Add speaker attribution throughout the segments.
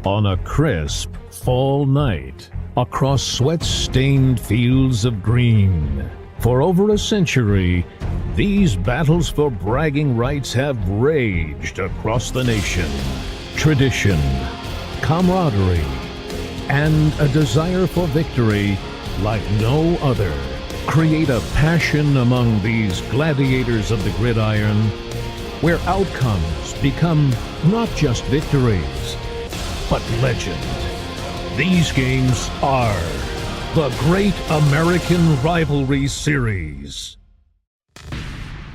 Speaker 1: On a crisp fall night, across sweat-stained fields of green. For over a century, these battles for bragging rights have raged across the nation. Tradition, camaraderie, and a desire for victory like no other create a passion among these gladiators of the gridiron, where outcomes become not just victories, but legend. These games are the Great American Rivalry Series.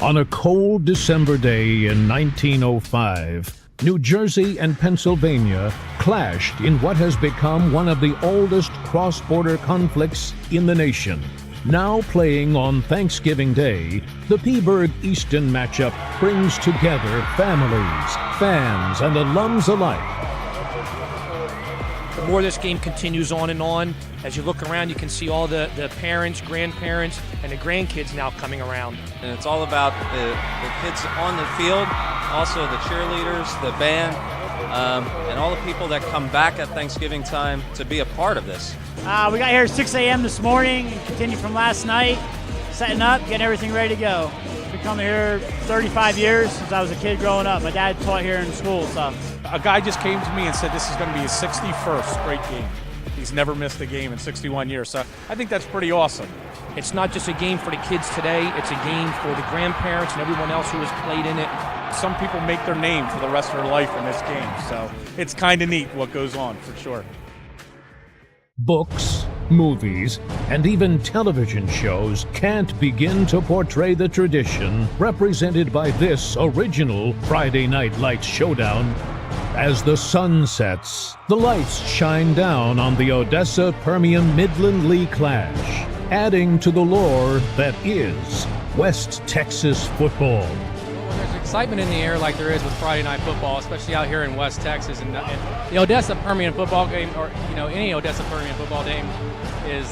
Speaker 1: On a cold December day in 1905, New Jersey and Pennsylvania clashed in what has become one of the oldest cross-border conflicts in the nation. Now playing on Thanksgiving Day, the Peaburg-Easton matchup brings together families, fans, and alums alike.
Speaker 2: The more this game continues on, as you look around, you can see all the parents, grandparents, and the grandkids now coming around.
Speaker 3: And it's all about the kids on the field, also the cheerleaders, the band, and all the people that come back at Thanksgiving time to be a part of this.
Speaker 4: We got here at 6 a.m. this morning and continued from last night, setting up, getting everything ready to go. Been coming here 35 years since I was a kid growing up. My dad taught here in school, so.
Speaker 5: A guy just came to me and said this is going to be his 61st straight game. He's never missed a game in 61 years, so I think that's pretty awesome.
Speaker 2: It's not just a game for the kids today, it's a game for the grandparents and everyone else who has played in it.
Speaker 5: Some people make their name for the rest of their life in this game, so it's kind of neat what goes on, for sure.
Speaker 1: Books, movies, and even television shows can't begin to portray the tradition represented by this original Friday Night Lights showdown. As the sun sets, the lights shine down on the Odessa-Permian-Midland League clash, adding to the lore that is West Texas football.
Speaker 6: There's excitement in the air like there is with Friday Night Football, especially out here in West Texas. And the Odessa-Permian football game, or any Odessa-Permian football game, is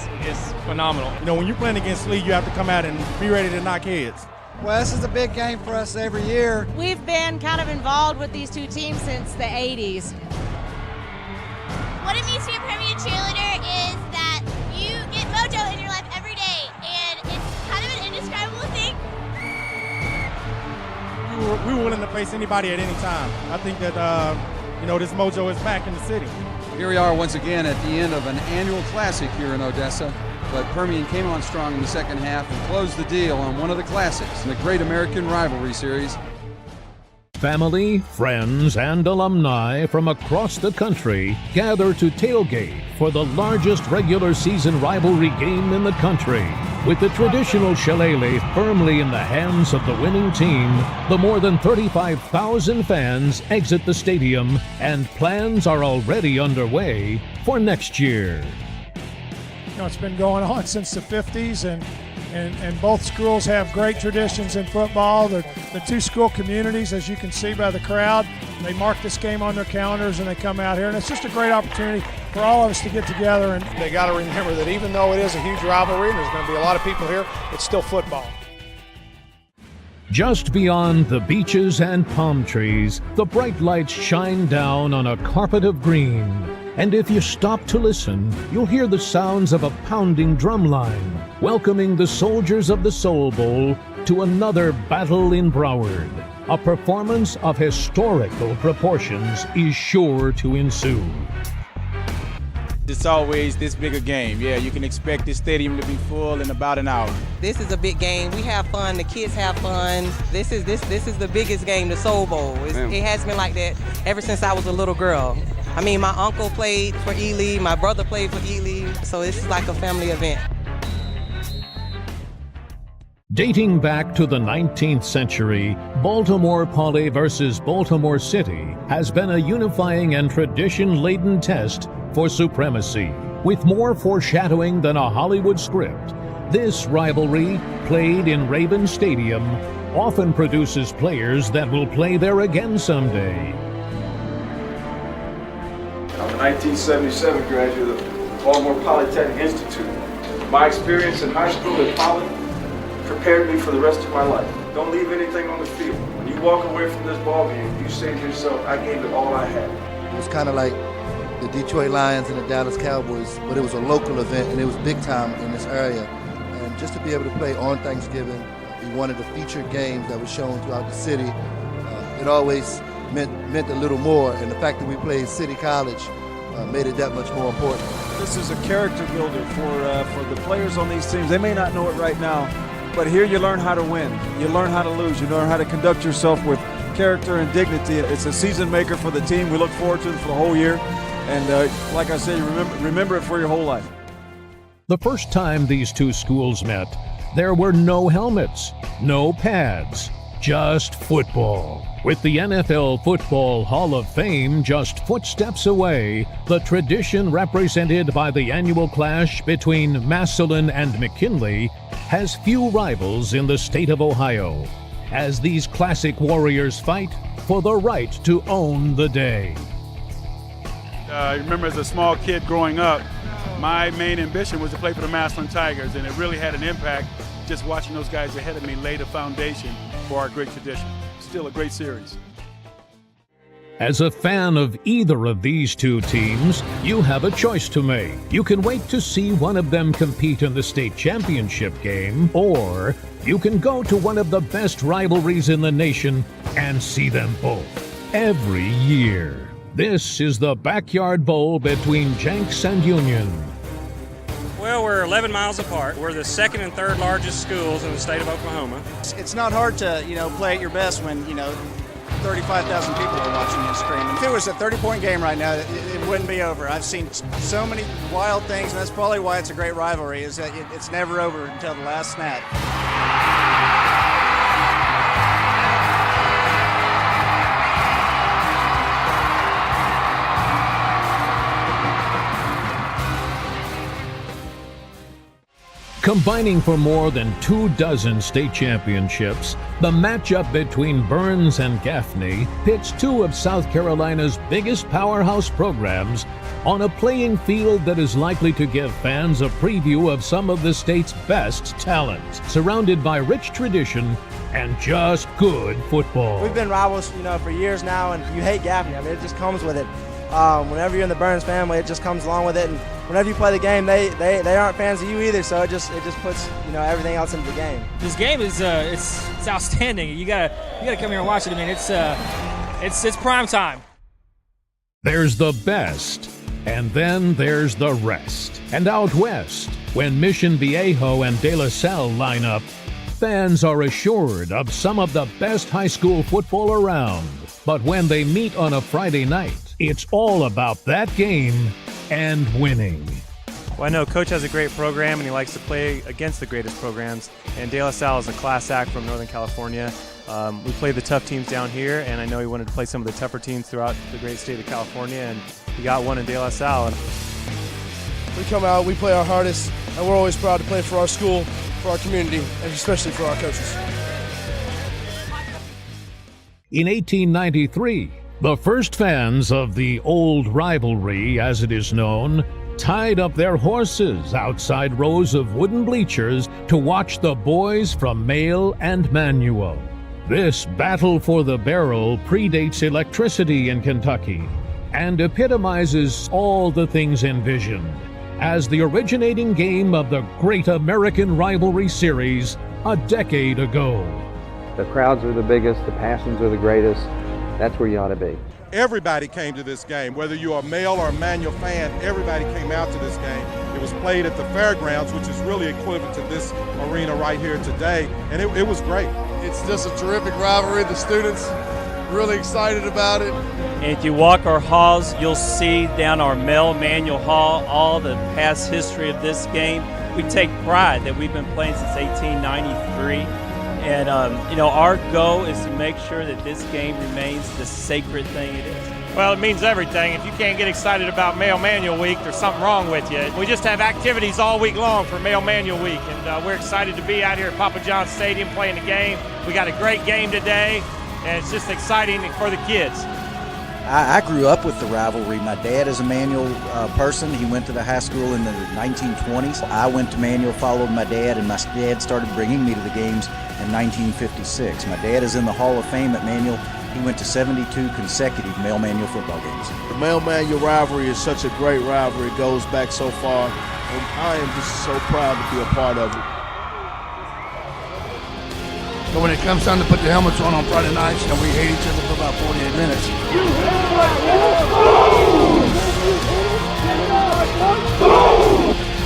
Speaker 6: phenomenal.
Speaker 7: When you're playing against Lee, you have to come out and be ready to knock heads.
Speaker 8: Well, this is a big game for us every year.
Speaker 9: We've been kind of involved with these two teams since the 80s.
Speaker 10: What it means to be a Permian cheerleader is that you get mojo in your life every day, and it's kind of an indescribable thing.
Speaker 7: We were willing to face anybody at any time. I think that, this mojo is back in the city.
Speaker 11: Here we are once again at the end of an annual classic here in Odessa. But Permian came on strong in the second half and closed the deal on one of the classics in the Great American Rivalry Series.
Speaker 1: Family, friends, and alumni from across the country gather to tailgate for the largest regular season rivalry game in the country. With the traditional shillelagh firmly in the hands of the winning team, the more than 35,000 fans exit the stadium, and plans are already underway for next year.
Speaker 12: It's been going on since the 50s, and both schools have great traditions in football. The two school communities, as you can see by the crowd, they mark this game on their calendars and they come out here, and it's just a great opportunity for all of us to get together. And
Speaker 13: they got to remember that even though it is a huge rivalry and there's going to be a lot of people here, it's still football.
Speaker 1: Just beyond the beaches and palm trees, the bright lights shine down on a carpet of green. And if you stop to listen, you'll hear the sounds of a pounding drum line, welcoming the soldiers of the Soul Bowl to another battle in Broward. A performance of historical proportions is sure to ensue.
Speaker 14: It's always this big a game. Yeah, you can expect this stadium to be full in about an hour.
Speaker 15: This is a big game. We have fun. The kids have fun. This is the biggest game, the Soul Bowl. It has been like that ever since I was a little girl. I mean, my uncle played for Ely, my brother played for Ely, so it's like a family event.
Speaker 1: Dating back to the 19th century, Baltimore Poly versus Baltimore City has been a unifying and tradition-laden test for supremacy. With more foreshadowing than a Hollywood script, this rivalry, played in Raven Stadium, often produces players that will play there again someday.
Speaker 16: I'm a 1977 graduate of Baltimore Polytechnic Institute. My experience in high school and college prepared me for the rest of my life. Don't leave anything on the field. When you walk away from this ball game, you say to yourself, I gave it all I had.
Speaker 8: It was kind of like
Speaker 17: the Detroit Lions and the Dallas Cowboys, but it was a local event and it was big time in this area. And just to be able to play on Thanksgiving, be one of the featured games that was shown throughout the city, it always meant a little more. And the fact that we played City College made it that much more important.
Speaker 16: This is a character builder for the players on these teams. They may not know it right now, but here you learn how to win. You learn how to lose. You learn how to conduct yourself with character and dignity. It's a season maker for the team. We look forward to it for the whole year. And like I said, you remember it for your whole life.
Speaker 1: The first time these two schools met, there were no helmets, no pads, just football. With the NFL Football Hall of Fame just footsteps away, the tradition represented by the annual clash between Massillon and McKinley has few rivals in the state of Ohio, as these classic warriors fight for the right to own the day.
Speaker 18: I remember as a small kid growing up, my main ambition was to play for the Massillon Tigers, and it really had an impact just watching those guys ahead of me lay the foundation for our great tradition. Still a great series.
Speaker 1: As a fan of either of these two teams, you have a choice to make. You can wait to see one of them compete in the state championship game, or you can go to one of the best rivalries in the nation and see them both every year. This is the Backyard Bowl between Jenks and Union.
Speaker 19: Well, we're 11 miles apart. We're the second and third largest schools in the state of Oklahoma.
Speaker 20: It's not hard to, play at your best when, 35,000 people are watching you scream. If it was a 30-point game right now, it wouldn't be over. I've seen so many wild things, and that's probably why it's a great rivalry, is that it's never over until the last snap.
Speaker 1: Combining for more than 24 state championships, the matchup between Burns and Gaffney pits two of South Carolina's biggest powerhouse programs on a playing field that is likely to give fans a preview of some of the state's best talent, surrounded by rich tradition and just good football.
Speaker 21: We've been rivals, for years now, and you hate Gaffney. I mean, it just comes with it. Whenever you're in the Burns family, it just comes along with it. And whenever you play the game, they aren't fans of you either. So it just puts everything else into the game.
Speaker 22: This game is it's outstanding. You gotta come here and watch it. I mean, it's prime time.
Speaker 1: There's the best, and then there's the rest. And out west, when Mission Viejo and De La Salle line up, fans are assured of some of the best high school football around. But when they meet on a Friday night, it's all about that game and winning.
Speaker 23: Well, I know Coach has a great program and he likes to play against the greatest programs. And De La Salle is a class act from Northern California. We play the tough teams down here, and I know he wanted to play some of the tougher teams throughout the great state of California, and he got one in De La Salle.
Speaker 24: We come out, we play our hardest, and we're always proud to play for our school, for our community, and especially for our coaches.
Speaker 1: In 1893, the first fans of the old rivalry, as it is known, tied up their horses outside rows of wooden bleachers to watch the boys from Male and Manual. This battle for the barrel predates electricity in Kentucky and epitomizes all the things envisioned as the originating game of the Great American Rivalry Series a decade ago.
Speaker 25: The crowds are the biggest, the passions are the greatest. That's where you ought to be.
Speaker 7: Everybody came to this game, whether you're a Male or a Manual fan, everybody came out to this game. It was played at the fairgrounds, which is really equivalent to this arena right here today, and it was great.
Speaker 24: It's just a terrific rivalry. The students really excited about it.
Speaker 26: And if you walk our halls, you'll see down our Male Manual Hall all the past history of this game. We take pride that we've been playing since 1893. And, our goal is to make sure that this game remains the sacred thing it is.
Speaker 2: Well, it means everything. If you can't get excited about Male Manual Week, there's something wrong with you. We just have activities all week long for Male Manual Week, and we're excited to be out here at Papa John's Stadium playing the game. We got a great game today, and it's just exciting for the kids.
Speaker 27: I grew up with the rivalry. My dad is a Manual person. He went to the high school in the 1920s. I went to Manual, followed my dad, and my dad started bringing me to the games in 1956. My dad is in the Hall of Fame at Manual. He went to 72 consecutive male manual football games.
Speaker 3: The male manual rivalry is such a great rivalry. It goes back so far, and I am just so proud to be a part of it.
Speaker 4: But when it comes time to put the helmets on Friday nights, we hate each other for about 48 minutes.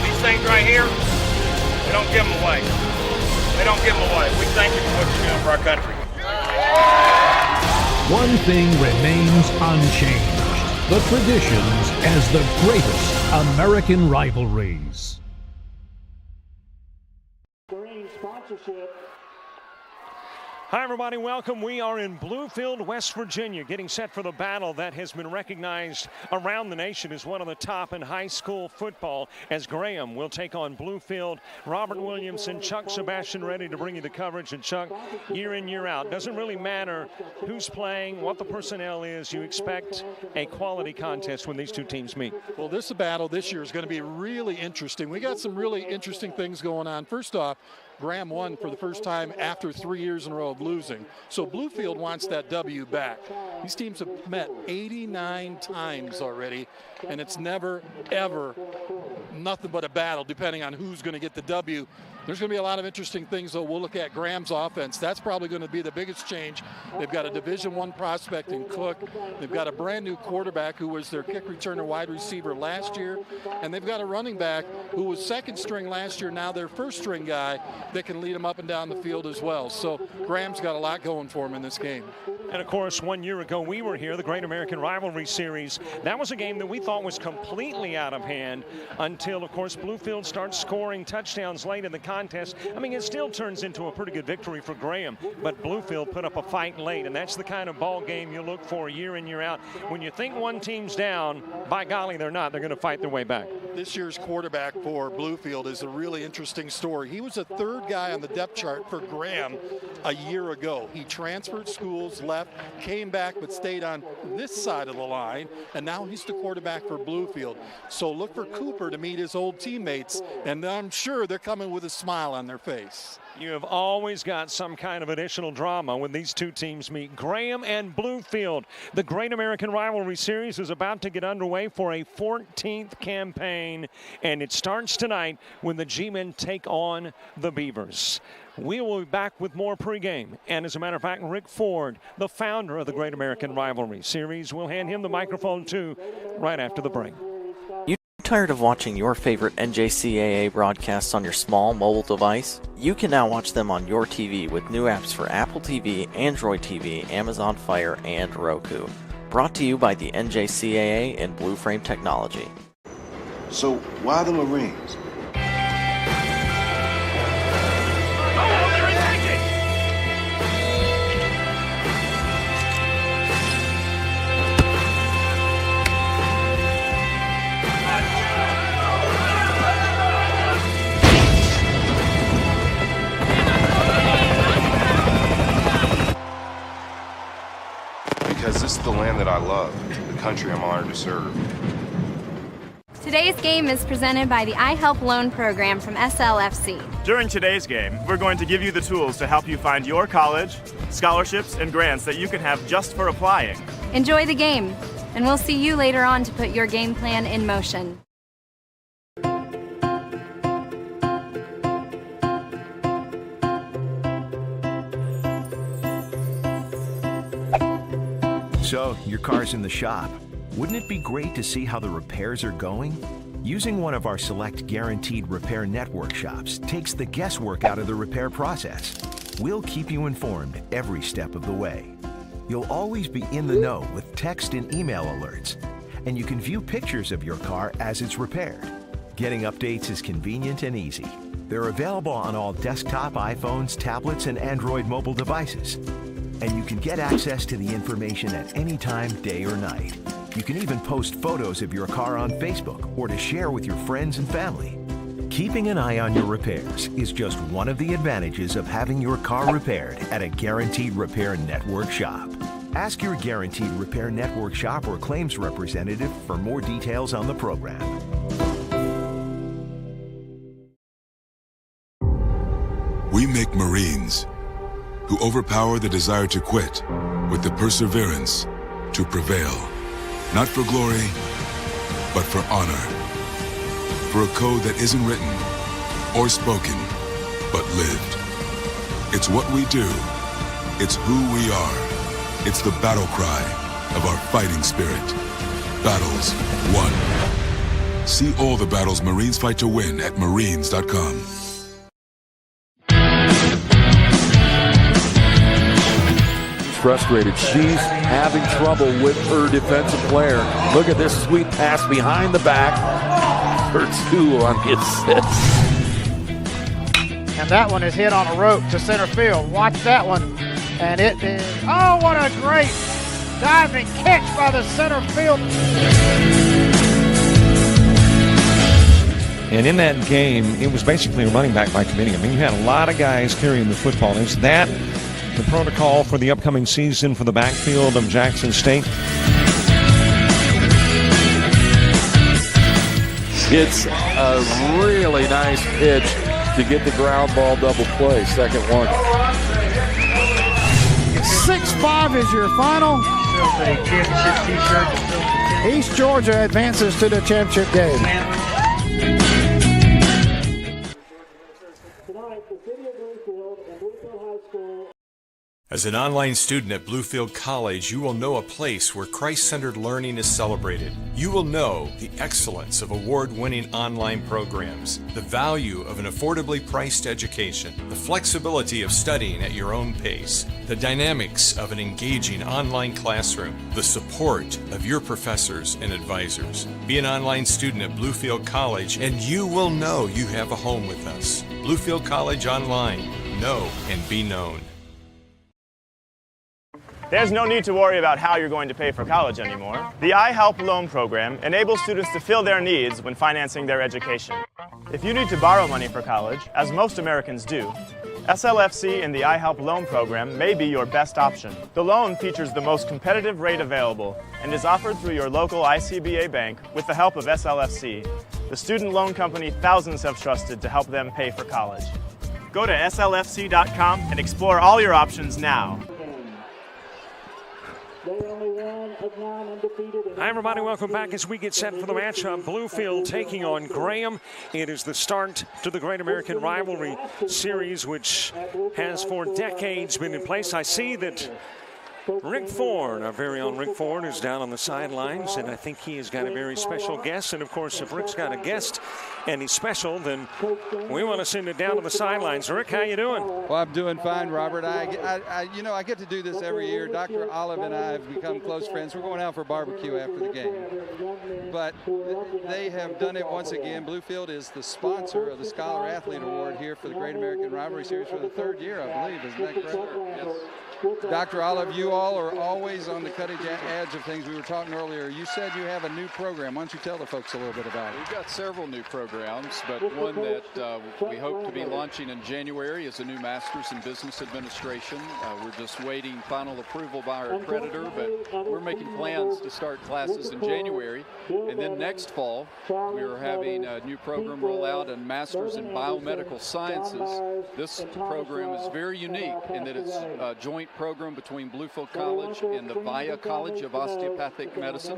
Speaker 5: These things right here, we don't give them away. We don't give them away. We thank you for what you're doing for our country.
Speaker 1: One thing remains unchanged: the traditions as the greatest American rivalries.
Speaker 6: Sponsorship.
Speaker 9: Hi, everybody. Welcome. We are in Bluefield, West Virginia, getting set for the battle that has been recognized around the nation as one of the top in high school football, as Graham will take on Bluefield. Robert Williamson, Chuck Sebastian ready to bring you the coverage. And Chuck, year in, year out, doesn't really matter who's playing, what the personnel is. You expect a quality contest when these two teams meet.
Speaker 10: Well, this battle this year is going to be really interesting. We got some really interesting things going on. First off, Graham won for the first time after 3 years in a row of losing. So Bluefield wants that W back. These teams have met 89 times already, and it's never, ever nothing but a battle depending on who's going to get the W. There's going to be a lot of interesting things, though. We'll look at Graham's offense. That's probably going to be the biggest change. They've got a Division I prospect in Cook. They've got a brand-new quarterback who was their kick returner wide receiver last year. And they've got a running back who was second string last year, now their first string guy that can lead them up and down the field as well. So Graham's got a lot going for him in this game.
Speaker 9: And, of course, 1 year ago we were here, the Great American Rivalry Series. That was a game that we thought was completely out of hand until, of course, Bluefield starts scoring touchdowns late in the contest. I mean, it still turns into a pretty good victory for Graham, but Bluefield put up a fight late, and that's the kind of ball game you look for year in, year out. When you think one team's down, by golly, they're not. They're going to fight their way back.
Speaker 10: This year's quarterback for Bluefield is a really interesting story. He was a third guy on the depth chart for Graham a year ago. He transferred schools, left, came back, but stayed on this side of the line, and now he's the quarterback for Bluefield. So look for Cooper to meet his old teammates, and I'm sure they're coming with a smile on their face.
Speaker 9: You have always got some kind of additional drama when these two teams meet. Graham and Bluefield. The Great American Rivalry Series is about to get underway for a 14th campaign, and it starts tonight when the G-men take on the Beavers. We will be back with more pregame. And as a matter of fact, Rick Ford, the founder of the Great American Rivalry Series, will hand him the microphone too right after the break.
Speaker 11: Tired of watching your favorite NJCAA broadcasts on your small mobile device? You can now watch them on your TV with new apps for Apple TV, Android TV, Amazon Fire, and Roku. Brought to you by the NJCAA and Blue Frame Technology.
Speaker 28: So why the Marines? Because this is the land that I love, the country I'm honored to serve.
Speaker 29: Today's game is presented by the iHelp Loan Program from SLFC.
Speaker 30: During today's game, we're going to give you the tools to help you find your college, scholarships, and grants that you can have just for applying.
Speaker 29: Enjoy the game, and we'll see you later on to put your game plan in motion.
Speaker 31: So, your car's in the shop. Wouldn't it be great to see how the repairs are going? Using one of our select guaranteed repair network shops takes the guesswork out of the repair process. We'll keep you informed every step of the way. You'll always be in the know with text and email alerts, and you can view pictures of your car as it's repaired. Getting updates is convenient and easy. They're available on all desktop, iPhones, tablets, and Android mobile devices. And you can get access to the information at any time, day or night. You can even post photos of your car on Facebook or to share with your friends and family. Keeping an eye on your repairs is just one of the advantages of having your car repaired at a Guaranteed Repair Network shop. Ask your Guaranteed Repair Network shop or claims representative for more details on the program.
Speaker 32: We make Marines.
Speaker 8: who overpower the desire to quit with the perseverance to prevail. Not for glory, but for honor. For a code that isn't written or spoken, but lived. It's what we do. It's who we are. It's the battle cry of our fighting spirit. Battles won. See all the battles Marines fight to win at marines.com.
Speaker 12: Frustrated. She's having trouble with her defensive player. Look at this sweet pass behind the back for 2 on the assist.
Speaker 13: And that one is hit on a rope to center field. Watch that one. And it is, oh, what a great diving catch by the center field.
Speaker 9: And in that game, it was basically a running back by committee. I mean, you had a lot of guys carrying the football. Is that the protocol for the upcoming season for the backfield of Jackson State?
Speaker 12: It's a really nice pitch to get the ground ball double play. Second one.
Speaker 13: 6-5 is your final. East Georgia advances to the championship game.
Speaker 14: As an online student at Bluefield College, you will know a place where Christ-centered learning is celebrated. You will know the excellence of award-winning online programs, the value of an affordably priced education, the flexibility of studying at your own pace, the dynamics of an engaging online classroom, the support of your professors and advisors. Be an online student at Bluefield College, and you will know you have a home with us. Bluefield College Online. Know and be known.
Speaker 30: There's no need to worry about how you're going to pay for college anymore. The iHelp loan program enables students to fill their needs when financing their education. If you need to borrow money for college, as most Americans do, SLFC and the iHelp loan program may be your best option. The loan features the most competitive rate available and is offered through your local ICBA bank with the help of SLFC, the student loan company thousands have trusted to help them pay for college. Go to slfc.com and explore all your options now.
Speaker 9: Hi, everybody. Welcome back as we get set for the matchup. Bluefield taking on Graham. It is the start to the Great American Rivalry Series, which has for decades been in place. I see that Rick Ford, our very own Rick Ford, is down on the sidelines, and I think he has got a very special guest. And, of course, if Rick's got a guest and he's special, then we want to send it down to the sidelines. Rick, how you doing?
Speaker 15: Well, I'm doing fine, Robert. I get to do this every year. Dr. Olive and I have become close friends. We're going out for barbecue after the game. But they have done it once again. Bluefield is the sponsor of the Scholar Athlete Award here for the Great American Rivalry Series for the 3rd year, I believe. Isn't that correct? Yes. Dr. Olive, you all are always on the cutting edge of things. We were talking earlier. You said you have a new program. Why don't you tell the folks a little bit about it?
Speaker 16: We've got several new programs, but one that we hope to be launching in January is a new Master's in Business Administration. We're just waiting final approval by our accreditor, but we're making plans to start classes in January. And then next fall, we are having a new program roll out, a Master's in Biomedical Sciences. This program is very unique in that it's a joint program between Bluefield College and the VIA College of Osteopathic Medicine,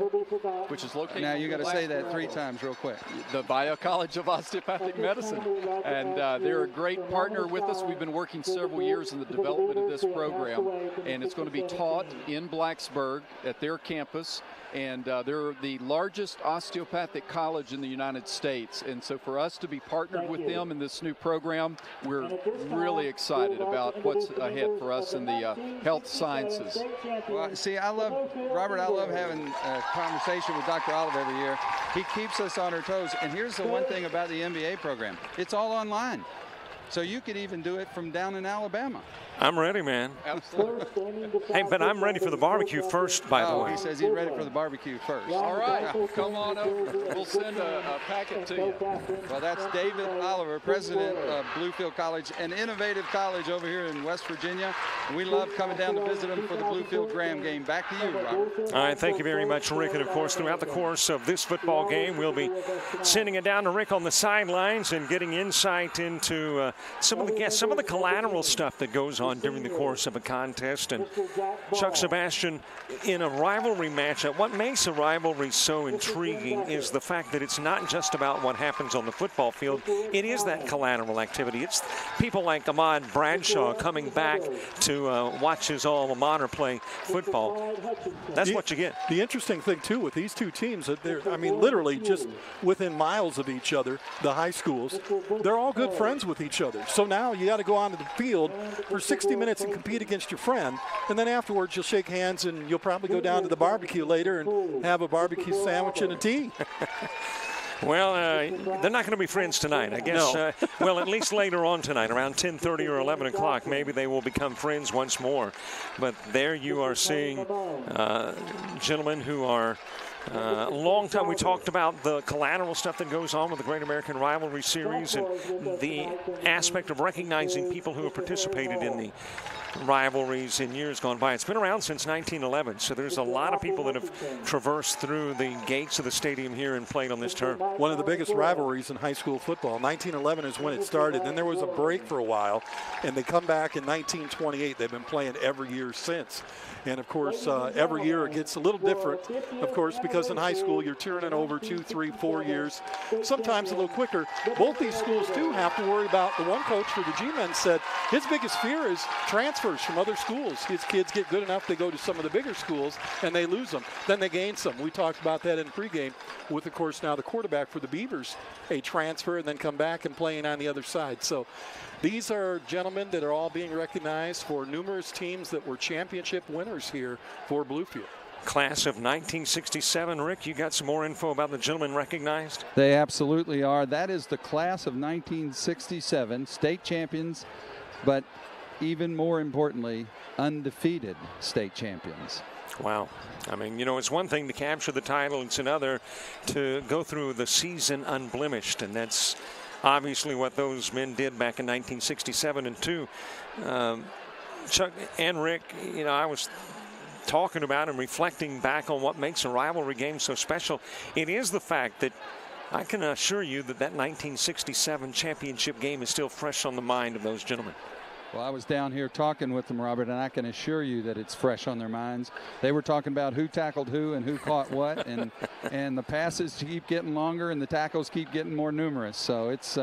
Speaker 16: which is located.
Speaker 15: Now you got to say that 3 times real quick.
Speaker 16: The VIA College of Osteopathic Medicine, and they're a great partner with us. We've been working several years in the development of this program, and it's going to be taught in Blacksburg at their campus. And they're the largest osteopathic college in the United States. And so for us to be partnered with them in this new program, we're really excited about what's ahead for us in the health sciences.
Speaker 15: Well, see, Robert, I love having a conversation with Dr. Olive every year. He keeps us on our toes. And here's the one thing about the MBA program. It's all online. So you could even do it from down in Alabama.
Speaker 9: I'm ready, man.
Speaker 16: Absolutely.
Speaker 9: Hey, but I'm ready for the barbecue first, by the way.
Speaker 15: He says he's ready for the barbecue first.
Speaker 16: All right, come on over. We'll send a packet to you.
Speaker 15: Well, that's David Oliver, president of Bluefield College, an innovative college over here in West Virginia. We love coming down to visit them for the Bluefield-Graham game. Back to you, Robert.
Speaker 9: All right, thank you very much, Rick. And, of course, throughout the course of this football game, we'll be sending it down to Rick on the sidelines and getting insight into some of the collateral stuff that goes on on during the course of a contest. And Chuck Sebastian, in a rivalry matchup, what makes a rivalry so intriguing is the fact that it's not just about what happens on the football field. It is that collateral activity. It's people like Ahmad Bradshaw coming back to watch his alma mater play football. That's what you get.
Speaker 10: The interesting thing, too, with these two teams, that they're, I mean, literally just within miles of each other, the high schools, they're all good friends with each other. So now you got to go onto the field for 60 minutes and compete against your friend, and then afterwards you'll shake hands and you'll probably go down to the barbecue later and have a barbecue sandwich and a tea.
Speaker 9: Well, they're not going to be friends tonight, I guess.
Speaker 10: No.
Speaker 9: Well, at least later on tonight, around 10:30 or 11 o'clock, maybe they will become friends once more. But there you are seeing gentlemen who are long time. We talked about the collateral stuff that goes on with the Great American Rivalry Series and the aspect of recognizing people who have participated in the rivalries in years gone by. It's been around since 1911, so there's a lot of people that have traversed through the gates of the stadium here and played on this turf.
Speaker 10: One of the biggest rivalries in high school football. 1911 is when it started. Then there was a break for a while, and they come back in 1928. They've been playing every year since. And, of course, every year it gets a little different, of course, because in high school you're turning over 2, 3, 4 years, sometimes a little quicker. Both these schools, too, have to worry about, the one coach for the G-Men said his biggest fear is transfers from other schools. His kids get good enough, they go to some of the bigger schools, and they lose them. Then they gain some. We talked about that in pregame with, of course, now the quarterback for the Beavers, a transfer and then come back and playing on the other side. So these are gentlemen that are all being recognized for numerous teams that were championship winners here for Bluefield.
Speaker 9: Class of 1967. Rick, you got some more info about the gentlemen recognized?
Speaker 15: They absolutely are. That is the class of 1967, state champions, but even more importantly, undefeated state champions.
Speaker 9: Wow. I mean, you know, it's one thing to capture the title. It's another to go through the season unblemished, and that's obviously what those men did back in 1967 and 2. Chuck and Rick, you know, I was talking about and reflecting back on what makes a rivalry game so special. It is the fact that I can assure you that 1967 championship game is still fresh on the mind of those gentlemen.
Speaker 15: Well, I was down here talking with them, Robert, and I can assure you that it's fresh on their minds. They were talking about who tackled who and who caught what, and the passes keep getting longer and the tackles keep getting more numerous. So it's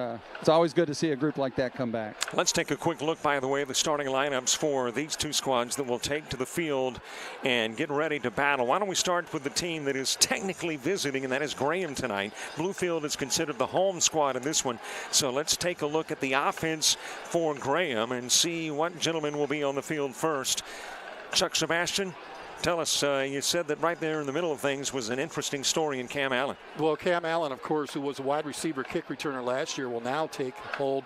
Speaker 15: always good to see a group like that come back.
Speaker 9: Let's take a quick look, by the way, at the starting lineups for these two squads that will take to the field and get ready to battle. Why don't we start with the team that is technically visiting, and that is Graham tonight. Bluefield is considered the home squad in this one. So let's take a look at the offense for Graham and see what gentlemen will be on the field first. Chuck Sebastian, tell us, you said that right there in the middle of things was an interesting story in Cam Allen.
Speaker 10: Well, Cam Allen, of course, who was a wide receiver kick returner last year, will now take hold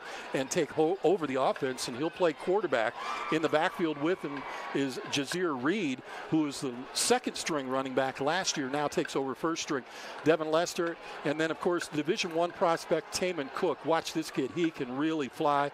Speaker 10: over the offense, and he'll play quarterback. In the backfield with him is Jazir Reed, who is the second string running back last year, now takes over first string. Devin Lester, and then, of course, Division I prospect Taman Cook. Watch this kid. He can really fly.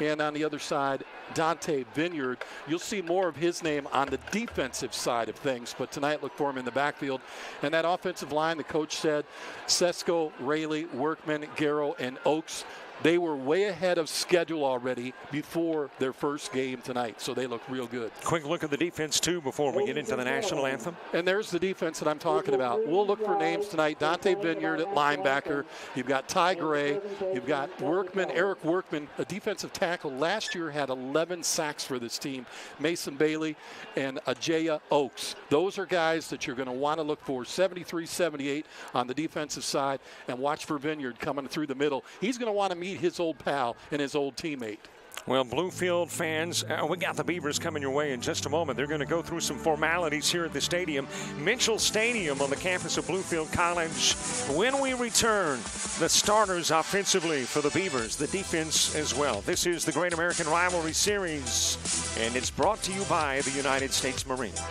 Speaker 10: And on the other side, Dante Vineyard. You'll see more of his name on the defensive side of things, but tonight look for him in the backfield. And that offensive line, the coach said, Sesko, Rayleigh, Workman, Garrow, and Oaks, they were way ahead of schedule already before their first game tonight, so they look real good.
Speaker 9: Quick look at the defense, too, before we get into the national anthem.
Speaker 10: And there's the defense that I'm talking about. We'll look for names tonight. Dante Vineyard at linebacker. You've got Ty Gray. You've got Workman, Eric Workman, a defensive tackle. Last year had 11 sacks for this team. Mason Bailey and Ajaya Oaks. Those are guys that you're going to want to look for. 73-78 on the defensive side. And watch for Vineyard coming through the middle. He's going to want to meet his old pal and his old teammate.
Speaker 9: Well, Bluefield fans, we got the Beavers coming your way in just a moment. They're going to go through some formalities here at the stadium. Mitchell Stadium on the campus of Bluefield College. When we return, the starters offensively for the Beavers, the defense as well. This is the Great American Rivalry Series, and it's brought to you by the United States Marines.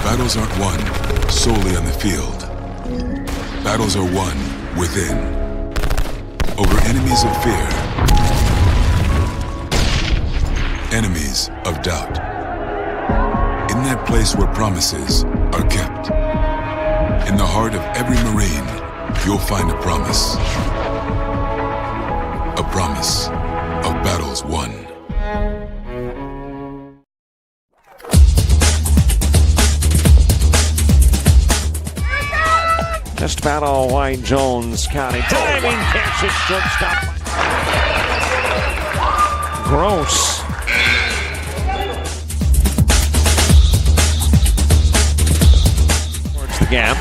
Speaker 8: Battles aren't won solely on the field. Battles are won within. Over enemies of fear. Enemies of doubt. In that place where promises are kept. In the heart of every Marine, you'll find a promise. promise of battles won.
Speaker 9: Just about all White Jones County. Diving catch it, shortstop. Gross. Towards the gap.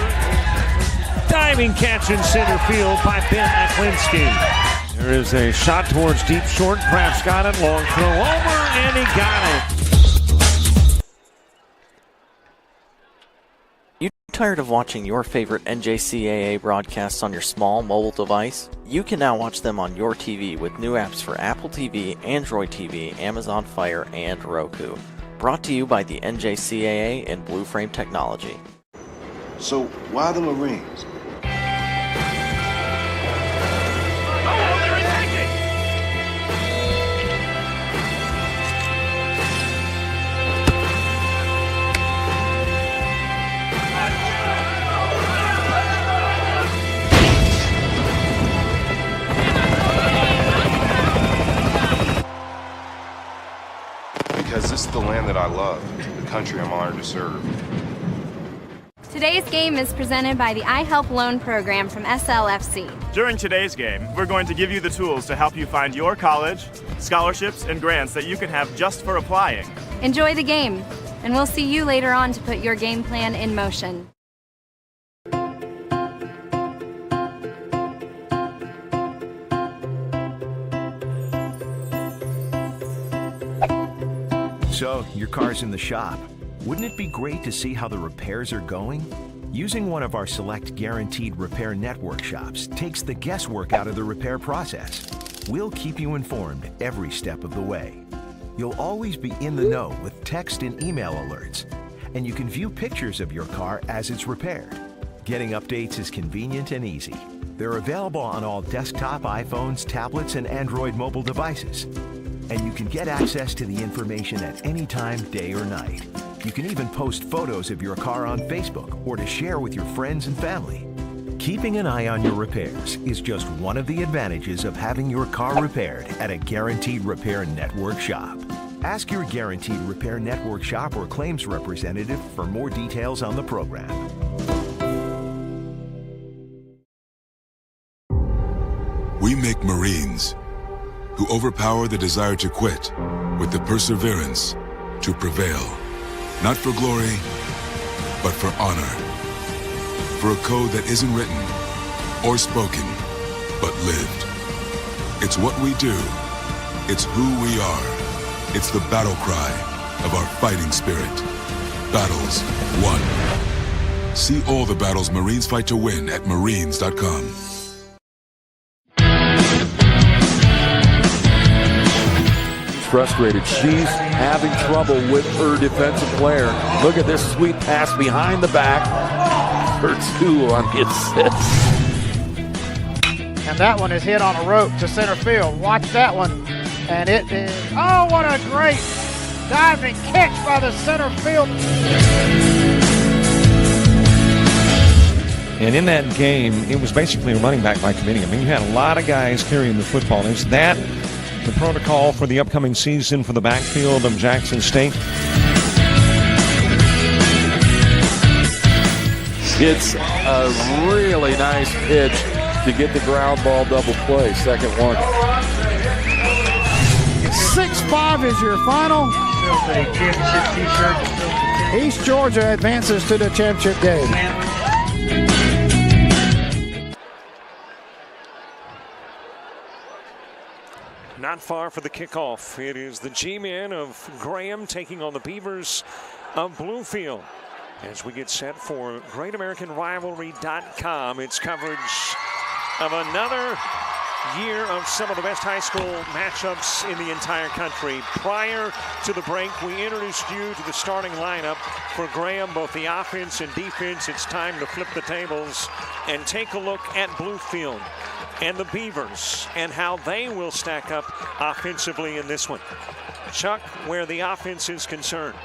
Speaker 9: Diving catch in center field by Ben Aklinski. There is a shot towards deep short. Kraft's got it. Long throw over, and he got it.
Speaker 11: Tired of watching your favorite NJCAA broadcasts on your small mobile device? You can now watch them on your TV with new apps for Apple TV, Android TV, Amazon Fire, and Roku. Brought to you by the NJCAA and Blue Frame Technology.
Speaker 28: So why the Marines? Because this is the land that I love, the country I'm honored to serve.
Speaker 29: Today's game is presented by the iHelp Loan Program from SLFC.
Speaker 30: During today's game, we're going to give you the tools to help you find your college, scholarships, and grants that you can have just for applying.
Speaker 29: Enjoy the game, and we'll see you later on to put your game plan in motion.
Speaker 31: So, your car's in the shop. Wouldn't it be great to see how the repairs are going? Using one of our select guaranteed repair network shops takes the guesswork out of the repair process. We'll keep you informed every step of the way. You'll always be in the know with text and email alerts, and you can view pictures of your car as it's repaired. Getting updates is convenient and easy. They're available on all desktop, iPhones, tablets, and Android mobile devices. And you can get access to the information at any time, day or night. You can even post photos of your car on Facebook or to share with your friends and family. Keeping an eye on your repairs is just one of the advantages of having your car repaired at a Guaranteed Repair Network shop. Ask your Guaranteed Repair Network shop or claims representative for more details on the program.
Speaker 8: We make Marines who overpower the desire to quit with the perseverance to prevail. Not for glory, but for honor. For a code that isn't written or spoken, but lived. It's what we do. It's who we are. It's the battle cry of our fighting spirit. Battles won. See all the battles Marines fight to win at marines.com.
Speaker 12: Frustrated. She's having trouble with her defensive player. Look at this sweet pass behind the back for two on the assist.
Speaker 13: And that one is hit on a rope to center field. Watch that one. And it is, oh, what a great diving catch by the center field.
Speaker 9: And in that game, it was basically a running back by committee. I mean, you had a lot of guys carrying the football. Is that the protocol for the upcoming season for the backfield of Jackson State?
Speaker 12: It's a really nice pitch to get the ground ball double play. Second one.
Speaker 13: 6-5 is your final. East Georgia advances to the championship game.
Speaker 9: Not far for the kickoff. It is the G-men of Graham taking on the Beavers of Bluefield. As we get set for Great American Rivalry.com, it's coverage of another year of some of the best high school matchups in the entire country. Prior to the break, we introduced you to the starting lineup for Graham, both the offense and defense. It's time to flip the tables and take a look at Bluefield. and the Beavers and how they will stack up offensively in this one. Chuck, where the offense is concerned,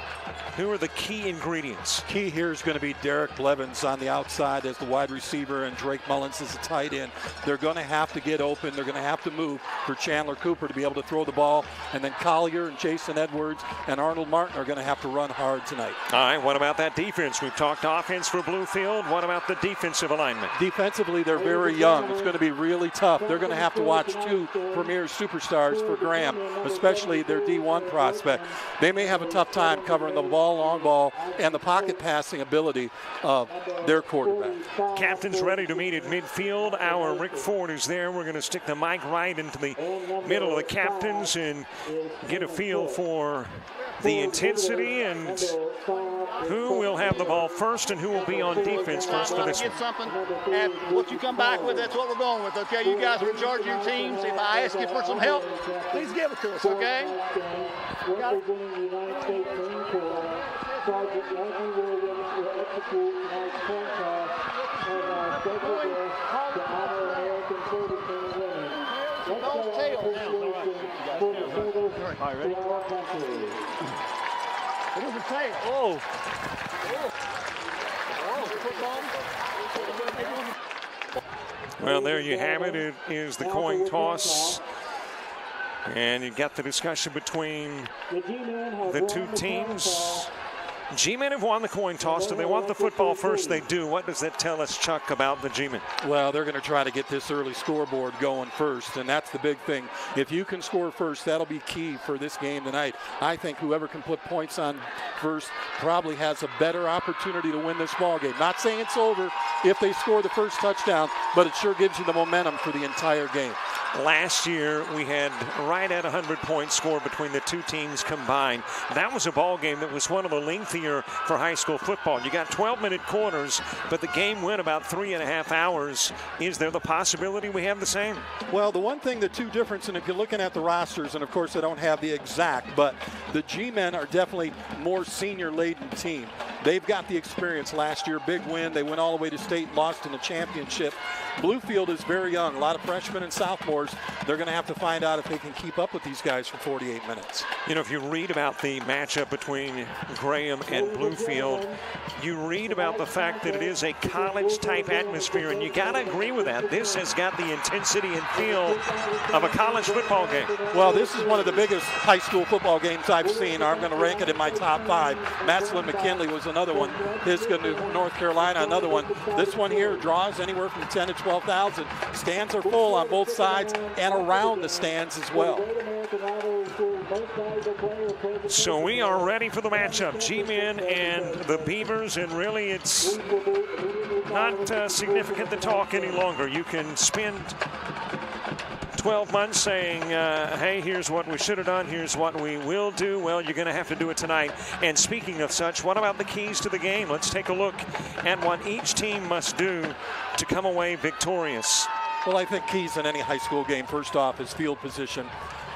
Speaker 9: who are the key ingredients?
Speaker 10: Key here is going to be Derek Blevins on the outside as the wide receiver and Drake Mullins as the tight end. They're going to have to get open. They're going to have to move for Chandler Cooper to be able to throw the ball. And then Collier and Jason Edwards and Arnold Martin are going to have to run hard tonight.
Speaker 9: All right, what about that defense? We've talked offense for Bluefield. What about the defensive alignment?
Speaker 10: Defensively, they're very young. It's going to be really tough. They're going to have to watch two premier superstars for Graham, especially their D1 prospect. They may have a tough time covering the ball, long ball, and the pocket passing ability of their quarterback.
Speaker 9: Captain's ready to meet at midfield. Our Rick Ford is there. We're going to stick the mic right into the middle of the captains and get a feel for the intensity and who will have the ball first and who will be on defense first for this one.
Speaker 7: Get something, and what you come back with, that's what we're going with, okay? You guys are in charge of your teams. If I ask you for some help, please give it to us, okay? All right, ready? It was a tail.
Speaker 9: Oh. Well, there you have it. It is the coin toss. And you got the discussion between the two teams. G-men have won the coin toss. Do they want the football first? They do. What does that tell us, Chuck, about the G-men?
Speaker 10: Well, they're going to try to get this early scoreboard going first, and that's the big thing. If you can score first, that'll be key for this game tonight. I think whoever can put points on first probably has a better opportunity to win this ball game. Not saying it's over if they score the first touchdown, but it sure gives you the momentum for the entire game.
Speaker 9: Last year, we had right at 100 points scored between the two teams combined. That was a ball game that was one of the lengthier for high school football. You got 12-minute quarters, but the game went about 3.5 hours. Is there the possibility we have the same?
Speaker 10: Well, the one thing, the two difference, and if you're looking at the rosters, and of course I don't have the exact, but the G-men are definitely more senior-laden team. They've got the experience last year, big win. They went all the way to state, lost in the championship. Bluefield is very young, a lot of freshmen and sophomores. They're going to have to find out if they can keep up with these guys for 48 minutes.
Speaker 9: You know, if you read about the matchup between Graham and Bluefield, you read about the fact that it is a college-type atmosphere, and you got to agree with that. This has got the intensity and feel of a college football game.
Speaker 10: Well, this is one of the biggest high school football games I've seen. I'm going to rank it in my top 5. Massillon-McKinley was another one. Hisco, North Carolina, another one. This one here draws anywhere from 10 to 12,000. Stands are full on both sides and around the stands as well.
Speaker 9: So we are ready for the matchup. G-men and the Beavers, and really it's not significant to talk any longer. You can spend 12 months saying, hey, here's what we should have done, here's what we will do. Well, you're going to have to do it tonight. And speaking of such, what about the keys to the game? Let's take a look at what each team must do to come away victorious.
Speaker 10: Well, I think keys in any high school game, first off, is field position.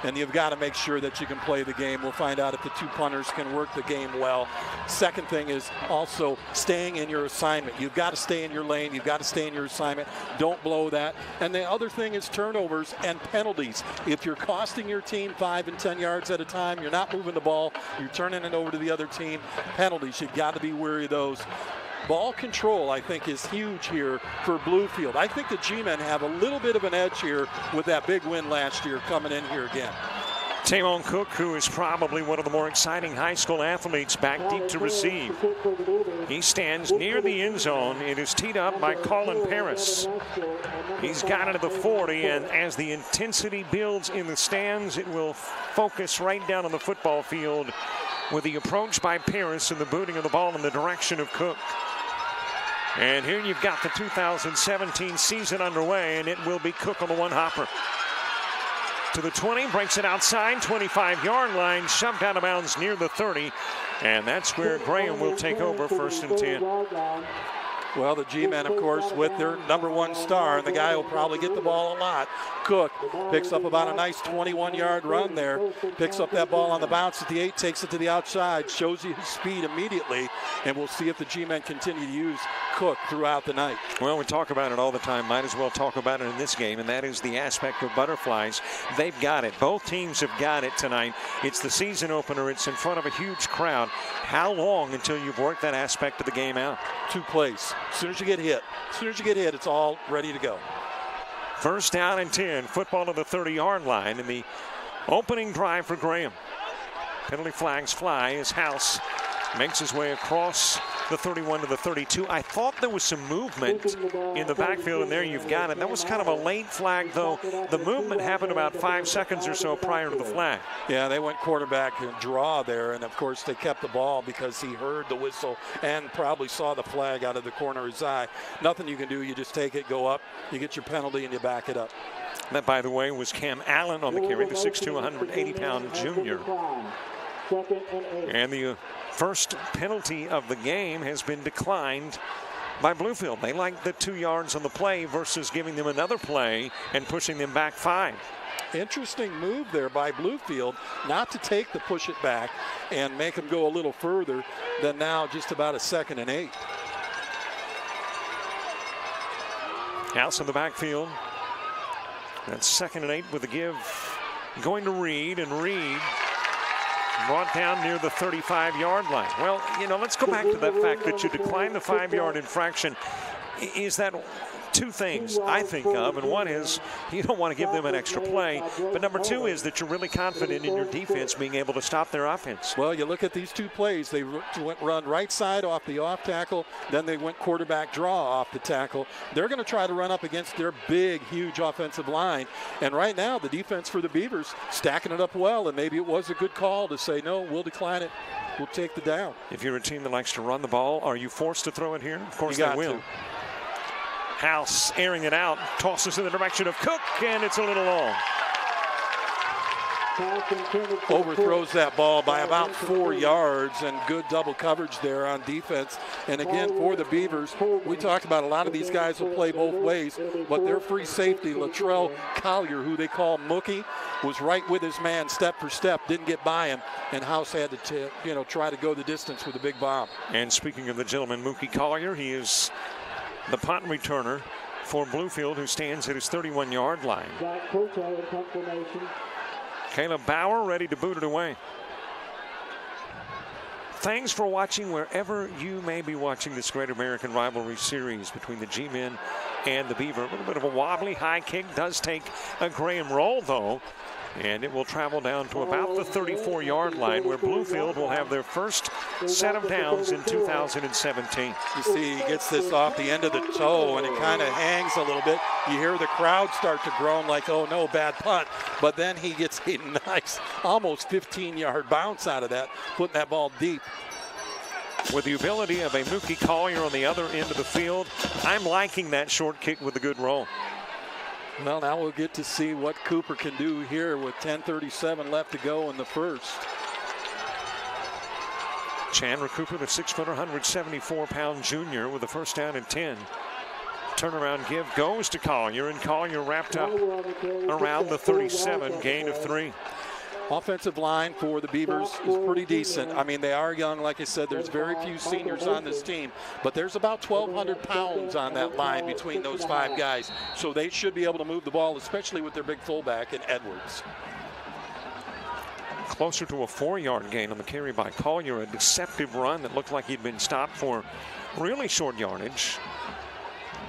Speaker 10: And you've got to make sure that you can play the game. We'll find out if the two punters can work the game well. Second thing is also staying in your assignment. You've got to stay in your lane. You've got to stay in your assignment. Don't blow that. And the other thing is turnovers and penalties. If you're costing your team 5 and 10 yards at a time, you're not moving the ball, you're turning it over to the other team. Penalties, you've got to be wary of those. Ball control, I think, is huge here for Bluefield. I think the G-men have a little bit of an edge here with that big win last year coming in here again.
Speaker 9: Tamon Cook, who is probably one of the more exciting high school athletes, back deep to receive. He stands near the end zone. It is teed up by Colin Paris. He's got it at the 40, and as the intensity builds in the stands, it will focus right down on the football field with the approach by Paris and the booting of the ball in the direction of Cook. And here you've got the 2017 season underway, and it will be Cook on the one hopper. To the 20, breaks it outside, 25-yard line, shoved out of bounds near the 30. And that's where Graham will take over, 1st and 10.
Speaker 10: Well, the G-men, of course, with their #1 star, and the guy will probably get the ball a lot. Cook picks up about a nice 21-yard run there, picks up that ball on the bounce at the 8, takes it to the outside, shows you his speed immediately, and we'll see if the G-men continue to use Cook throughout the night.
Speaker 9: Well, we talk about it all the time. Might as well talk about it in this game, and that is the aspect of butterflies. They've got it. Both teams have got it tonight. It's the season opener. It's in front of a huge crowd. How long until you've worked that aspect of the game out?
Speaker 10: 2 plays. As soon as you get hit, it's all ready to go.
Speaker 9: First down and 10. Football to the 30-yard line in the opening drive for Graham. Penalty flags fly as House makes his way across the 31 to the 32. I thought there was some movement in the backfield, and there you've got it. That was kind of a late flag, though. The movement happened about 5 seconds or so prior to the flag.
Speaker 10: Yeah, they went quarterback and draw there, and of course they kept the ball because he heard the whistle and probably saw the flag out of the corner of his eye. Nothing you can do. You just take it, go up, you get your penalty, and you back it up.
Speaker 9: That, by the way, was Cam Allen on the carry, the 6'2", 180-pound junior. And the first penalty of the game has been declined by Bluefield. They like the 2 yards on the play versus giving them another play and pushing them back 5.
Speaker 10: Interesting move there by Bluefield, not to take the push it back and make them go a little further than now just about a 2nd and 8.
Speaker 9: House in the backfield. That's 2nd and 8 with a give. Going to Reed, and Reed brought down near the 35-yard line. Well, you know, let's go back to that fact that you decline the 5-yard infraction. Is that 2 things I think of, and one is you don't want to give them an extra play, but number 2 is that you're really confident in your defense being able to stop their offense.
Speaker 10: Well, you look at these 2 plays. They went run right side off the off tackle, then they went quarterback draw off the tackle. They're going to try to run up against their big, huge offensive line, and right now the defense for the Beavers stacking it up well, and maybe it was a good call to say, no, we'll decline it. We'll take the down.
Speaker 9: If you're a team that likes to run the ball, are you forced to throw it here? Of course they will. House airing it out, tosses in the direction of Cook, and it's a little long.
Speaker 10: Overthrows that ball by about 4 yards, and good double coverage there on defense. And again, for the Beavers, we talked about a lot of these guys will play both ways, but their free safety, Latrell Collier, who they call Mookie, was right with his man step for step, didn't get by him, and House had to try to go the distance with a big bomb.
Speaker 9: And speaking of the gentleman, Mookie Collier, he is the punt returner for Bluefield, who stands at his 31-yard line. Caleb Bauer ready to boot it away. Thanks for watching wherever you may be watching this Great American Rivalry Series between the G-men and the Beaver. A little bit of a wobbly high kick. Does take a Graham roll, though. And it will travel down to about the 34-yard line, where Bluefield will have their first set of downs in 2017.
Speaker 10: You see, he gets this off the end of the toe, and it kind of hangs a little bit. You hear the crowd start to groan like, oh, no, bad punt. But then he gets a nice, almost 15-yard bounce out of that, putting that ball deep.
Speaker 9: With the ability of a Mookie Collier on the other end of the field, I'm liking that short kick with a good roll.
Speaker 10: Well, now we'll get to see what Cooper can do here with 10:37 left to go in the first.
Speaker 9: Chandler Cooper, the 6', 174-pound junior, with the first down and 10. Turnaround give goes to Collier, and Collier wrapped up around the 37, gain of 3.
Speaker 10: Offensive line for the Beavers is pretty decent. I mean, they are young. Like I said, there's very few seniors on this team, but there's about 1,200 pounds on that line between those 5 guys. So they should be able to move the ball, especially with their big fullback in Edwards.
Speaker 9: Closer to a 4-yard gain on the carry by Collier, a deceptive run that looked like he'd been stopped for really short yardage.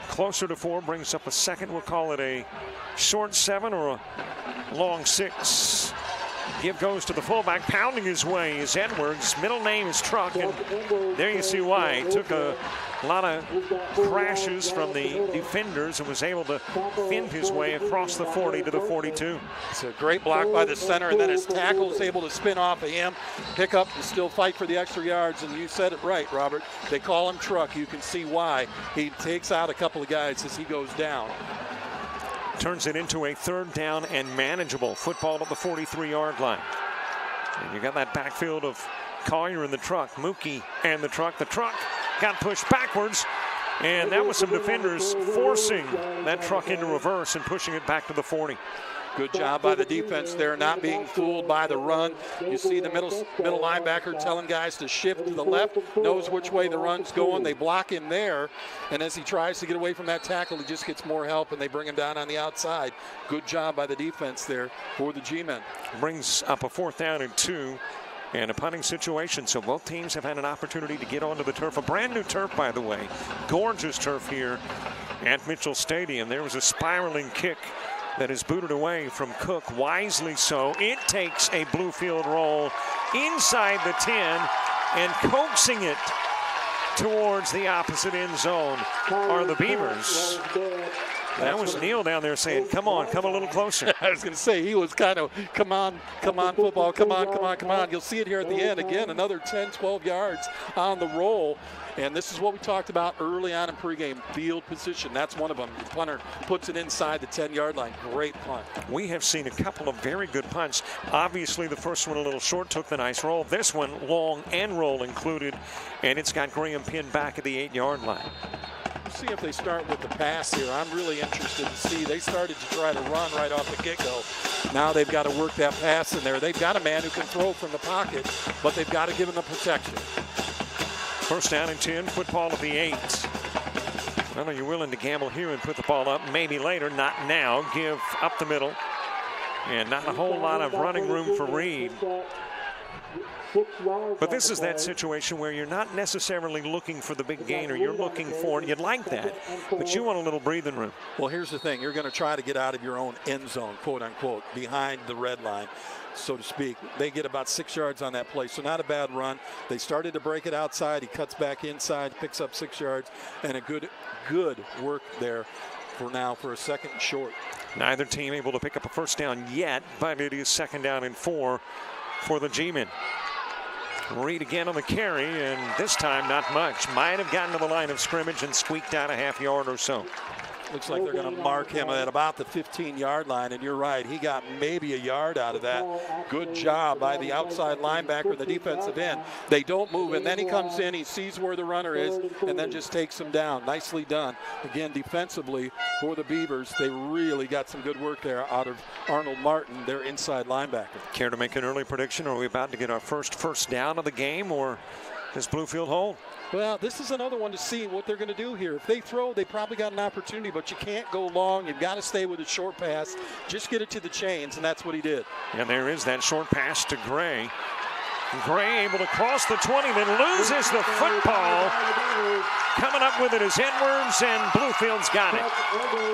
Speaker 9: Closer to 4 brings up a second. We'll call it a short 7 or a long 6. Give goes to the fullback, pounding his way is Edwards. Middle name is Truck, and there you see why. He took a lot of crashes from the defenders and was able to fend his way across the 40 to the 42.
Speaker 10: It's a great block by the center, and then his tackle is able to spin off of him, pick up and still fight for the extra yards. And you said it right, Robert. They call him Truck. You can see why. He takes out a couple of guys as he goes down.
Speaker 9: Turns it into a 3rd down and manageable. Football at the 43-yard line. And you got that backfield of Collier and the Truck, Mookie and the Truck. The Truck got pushed backwards, And that was some defenders forcing that truck into reverse and pushing it back to the 40.
Speaker 10: Good job by the defense there, not being fooled by the run. You see the middle linebacker telling guys to shift to the left, knows which way the run's going. They block him there, and as he tries to get away from that tackle, he just gets more help, and they bring him down on the outside. Good job by the defense there for the G-men.
Speaker 9: Brings up a 4th down and 2. And a punting situation, so both teams have had an opportunity to get onto the turf. A brand new turf, by the way. Gorgeous turf here at Mitchell Stadium. There was a spiraling kick that is booted away from Cook, wisely so. It takes a Bluefield roll inside the 10 and coaxing it towards the opposite end zone are the Beavers. That was Neil down there saying, come on, come a little closer.
Speaker 10: I was going to say, he was kind of, come on, football, come on. You'll see it here at the end. Again, another 10, 12 yards on the roll. And this is what we talked about early on in pregame, field position. That's one of them. The punter puts it inside the 10-yard line. Great punt.
Speaker 9: We have seen a couple of very good punts. Obviously, the first one a little short, took the nice roll. This one, long and roll included, and it's got Graham pinned back at the 8-yard line.
Speaker 10: See if they start with the pass here. I'm really interested to see. They started to try to run right off the get-go. Now they've got to work that pass in there. They've got a man who can throw from the pocket, but they've got to give him the protection.
Speaker 9: 1st down and 10, football at the 8. Well, are you willing to gamble here and put the ball up? Maybe later, not now. Give up the middle. And not a whole lot of running room for Reed. But this is that situation where you're not necessarily looking for the big gain, or you're looking for, you'd like that, but you want a little breathing room.
Speaker 10: Well, here's the thing. You're going to try to get out of your own end zone, quote unquote, behind the red line, so to speak. They get about 6 yards on that play, so not a bad run. They started to break it outside. He cuts back inside, picks up 6 yards, and a good work there for now for a 2nd and short.
Speaker 9: Neither team able to pick up a 1st down yet, but it is 2nd down and 4 for the G-men. Reed again on the carry, and this time not much. Might have gotten to the line of scrimmage and squeaked out a half yard or so.
Speaker 10: Looks like they're going to mark him at about the 15-yard line, and you're right. He got maybe a yard out of that. Good job by the outside linebacker, the defensive end. They don't move, and then he comes in, he sees where the runner is, and then just takes him down. Nicely done. Again, defensively for the Beavers, they really got some good work there out of Arnold Martin, their inside linebacker.
Speaker 9: Care to make an early prediction? Are we about to get our first down of the game, or does Bluefield hold?
Speaker 10: Well, this is another one to see what they're going to do here. If they throw, they probably got an opportunity, but you can't go long. You've got to stay with a short pass. Just get it to the chains, and that's what he did.
Speaker 9: And there is that short pass to Gray. Gray able to cross the 20, then loses the football. Coming up with it is Edwards, and Bluefield's got it.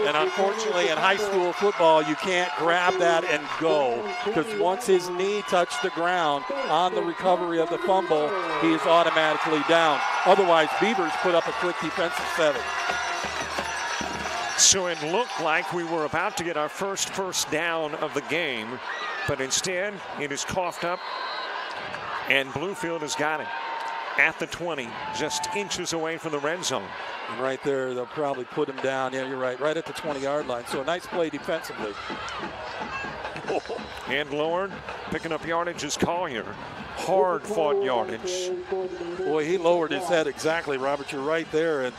Speaker 10: And unfortunately, in high school football, you can't grab that and go, because once his knee touched the ground on the recovery of the fumble, he is automatically down. Otherwise, Beavers put up a quick defensive 7.
Speaker 9: So it looked like we were about to get our first down of the game, but instead it is coughed up, and Bluefield has got it at the 20, just inches away from the red zone.
Speaker 10: And right there, they'll probably put him down. Yeah, you're right at the 20-yard line. So a nice play defensively.
Speaker 9: And lowered, picking up yardage is Collier. Hard-fought yardage.
Speaker 10: Boy, he lowered his head exactly, Robert. You're right there, and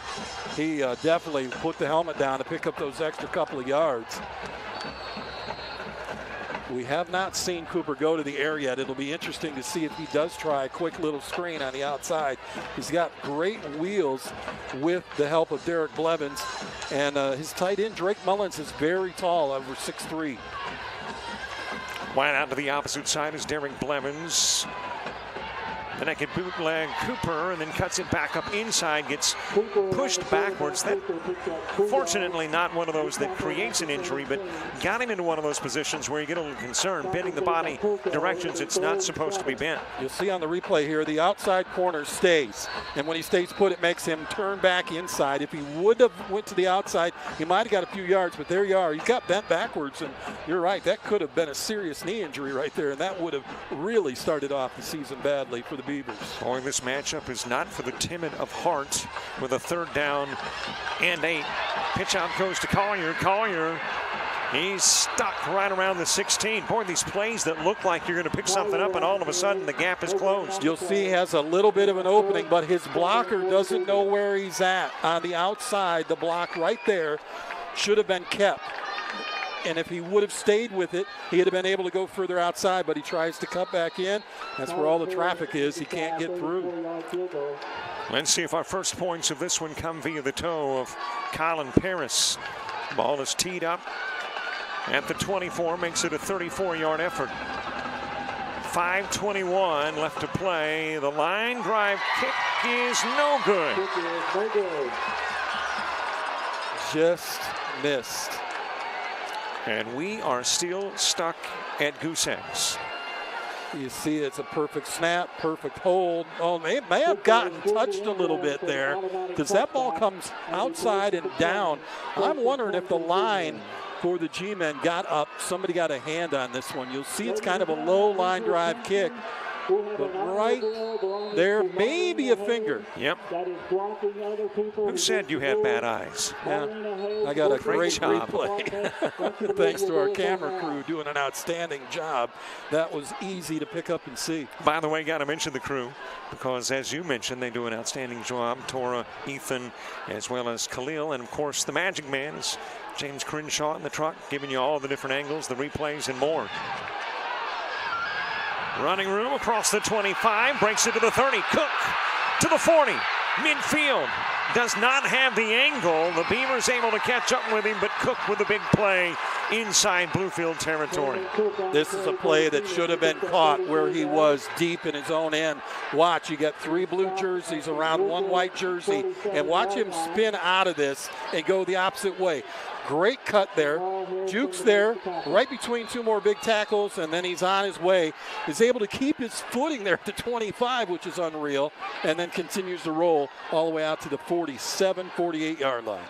Speaker 10: he definitely put the helmet down to pick up those extra couple of yards. We have not seen Cooper go to the air yet. It'll be interesting to see if he does try a quick little screen on the outside. He's got great wheels with the help of Derek Blevins. And his tight end, Drake Mullins, is very tall, over 6'3".
Speaker 9: Wide out to the opposite side is Derek Blevins. The naked bootleg Cooper, and then cuts it back up inside, gets pushed backwards. That, fortunately, not one of those that creates an injury, but got him into one of those positions where you get a little concerned, bending the body directions it's not supposed to be bent.
Speaker 10: You'll see on the replay here, the outside corner stays, and when he stays put, it makes him turn back inside. If he would have went to the outside, he might have got a few yards, but there you are. He got bent backwards, and you're right, that could have been a serious knee injury right there, and that would have really started off the season badly for the Beavers.
Speaker 9: Boy, this matchup is not for the timid of heart with a 3rd down and 8. Pitch out goes to Collier. Collier He's stuck right around the 16. Boy, these plays that look like you're going to pick something up, and all of a sudden the gap is closed.
Speaker 10: You'll see he has a little bit of an opening, but his blocker doesn't know where he's at. On the outside, the block right there should have been kept. And if he would have stayed with it, he'd have been able to go further outside, but he tries to cut back in. That's where all the traffic is. He can't get through.
Speaker 9: Let's see if our first points of this one come via the toe of Colin Paris. Ball is teed up at the 24, makes it a 34-yard effort. 5:21 left to play. The line drive kick is no good.
Speaker 10: Just missed.
Speaker 9: And we are still stuck at goose eggs.
Speaker 10: You see it's a perfect snap, perfect hold. Oh, they may have gotten touched a little bit there because that ball comes outside and down. I'm wondering if the line for the G-men got up. Somebody got a hand on this one. You'll see it's kind of a low line drive kick. But right there, maybe a finger.
Speaker 9: Yep. Who said you had bad eyes?
Speaker 10: Yeah, I got a great
Speaker 9: job.
Speaker 10: Replay. Thanks to our camera crew doing an outstanding job. That was easy to pick up and see.
Speaker 9: By the way, got to mention the crew because, as you mentioned, they do an outstanding job. Tora, Ethan, as well as Khalil, and of course the Magic Man is James Crenshaw in the truck, giving you all the different angles, the replays, and more. Running room across the 25, breaks it to the 30. Cook to the 40. Midfield does not have the angle. The Beavers able to catch up with him, but Cook with a big play inside Bluefield territory.
Speaker 10: This is a play that should have been caught where he was deep in his own end. Watch, you got 3 blue jerseys around 1 white jersey, and watch him spin out of this and go the opposite way. Great cut there. Jukes there, right between 2 more big tackles, and then he's on his way. He's able to keep his footing there at the 25, which is unreal, and then continues to roll all the way out to the 47, 48-yard line.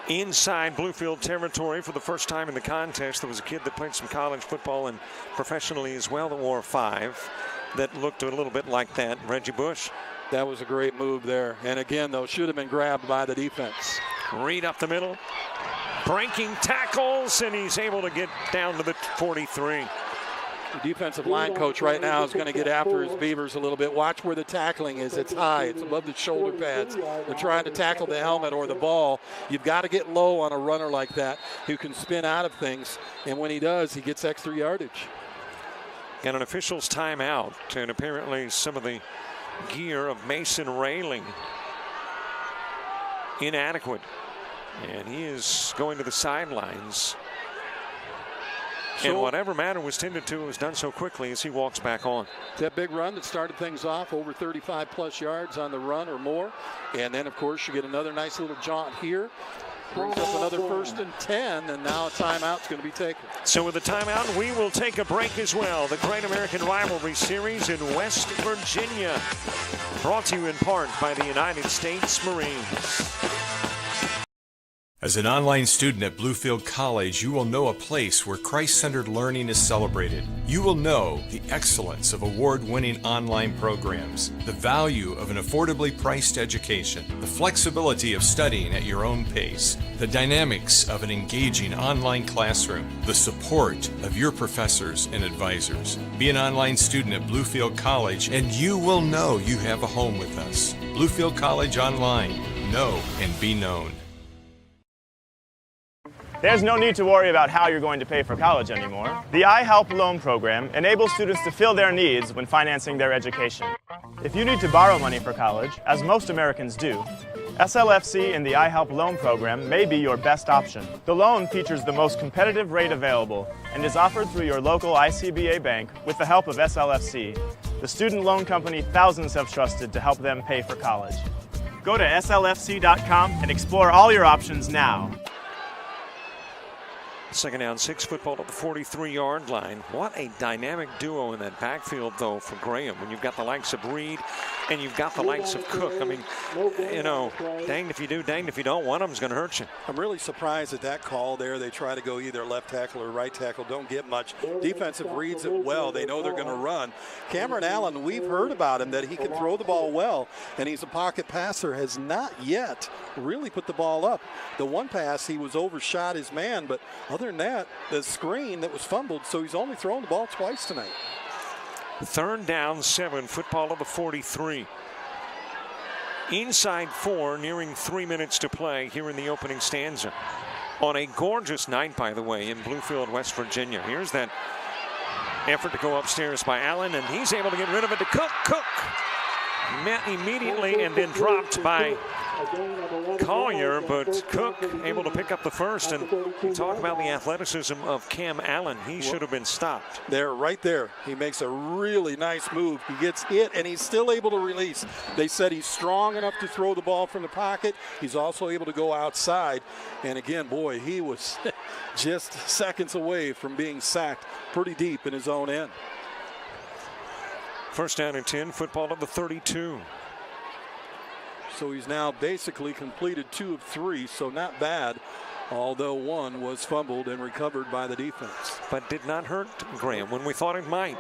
Speaker 9: Inside Bluefield territory for the first time in the contest. There was a kid that played some college football and professionally as well that wore 5 that looked a little bit like that. Reggie Bush.
Speaker 10: That was a great move there. And again, though, should have been grabbed by the defense.
Speaker 9: Reed up the middle. Breaking tackles, and he's able to get down to the 43.
Speaker 10: The defensive line coach right now is going to get after his Beavers a little bit. Watch where the tackling is. It's high. It's above the shoulder pads. They're trying to tackle the helmet or the ball. You've got to get low on a runner like that who can spin out of things. And when he does, he gets extra yardage.
Speaker 9: And an official's timeout, and apparently some of the gear of Mason Railing inadequate. And he is going to the sidelines. And whatever matter was tended to was done so quickly as he walks back on.
Speaker 10: That big run that started things off, over 35-plus yards on the run or more. And then, of course, you get another nice little jaunt here. Brings up another 1st and 10, and now a timeout's going to be taken.
Speaker 9: So with the timeout, we will take a break as well. The Great American Rivalry Series in West Virginia. Brought to you in part by the United States Marines.
Speaker 14: As an online student at Bluefield College, you will know a place where Christ-centered learning is celebrated. You will know the excellence of award-winning online programs, the value of an affordably priced education, the flexibility of studying at your own pace, the dynamics of an engaging online classroom, the support of your professors and advisors. Be an online student at Bluefield College, and you will know you have a home with us. Bluefield College Online. Know and be known.
Speaker 30: There's no need to worry about how you're going to pay for college anymore. The iHelp Loan Program enables students to fill their needs when financing their education. If you need to borrow money for college, as most Americans do, SLFC and the iHelp Loan Program may be your best option. The loan features the most competitive rate available and is offered through your local ICBA bank with the help of SLFC, the student loan company thousands have trusted to help them pay for college. Go to slfc.com and explore all your options now.
Speaker 9: Second down, 6, football at the 43-yard line. What a dynamic duo in that backfield, though, for Graham. When you've got the likes of Reed and you've got the likes of Cook. I mean, you know, danged if you do, danged if you don't. One of them's going to hurt you.
Speaker 2: I'm really surprised at that call there. They try to go either left tackle or right tackle. Don't get much. Defensive reads it well. They know they're going to run. Cameron Allen, we've heard about him that he can throw the ball well, and he's a pocket passer. Has not yet really put the ball up. The one pass, he was overshot his man, but other than that, the screen that was fumbled, so he's only thrown the ball twice tonight.
Speaker 9: Third down, 7, football at the 43. Inside 4, nearing 3 minutes to play here in the opening stanza. On a gorgeous night, by the way, in Bluefield, West Virginia. Here's that effort to go upstairs by Allen, and he's able to get rid of it to Cook. Cook met immediately and then dropped by Collier, but Cook able to pick up the first. And you talk about the athleticism of Cam Allen. He should have been stopped.
Speaker 2: There, right there. He makes a really nice move. He gets hit, and he's still able to release. They said he's strong enough to throw the ball from the pocket. He's also able to go outside. And again, boy, he was just seconds away from being sacked pretty deep in his own end.
Speaker 9: First down and 10, football at the 32.
Speaker 2: So he's now basically completed 2 of 3, so not bad, although one was fumbled and recovered by the defense.
Speaker 9: But did not hurt Graham when we thought it might.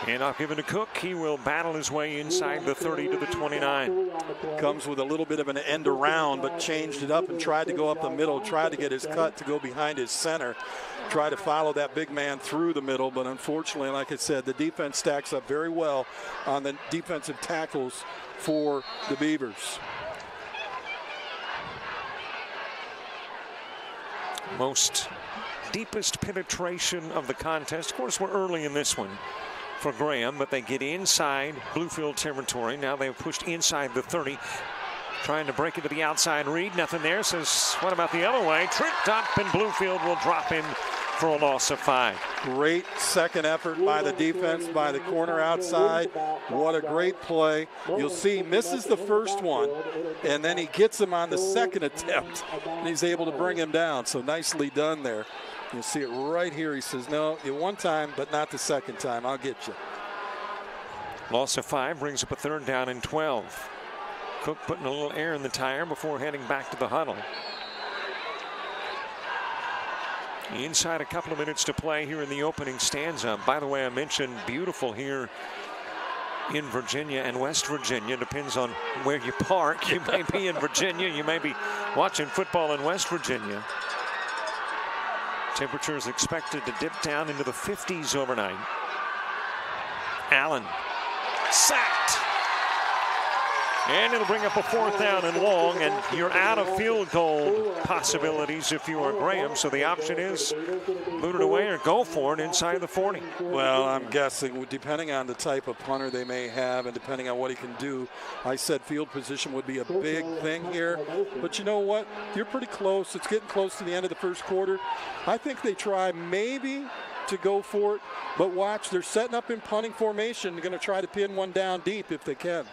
Speaker 9: And off given to Cook. He will battle his way inside the 30 to the 29.
Speaker 2: Comes with a little bit of an end around, but changed it up and tried to go up the middle, tried to get his cut to go behind his center, try to follow that big man through the middle, but unfortunately, like I said, the defense stacks up very well on the defensive tackles for the Beavers.
Speaker 9: Most deepest penetration of the contest. Of course, we're early in this one for Graham, but they get inside Bluefield territory. Now they've pushed inside the 30, trying to break it to the outside. Reed, nothing there. Says, what about the other way? Tripped up, and Bluefield will drop him for a loss of 5.
Speaker 2: Great second effort by the defense, by the corner outside. What a great play. You'll see he misses the first one, and then he gets him on the second attempt, and he's able to bring him down. So nicely done there. You'll see it right here. He says, no, you one time, but not the second time. I'll get you.
Speaker 9: Loss of 5 brings up a third down and 12. Cook putting a little air in the tire before heading back to the huddle. Inside a couple of minutes to play here in the opening stanza. By the way, I mentioned beautiful here in Virginia and West Virginia. Depends on where you park. You may be in Virginia. You may be watching football in West Virginia. Temperatures expected to dip down into the 50s overnight. Allen sacked. And it'll bring up a fourth down and long, and you're out of field goal possibilities if you are Graham. So the option is boot it away or go for it inside the 40.
Speaker 2: Well, I'm guessing, depending on the type of punter they may have and depending on what he can do, I said field position would be a big thing here. But you know what? You're pretty close. It's getting close to the end of the first quarter. I think they try maybe to go for it, but watch, they're setting up in punting formation. They're going to try to pin one down deep if they can.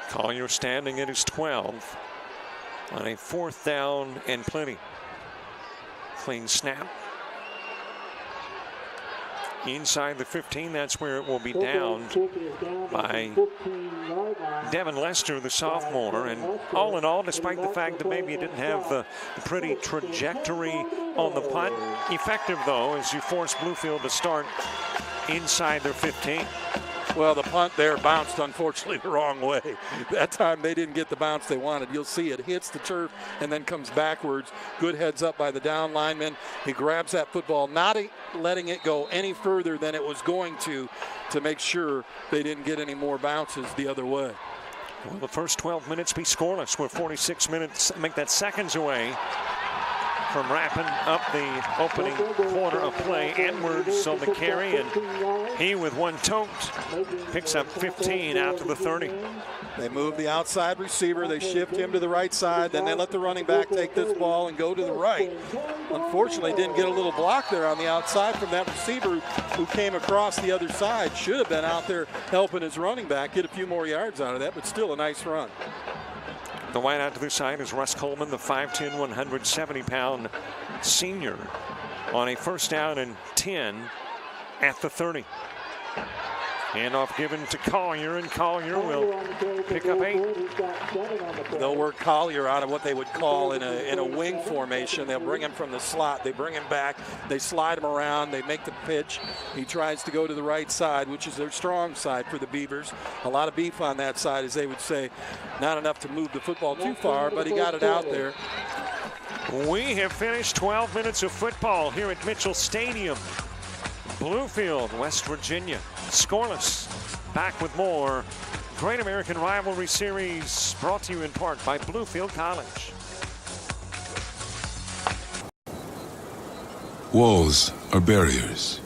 Speaker 9: Collier standing at his 12 on a fourth down and plenty. Clean snap. Inside the 15, that's where it will be downed by Devin Lester, the sophomore. And all in all, despite the fact that maybe he didn't have the pretty trajectory on the punt, effective though, as you force Bluefield to start inside their 15.
Speaker 2: Well, the punt there bounced, unfortunately, the wrong way. That time they didn't get the bounce they wanted. You'll see it hits the turf and then comes backwards. Good heads up by the down lineman. He grabs that football, not letting it go any further than it was going to make sure they didn't get any more bounces the other way.
Speaker 9: Well, the first 12 minutes be scoreless. We're 46 minutes, make that seconds away from wrapping up the opening quarter of play. Edwards on the carry, and he with one tote picks up 15 out to the 30.
Speaker 2: They move the outside receiver. They shift him to the right side. Then they let the running back take this ball and go to the right. Unfortunately, didn't get a little block there on the outside from that receiver who came across the other side. Should have been out there helping his running back get a few more yards out of that, but still a nice run.
Speaker 9: The wide out to the side is Russ Coleman, the 5'10", 170-pound senior, on a 1st down and 10 at the 30. Handoff given to Collier, and Collier will pick up 8.
Speaker 2: They'll work Collier out of what they would call in a wing formation. They'll bring him from the slot. They bring him back. They slide him around. They make the pitch. He tries to go to the right side, which is their strong side for the Beavers. A lot of beef on that side, as they would say. Not enough to move the football too far, but he got it out there.
Speaker 9: We have finished 12 minutes of football here at Mitchell Stadium. Bluefield, West Virginia, scoreless. Back with more Great American Rivalry Series, brought to you in part by Bluefield College.
Speaker 8: Walls are barriers.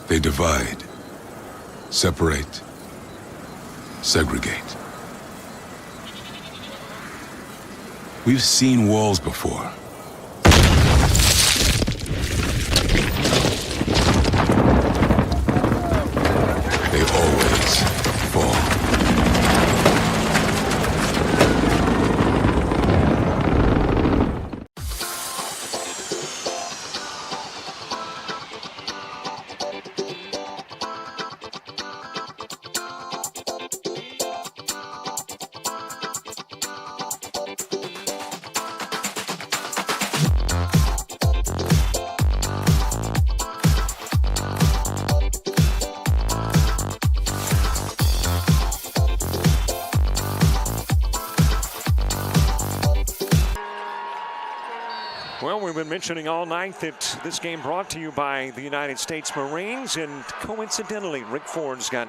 Speaker 8: They divide, separate, segregate. We've seen walls before. They always fall.
Speaker 9: Well, we've been mentioning all night that this game brought to you by the United States Marines, and coincidentally, Rick Ford's got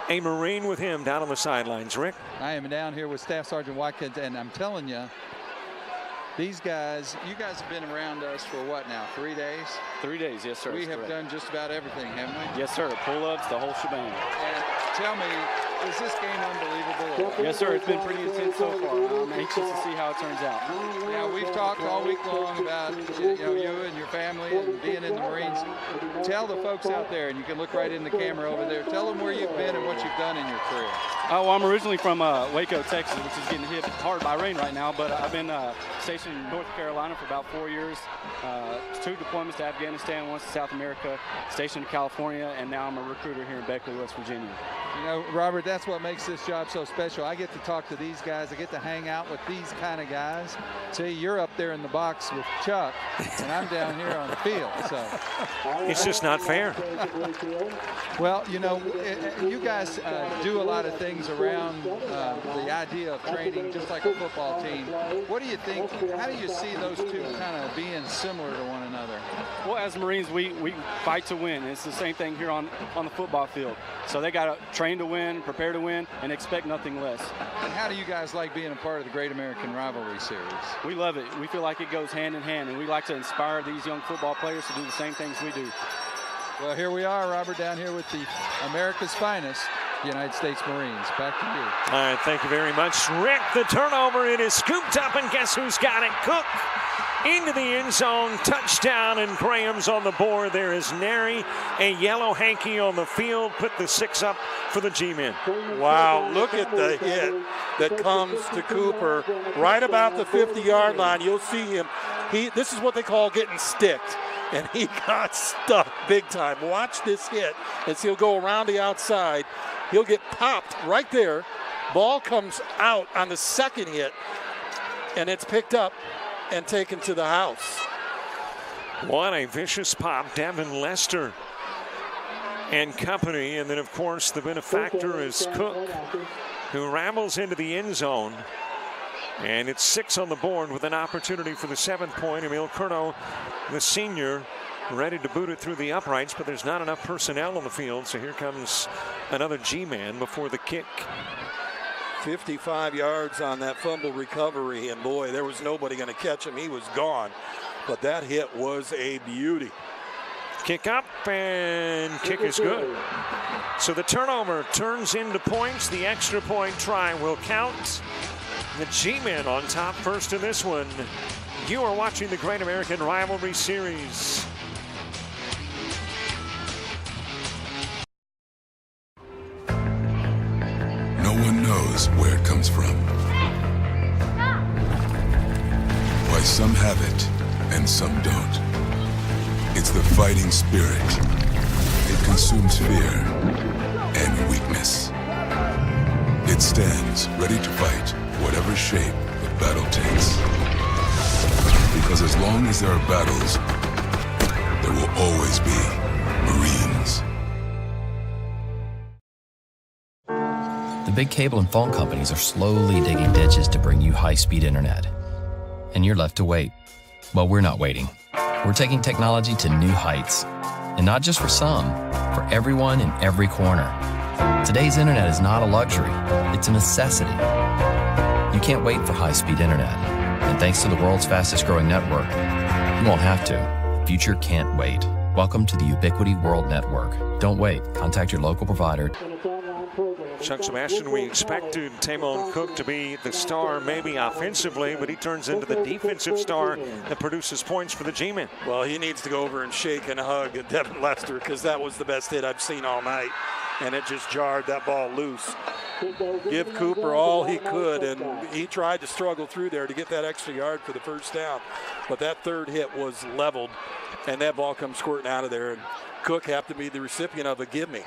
Speaker 9: a Marine with him down on the sidelines. Rick?
Speaker 15: I am down here with Staff Sergeant Watkins, and I'm telling you, these guys, you guys have been around us for what now, 3 days?
Speaker 17: 3 days, yes, sir.
Speaker 15: We have done just about everything, haven't we?
Speaker 17: Yes, sir. Pull-ups, the whole shebang.
Speaker 15: And tell me, is this game unbelievable?
Speaker 17: Yes, sir. It's been pretty intense so far. I'm anxious to see how it turns out.
Speaker 15: Now, we've talked all week long about you and your family and being in the Marines. Tell the folks out there, and you can look right in the camera over there, tell them where you've been and what you've done in your career.
Speaker 17: Oh, well, I'm originally from Waco, Texas, which is getting hit hard by rain right now, but I've been stationed in North Carolina for about 4 years. 2 deployments to Afghanistan, once to South America, stationed in California, and now I'm a recruiter here in Beckley, West Virginia.
Speaker 15: You know, Robert, that's what makes this job so special. I get to talk to these guys. I get to hang out with these kind of guys. See, you're up there in the box with Chuck, and I'm down here on the field. So
Speaker 9: it's just not fair.
Speaker 15: Well, you know, you guys do a lot of things around the idea of training, just like a football team. What do you think? How do you see those two kind of being similar to one another?
Speaker 17: Well, as Marines, we fight to win. It's the same thing here on the football field. So they got to train to win, prepare to win, and expect nothing less.
Speaker 15: And how do you guys like being a part of the Great American Rivalry Series?
Speaker 17: We love it. We feel like it goes hand in hand, and we like to inspire these young football players to do the same things we do.
Speaker 15: Well, here we are, Robert, down here with the America's finest, United States Marines. Back to you.
Speaker 9: All right, thank you very much, Rick. The turnover, it is scooped up, and guess who's got it? Cook into the end zone, touchdown, and Graham's on the board. There is Nary, a yellow hanky on the field, put the 6 up for the G-men.
Speaker 2: Wow, look at the hit that comes to Cooper right about the 50-yard line. You'll see him. This is what they call getting sticked, and he got stuck big time. Watch this hit as he'll go around the outside. He'll get popped right there. Ball comes out on the second hit, and it's picked up and taken to the house.
Speaker 9: What a vicious pop. Devin Lester and company. And then, of course, the benefactor is Cook, who rambles into the end zone. And it's 6 on the board with an opportunity for the 7th point. Emil Curnow, the senior, ready to boot it through the uprights, but there's not enough personnel on the field. So here comes another G-man before the kick.
Speaker 2: 55 yards on that fumble recovery, and boy, there was nobody going to catch him. He was gone, but that hit was a beauty.
Speaker 9: Kick up, and kick is good. So the turnover turns into points. The extra point try will count. The G-men on top first in this one. You are watching the Great American Rivalry Series.
Speaker 8: No one knows where it comes from. why some have it and some don't. It's the fighting spirit. It consumes fear and weakness. It stands ready to fight whatever shape the battle takes. Because as long as there are battles, there will always be Marines.
Speaker 3: The big cable and phone companies are slowly digging ditches to bring you high-speed internet. And you're left to wait. Well, we're not waiting. We're taking technology to new heights. And not just for some, for everyone in every corner. Today's internet is not a luxury, it's a necessity. You can't wait for high-speed internet. And thanks to the world's fastest growing network, you won't have to. The future can't wait. Welcome to the Ubiquity World Network. Don't wait. Contact your local provider.
Speaker 9: Chuck Sebastian, we expected Tamon Cook to be the star, maybe offensively, but he turns into the defensive star that produces points for the G-Men.
Speaker 2: Well, he needs to go over and shake and hug Devin Lester, because that was the best hit I've seen all night, and it just jarred that ball loose. Give Cooper all he could, and he tried to struggle through there to get that extra yard for the first down, but that third hit was leveled, and that ball comes squirting out of there, and Cook happened to be the recipient of a give-me.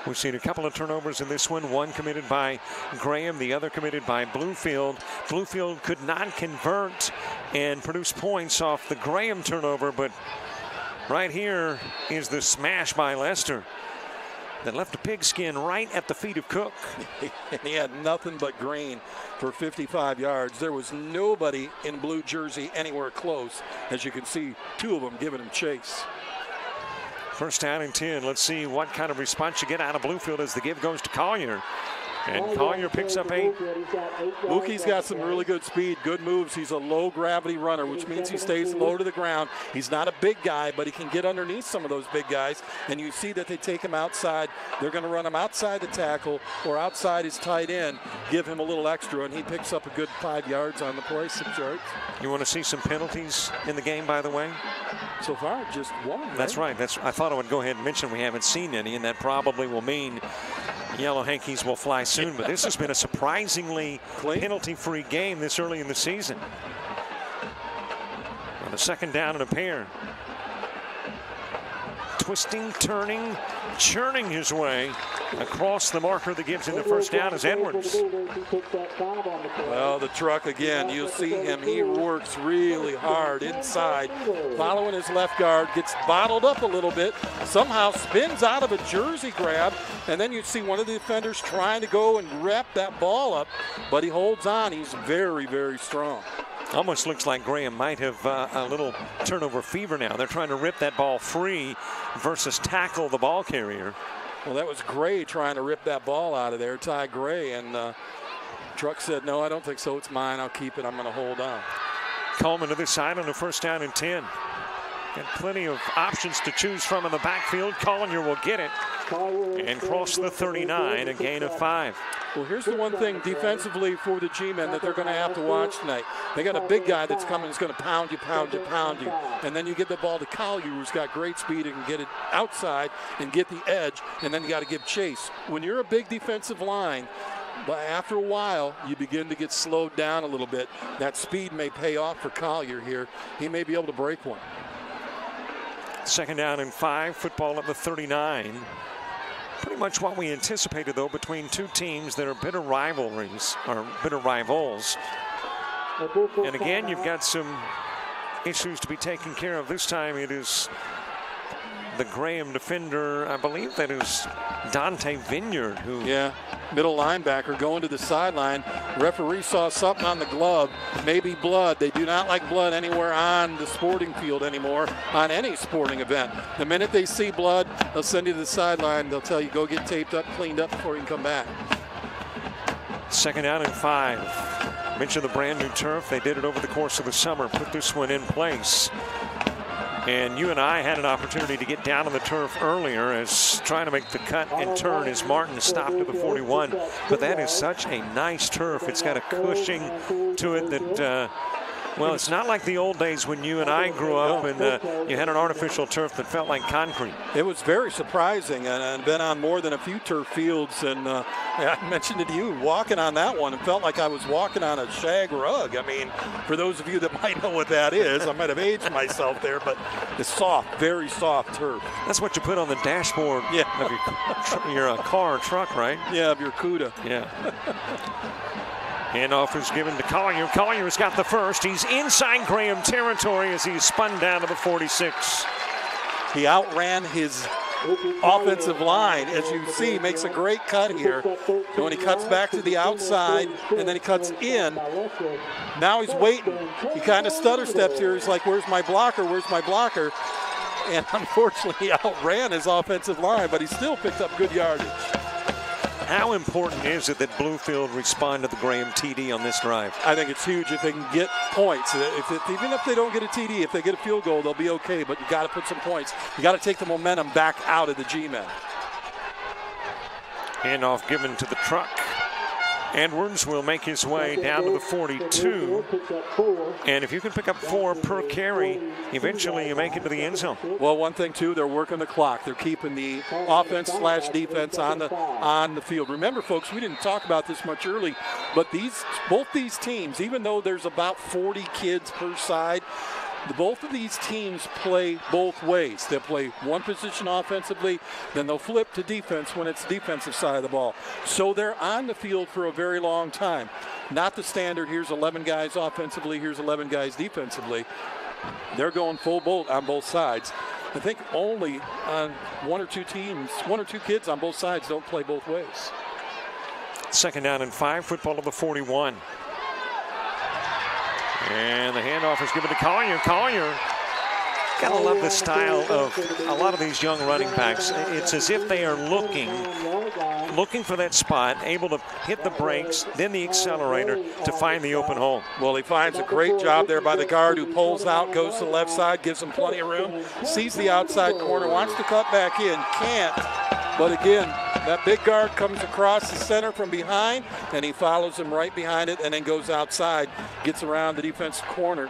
Speaker 9: We've seen a couple of turnovers in this one committed by Graham, the other committed by Bluefield. Bluefield could not convert and produce points off the Graham turnover, but right here is the smash by Lester that left a pigskin right at the feet of Cook.
Speaker 2: And he had nothing but green for 55 yards. There was nobody in blue jersey anywhere close. As you can see, two of them giving him chase.
Speaker 9: First down and 10. Let's see what kind of response you get out of Bluefield as the give goes to Collier. And Collier picks up 8.
Speaker 2: Mookie's got some really good speed, good moves. He's a low gravity runner, which means he stays low to the ground. He's not a big guy, but he can get underneath some of those big guys. And you see that they take him outside. They're going to run him outside the tackle or outside his tight end, give him a little extra, and he picks up a good 5 yards on the play, 6 yards.
Speaker 9: You want to see some penalties in the game, by the way?
Speaker 2: So far, just one.
Speaker 9: That's right. I thought I would go ahead and mention we haven't seen any, and that probably will mean Yellow Hankies will fly soon, but this has been a surprisingly penalty-free game this early in the season. On a second down and a pair. Twisting, turning, churning his way across the marker that gives him the first down is Edwards.
Speaker 2: Well, the truck again, you'll see him. He works really hard inside, following his left guard, gets bottled up a little bit, somehow spins out of a jersey grab, and then you see one of the defenders trying to go and wrap that ball up, but he holds on. He's very, very strong.
Speaker 9: Almost looks like Graham might have a little turnover fever now. They're trying to rip that ball free versus tackle the ball carrier.
Speaker 2: Well, that was Gray trying to rip that ball out of there, Ty Gray, and Truck said, no, I don't think so. It's mine. I'll keep it. I'm going to hold on.
Speaker 9: Coleman to the side on a first down and 10. Got plenty of options to choose from in the backfield. Collier will get it and cross the 39, a gain of 5.
Speaker 2: Well, here's the one thing defensively for the G-men that they're going to have to watch tonight. They got a big guy that's coming, is going to pound you. And then you get the ball to Collier, who's got great speed and can get it outside and get the edge, and then you got to give chase. When you're a big defensive line, but after a while, you begin to get slowed down a little bit. That speed may pay off for Collier here. He may be able to break one.
Speaker 9: Second down and 5, football at the 39. Pretty much what we anticipated, though, between two teams that are bitter rivalries, or bitter rivals. And again, you've got some issues to be taken care of. This time it is the Graham defender, I believe that is Dante Vineyard, who...
Speaker 2: Yeah, middle linebacker going to the sideline. Referee saw something on the glove, maybe blood. They do not like blood anywhere on the sporting field anymore, on any sporting event. The minute they see blood, they'll send you to the sideline. They'll tell you, go get taped up, cleaned up before you can come back.
Speaker 9: Second down and 5. Mentioned the brand new turf. They did it over the course of the summer, put this one in place. And you and I had an opportunity to get down on the turf earlier as trying to make the cut and turn as Martin stopped at the 41. But that is such a nice turf. It's got a cushioning to it that Well, it's not like the old days when you and I grew up and you had an artificial turf that felt like concrete.
Speaker 2: It was very surprising, and I've been on more than a few turf fields, and I mentioned it to you, walking on that one, it felt like I was walking on a shag rug. I mean, for those of you that might know what that is, I might have aged myself there, but it's soft, very soft turf.
Speaker 9: That's what you put on the dashboard of your car or truck, right?
Speaker 2: Yeah, of your CUDA.
Speaker 9: Yeah. Handoff is given to Collier. Collier's got the first. He's inside Graham territory as he's spun down to the 46.
Speaker 2: He outran his offensive line. As you see, makes a great cut here. And when he cuts back to the outside and then he cuts in, now he's waiting. He kind of stutter steps here. He's like, where's my blocker? Where's my blocker? And unfortunately, he outran his offensive line, but he still picked up good yardage.
Speaker 9: How important is it that Bluefield respond to the Graham TD on this drive?
Speaker 2: I think it's huge if they can get points. Even if they don't get a TD, if they get a field goal, they'll be okay, but you got to put some points. You got to take the momentum back out of the G-men.
Speaker 9: Handoff given to the truck. Edwards will make his way down to the 42. And if you can pick up 4 per carry, eventually you make it to the end zone.
Speaker 2: Well, one thing, too, they're working the clock. They're keeping the offense/defense on the field. Remember, folks, we didn't talk about this much early, but both these teams, even though there's about 40 kids per side, both of these teams play both ways. They'll play one position offensively, then they'll flip to defense when it's the defensive side of the ball. So they're on the field for a very long time. Not the standard, here's 11 guys offensively, here's 11 guys defensively. They're going full bolt on both sides. I think only on one or two kids on both sides don't play both ways.
Speaker 9: 2nd down and 5, football to the 41. And the handoff is given to Collier. Collier, gotta love the style of a lot of these young running backs. It's as if they are looking for that spot, able to hit the brakes, then the accelerator to find the open hole.
Speaker 2: Well, he finds a great job there by the guard who pulls out, goes to the left side, gives him plenty of room, sees the outside corner, wants to cut back in, can't. But again, that big guard comes across the center from behind, and he follows him right behind it and then goes outside, gets around the defensive corner,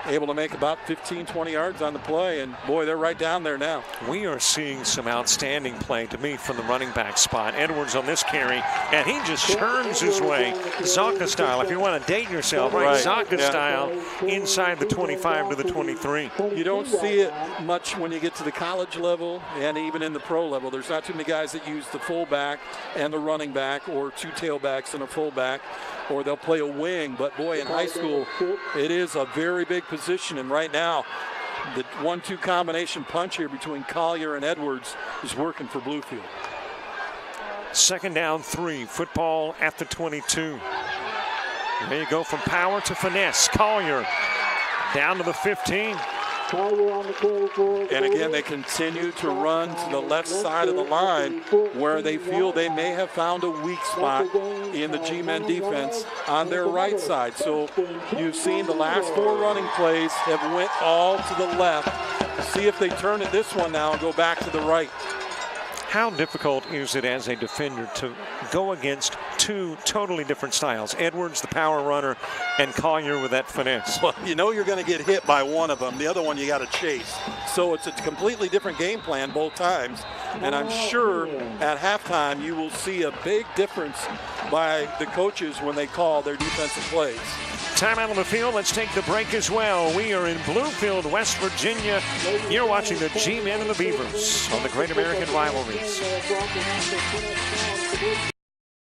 Speaker 2: able to make about 15, 20 yards on the play, and boy, they're right down there now.
Speaker 9: We are seeing some outstanding play to me from the running back spot. Edwards on this carry, and he just churns his way, Zaka style, if you want to date yourself, right? Zaka style, inside the 25 to the 23.
Speaker 2: You don't see it much when you get to the college level and even in the pro level. There's not too many guys that use the fullback and the running back, or 2 tailbacks and a fullback, or they'll play a wing. But boy, in high school, it is a very big position. And right now, the 1-2 combination punch here between Collier and Edwards is working for Bluefield.
Speaker 9: 2nd down 3, football at the 22. There you go, from power to finesse. Collier down to the 15.
Speaker 2: And again, they continue to run to the left side of the line where they feel they may have found a weak spot in the G-men defense on their right side. So you've seen the last 4 running plays have went all to the left. See if they turn it this one now and go back to the right.
Speaker 9: How difficult is it as a defender to go against 2 totally different styles? Edwards, the power runner, and Collier with that finesse.
Speaker 2: Well, you know you're going to get hit by one of them. The other one you got to chase. So it's a completely different game plan both times. And I'm sure at halftime you will see a big difference by the coaches when they call their defensive plays.
Speaker 9: Time out on the field. Let's take the break as well. We are in Bluefield, West Virginia. You're watching the G-Men and the Beavers on the Great American Rivalries.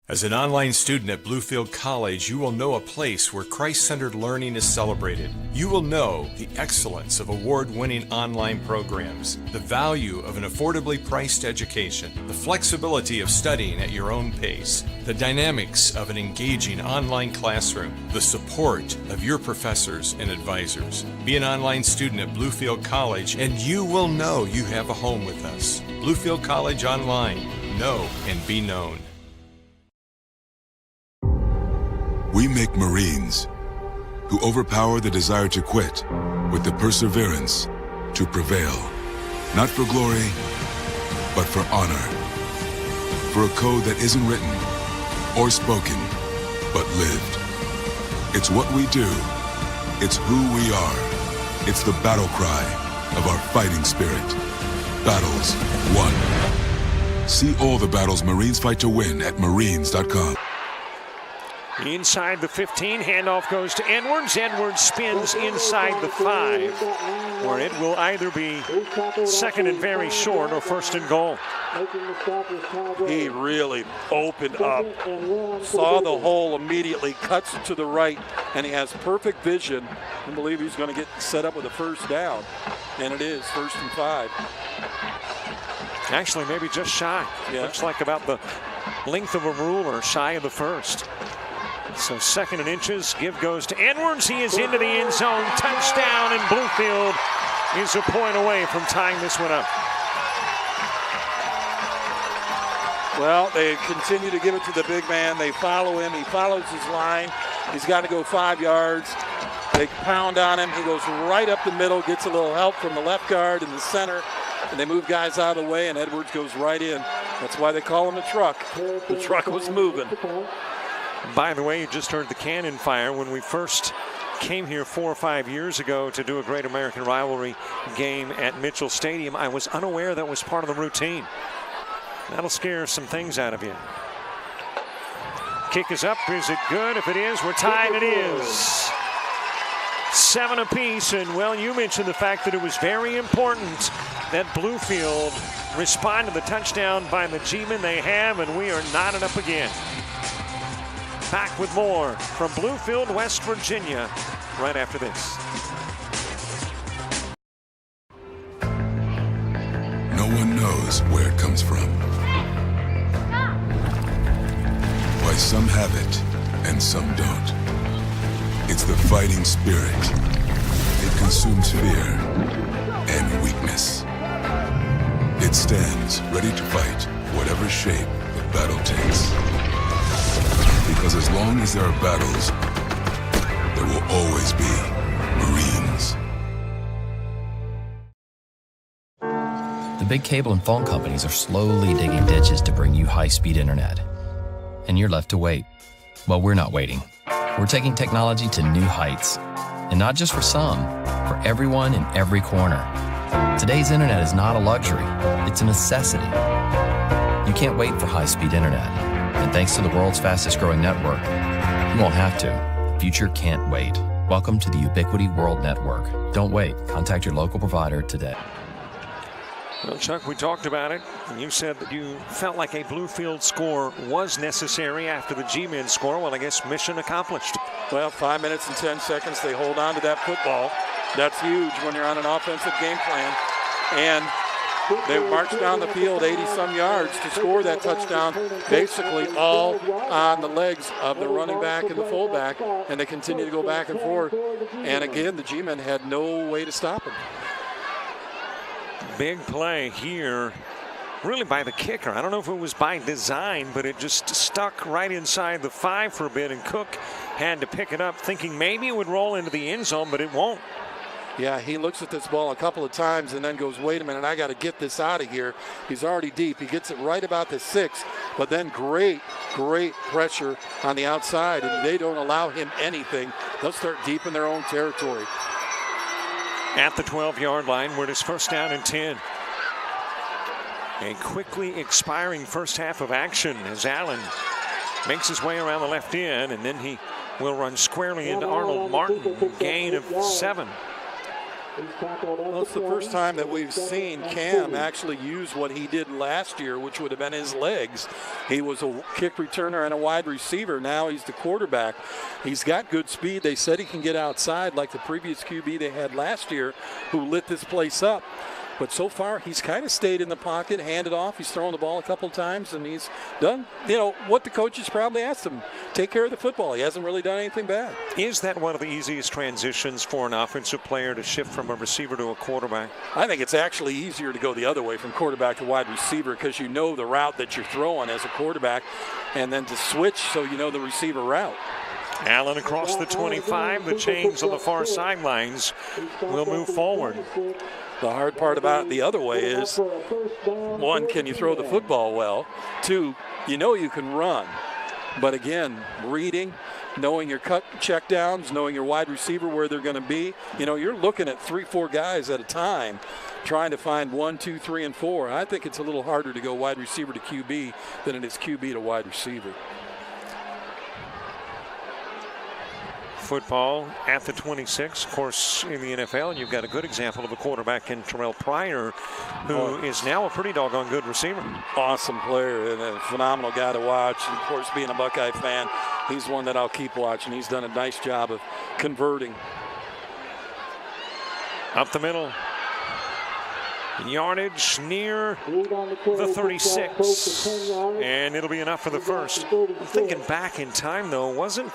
Speaker 14: As an online student at Bluefield College, you will know a place where Christ-centered learning is celebrated. You will know the excellence of award-winning online programs, the value of an affordably priced education, the flexibility of studying at your own pace, the dynamics of an engaging online classroom, the support of your professors and advisors. Be an online student at Bluefield College, and you will know you have a home with us. Bluefield College Online. Know and be known.
Speaker 8: We make Marines who overpower the desire to quit with the perseverance to prevail. Not for glory, but for honor. For a code that isn't written or spoken, but lived. It's what we do It's who we are. It's the battle cry of our fighting spirit. Battles won. See all the battles Marines fight to win at marines.com.
Speaker 9: Inside the 15, handoff goes to Edwards. Edwards spins inside the 5, where it will either be second and very short or first and goal.
Speaker 2: He really opened up, saw the hole immediately, cuts it to the right, and he has perfect vision. I believe he's going to get set up with a first down, and it is 1st and 5.
Speaker 9: Actually, maybe just shy.
Speaker 2: Yeah.
Speaker 9: Looks like about the length of a ruler, shy of the first. So 2nd and inches, give goes to Edwards. He is into the end zone, touchdown, and Bluefield is a point away from tying this one up.
Speaker 2: Well, they continue to give it to the big man. They follow him. He follows his line. He's got to go 5 yards. They pound on him. He goes right up the middle, gets a little help from the left guard in the center, and they move guys out of the way, and Edwards goes right in. That's why they call him the truck. The truck was moving.
Speaker 9: By the way, you just heard the cannon fire. When we first came here 4 or 5 years ago to do a Great American Rivalry game at Mitchell Stadium, I was unaware that was part of the routine. That'll scare some things out of you. Kick is up. Is it good? If it is, we're tied. It is. 7 apiece. And, well, you mentioned the fact that it was very important that Bluefield respond to the touchdown by the G-men they have, and we are knotted up again. Back with more from Bluefield, West Virginia, right after this.
Speaker 8: No one knows where it comes from. Why some have it and some don't. It's the fighting spirit. It consumes fear and weakness. It stands ready to fight whatever shape the battle takes. Because as long as there are battles, there will always be Marines.
Speaker 3: The big cable and phone companies are slowly digging ditches to bring you high-speed internet. And you're left to wait. Well, we're not waiting. We're taking technology to new heights. And not just for some, for everyone in every corner. Today's internet is not a luxury, it's a necessity. You can't wait for high-speed internet. And thanks to the world's fastest growing network, you won't have to. The future can't wait. Welcome to the Ubiquity World Network. Don't wait. Contact your local provider today.
Speaker 9: Well, Chuck, we talked about it, and you said that you felt like a Bluefield score was necessary after the G-men score. Well, I guess mission accomplished.
Speaker 2: Well, 5 minutes and 10 seconds. They hold on to that football. That's huge when you're on an offensive game plan. And they marched down the field 80-some yards to score that touchdown, basically all on the legs of the running back and the fullback, and they continue to go back and forth. And again, the G-men had no way to stop them.
Speaker 9: Big play here, really by the kicker. I don't know if it was by design, but it just stuck right inside the 5 for a bit, and Cook had to pick it up thinking maybe it would roll into the end zone, but it won't.
Speaker 2: Yeah, he looks at this ball a couple of times and then goes, wait a minute, I got to get this out of here. He's already deep. He gets it right about the 6, but then great pressure on the outside, and they don't allow him anything. They'll start deep in their own territory.
Speaker 9: At the 12-yard line, where it is first down and 10. A quickly expiring first half of action as Allen makes his way around the left end, and then he will run squarely into Arnold Martin, gain of 7.
Speaker 2: Well, it's the first time that we've seen Cam actually use what he did last year, which would have been his legs. He was a kick returner and a wide receiver. Now he's the quarterback. He's got good speed. They said he can get outside like the previous QB they had last year who lit this place up. But so far, he's kind of stayed in the pocket, handed off. He's thrown the ball a couple times, and he's done, what the coaches probably asked him. Take care of the football. He hasn't really done anything bad.
Speaker 9: Is that one of the easiest transitions for an offensive player to shift from a receiver to a quarterback?
Speaker 2: I think it's actually easier to go the other way from quarterback to wide receiver because you know the route that you're throwing as a quarterback, and then to switch so you know the receiver route.
Speaker 9: Allen across the 25. The chains on the far sidelines will move forward.
Speaker 2: The hard part about it the other way is, 1, can you throw the football well? 2, you know you can run. But again, reading, knowing your check downs, knowing your wide receiver where they're going to be. You're looking at 3-4 guys at a time trying to find 1, 2, 3, and 4. I think it's a little harder to go wide receiver to QB than it is QB to wide receiver.
Speaker 9: Football at the 26. Of course, in the NFL, you've got a good example of a quarterback in Terrell Pryor, who is now a pretty doggone good receiver.
Speaker 2: Awesome player and a phenomenal guy to watch. And of course, being a Buckeye fan, he's one that I'll keep watching. He's done a nice job of converting.
Speaker 9: Up the middle. Yardage near the 36. And it'll be enough for the first. I'm thinking back in time, though, wasn't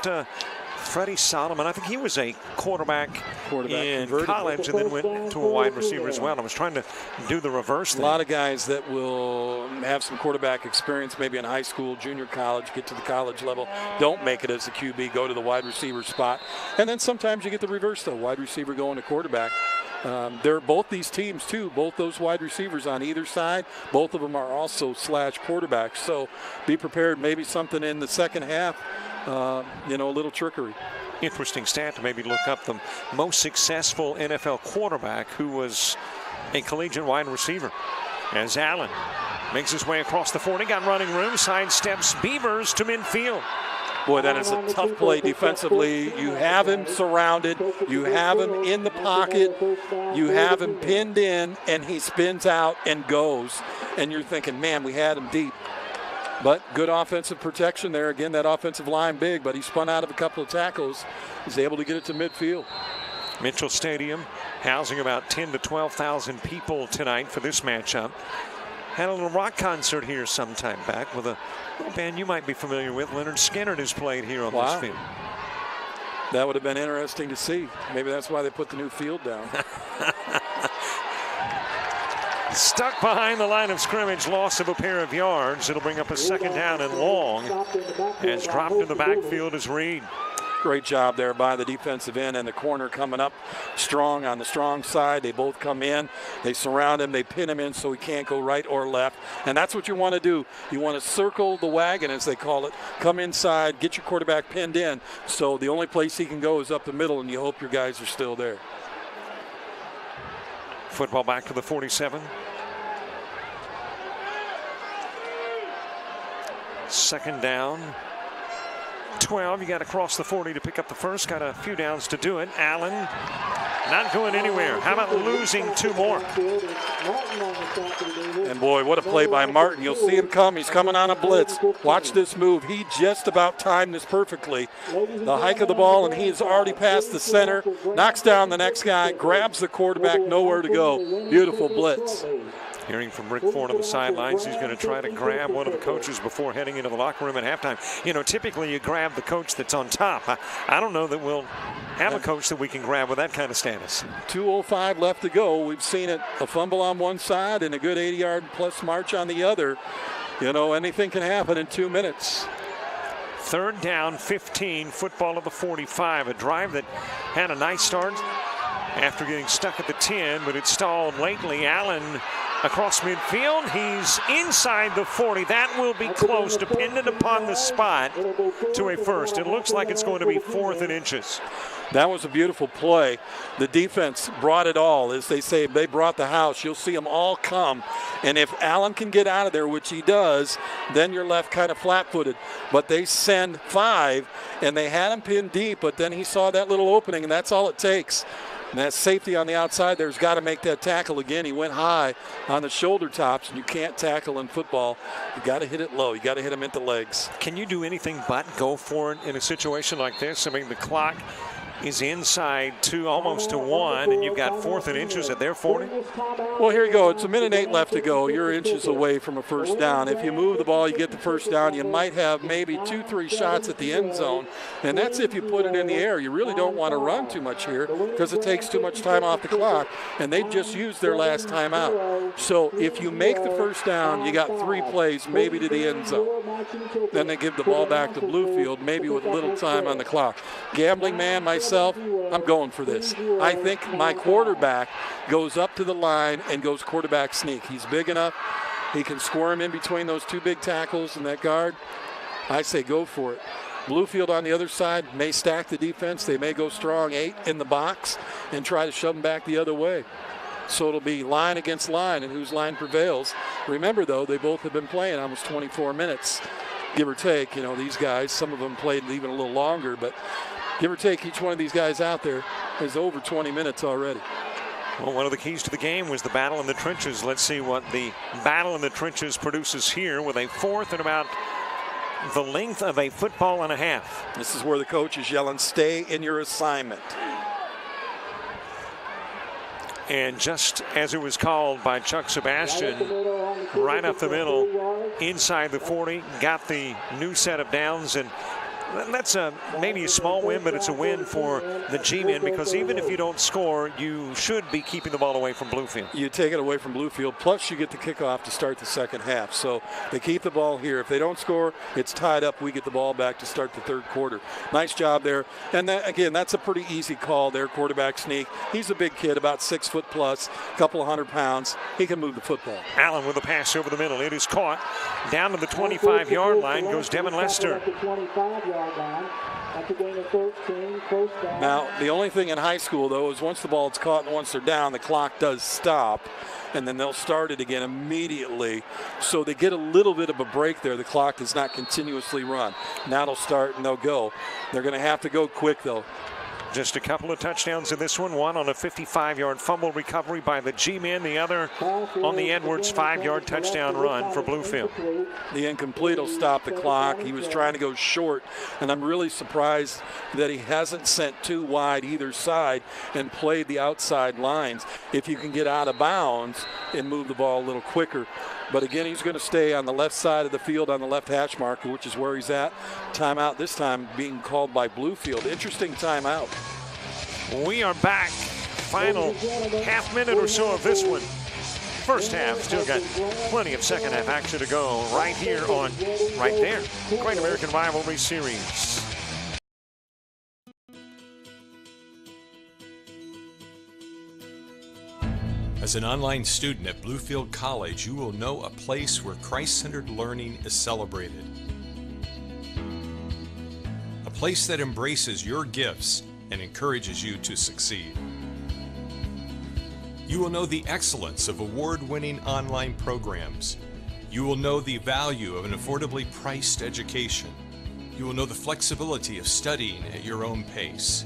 Speaker 9: Freddie Solomon, I think he was a quarterback in college and then went to a wide receiver as well. I was trying to do the reverse thing.
Speaker 2: A lot of guys that will have some quarterback experience, maybe in high school, junior college, get to the college level, don't make it as a QB, go to the wide receiver spot. And then sometimes you get the reverse, though, wide receiver going to quarterback. They're both these teams, too, both those wide receivers on either side, both of them are also slash quarterbacks. So be prepared, maybe something in the second half. A little trickery.
Speaker 9: Interesting stat to maybe look up the most successful NFL quarterback who was a collegiate wide receiver. As Allen makes his way across the 40, got running room, sidesteps Beavers to midfield.
Speaker 2: Boy, that is a tough play defensively. You have him surrounded. You have him in the pocket. You have him pinned in, and he spins out and goes. And you're thinking, man, we had him deep. But good offensive protection there. Again, that offensive line big, but he spun out of a couple of tackles. He's able to get it to midfield.
Speaker 9: Mitchell Stadium housing about 10 to 12,000 people tonight for this matchup. Had a little rock concert here some time back with a band you might be familiar with. Leonard Skinner has played here on this field.
Speaker 2: That would have been interesting to see. Maybe that's why they put the new field down.
Speaker 9: Stuck behind the line of scrimmage, loss of a pair of yards. It'll bring up a second down and long. As dropped in the backfield is Reed.
Speaker 2: Great job there by the defensive end and the corner coming up strong on the strong side. They both come in. They surround him. They pin him in so he can't go right or left. And that's what you want to do. You want to circle the wagon, as they call it. Come inside, get your quarterback pinned in. So the only place he can go is up the middle, and you hope your guys are still there.
Speaker 9: Football back to the 47. Second down. 12. You got to cross the 40 to pick up the first. Got a few downs to do it. Allen not going anywhere. How about losing 2 more?
Speaker 2: And boy, what a play by Martin. You'll see him come. He's coming on a blitz. Watch this move. He just about timed this perfectly. The hike of the ball, and he is already past the center. Knocks down the next guy. Grabs the quarterback. Nowhere to go. Beautiful blitz.
Speaker 9: Hearing from Rick Ford on the sidelines, he's going to try to grab one of the coaches before heading into the locker room at halftime. Typically you grab the coach that's on top. I don't know that we'll have a coach that we can grab with that kind of status.
Speaker 2: 2:05 left to go. We've seen it, a fumble on one side and a good 80-yard plus march on the other. Anything can happen in 2 minutes.
Speaker 9: Third down, 15, football at the 45. A drive that had a nice start after getting stuck at the 10, but it stalled lately. Allen across midfield. He's inside the 40. That will be close, dependent upon the spot, to a first. It looks like it's going to be 4th and inches.
Speaker 2: That was a beautiful play. The defense brought it all. As they say, they brought the house. You'll see them all come. And if Allen can get out of there, which he does, then you're left kind of flat-footed. But they send 5, and they had him pinned deep, but then he saw that little opening, and that's all it takes. And that safety on the outside there's got to make that tackle again. He went high on the shoulder tops, and you can't tackle in football. You got to hit it low. You got to hit him at the legs.
Speaker 9: Can you do anything but go for it in a situation like this? I mean, the clock is inside almost to 1, and you've got 4th and inches at their 40.
Speaker 2: Well, here you go. It's 1:08 left to go. You're inches away from a first down. If you move the ball, you get the first down. You might have maybe 2-3 shots at the end zone, and that's if you put it in the air. You really don't want to run too much here because it takes too much time off the clock, and they just used their last timeout. So if you make the first down, you got 3 plays maybe to the end zone. Then they give the ball back to Bluefield, maybe with a little time on the clock. Gambling man, myself, I'm going for this. I think my quarterback goes up to the line and goes quarterback sneak. He's big enough. He can squirm in between those 2 big tackles and that guard.
Speaker 10: I say go for it. Bluefield on the other side may stack the defense. They may go strong 8 in the box and try to shove them back the other way. So it'll be line against line, and whose line prevails. Remember, though, they both have been playing almost 24 minutes, give or take. You know, these guys, some of them played even a little longer, but give or take, each one of these guys out there is over 20 minutes already.
Speaker 9: Well, one of the keys to the game was the battle in the trenches. Let's see what the battle in the trenches produces here with a fourth and about the length of a football and a half.
Speaker 2: This is where the coach is yelling, stay in your assignment.
Speaker 9: And just as it was called by Chuck Sebastian, right up the middle, inside the 40, got the new set of downs, and that's maybe a small win, but it's a win for the G-men, because even if you don't score, you should be keeping the ball away from Bluefield.
Speaker 2: You take it away from Bluefield, plus you get the kickoff to start the second half. So they keep the ball here. If they don't score, it's tied up. We get the ball back to start the third quarter. Nice job there. And that, again, that's a pretty easy call there, quarterback sneak. He's a big kid, about 6 foot plus, a couple of 100 pounds. He can move the football.
Speaker 9: Allen with a pass over the middle. It is caught. Down to the 25-yard line goes Devin Lester.
Speaker 2: Now, the only thing in high school, though, is once the ball is caught and once they're down, the clock does stop, and then they'll start it again immediately. So they get a little bit of a break there. The clock does not continuously run. Now they'll start and they'll go. They're going to have to go quick, though.
Speaker 9: Just a couple of touchdowns in this one. One on a 55-yard fumble recovery by the G-men. The other on the Edwards 5-yard touchdown run for Bluefield.
Speaker 2: The incomplete will stop the clock. He was trying to go short, and I'm really surprised that he hasn't sent too wide either side and played the outside lines. If you can get out of bounds and move the ball a little quicker. But again, he's going to stay on the left side of the field on the left hash marker, which is where he's at. Timeout this time being called by Bluefield. Interesting timeout.
Speaker 9: We are back. Final half minute or so of this one. First half, still got plenty of second half action to go right here on, right there, Great American Rivalry Series.
Speaker 14: As an online student at Bluefield College, you will know a place where Christ-centered learning is celebrated. A place that embraces your gifts and encourages you to succeed. You will know the excellence of award-winning online programs. You will know the value of an affordably priced education. You will know the flexibility of studying at your own pace.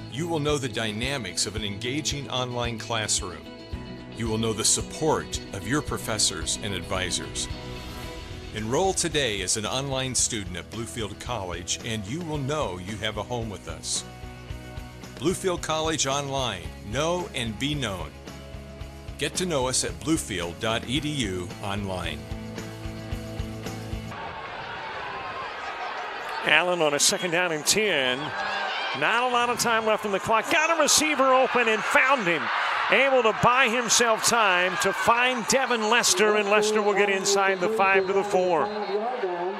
Speaker 14: You will know the dynamics of an engaging online classroom. You will know the support of your professors and advisors. Enroll today as an online student at Bluefield College, and you will know you have a home with us. Bluefield College Online. Know and be known. Get to know us at bluefield.edu online.
Speaker 9: Allen on a 2nd down and 10. Not a lot of time left on the clock. Got a receiver open and found him. Able to buy himself time to find Devin Lester, and Lester will get inside the 5 to the 4.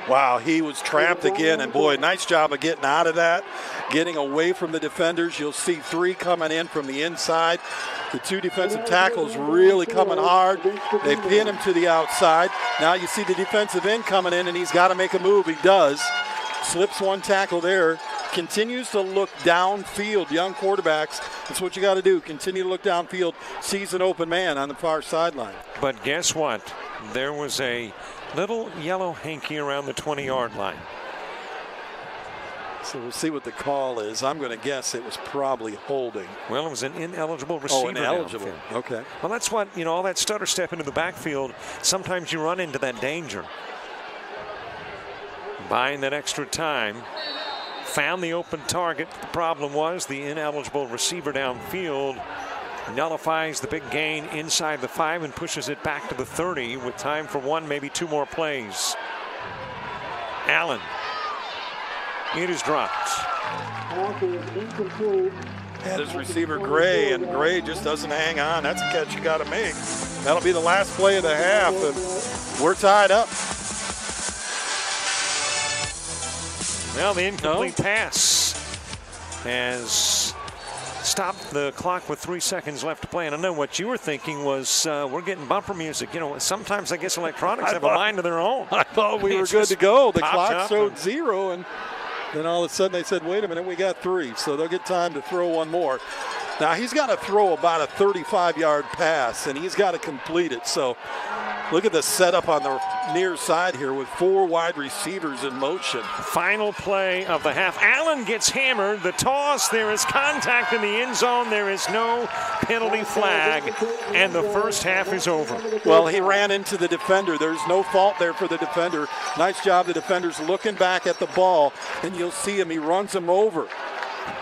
Speaker 2: Wow, he was trapped again, and boy, nice job of getting out of that, getting away from the defenders. You'll see 3 coming in from the inside. The 2 defensive tackles really coming hard. They pin him to the outside. Now you see the defensive end coming in, and he's got to make a move. He does. Slips 1 tackle there. Continues to look downfield. Young quarterbacks, that's what you got to do. Continue to look downfield. Sees an open man on the far sideline.
Speaker 9: But guess what? There was a little yellow hanky around the 20-yard line.
Speaker 2: So we'll see what the call is. I'm going to guess it was probably holding.
Speaker 9: Well, it was an ineligible receiver.
Speaker 2: Oh, ineligible.
Speaker 9: Downfield.
Speaker 2: Okay.
Speaker 9: Well, that's what, all that stutter step into the backfield, sometimes you run into that danger. Buying that extra time. Found the open target. The problem was the ineligible receiver downfield nullifies the big gain inside the 5 and pushes it back to the 30 with time for 1, maybe 2 more plays. Allen. It is dropped.
Speaker 2: Had his receiver Gray, and Gray just doesn't hang on. That's a catch you got to make. That'll be the last play of the half, and we're tied up.
Speaker 9: Well, the incomplete pass has stopped the clock with 3 seconds left to play. And I know what you were thinking was we're getting bumper music. You know, sometimes I guess electronics have a mind of their own.
Speaker 2: I thought we were good to go. The clock showed 0, and then all of a sudden they said, wait a minute, we got 3. So they'll get time to throw one more. Now he's got to throw about a 35-yard pass, and he's got to complete it. So look at the setup on the near side here with 4 wide receivers in motion.
Speaker 9: Final play of the half. Allen gets hammered. The toss. There is contact in the end zone. There is no penalty flag, and the first half is over.
Speaker 2: Well, he ran into the defender. There's no fault there for the defender. Nice job. The defender's looking back at the ball, and you'll see him. He runs him over.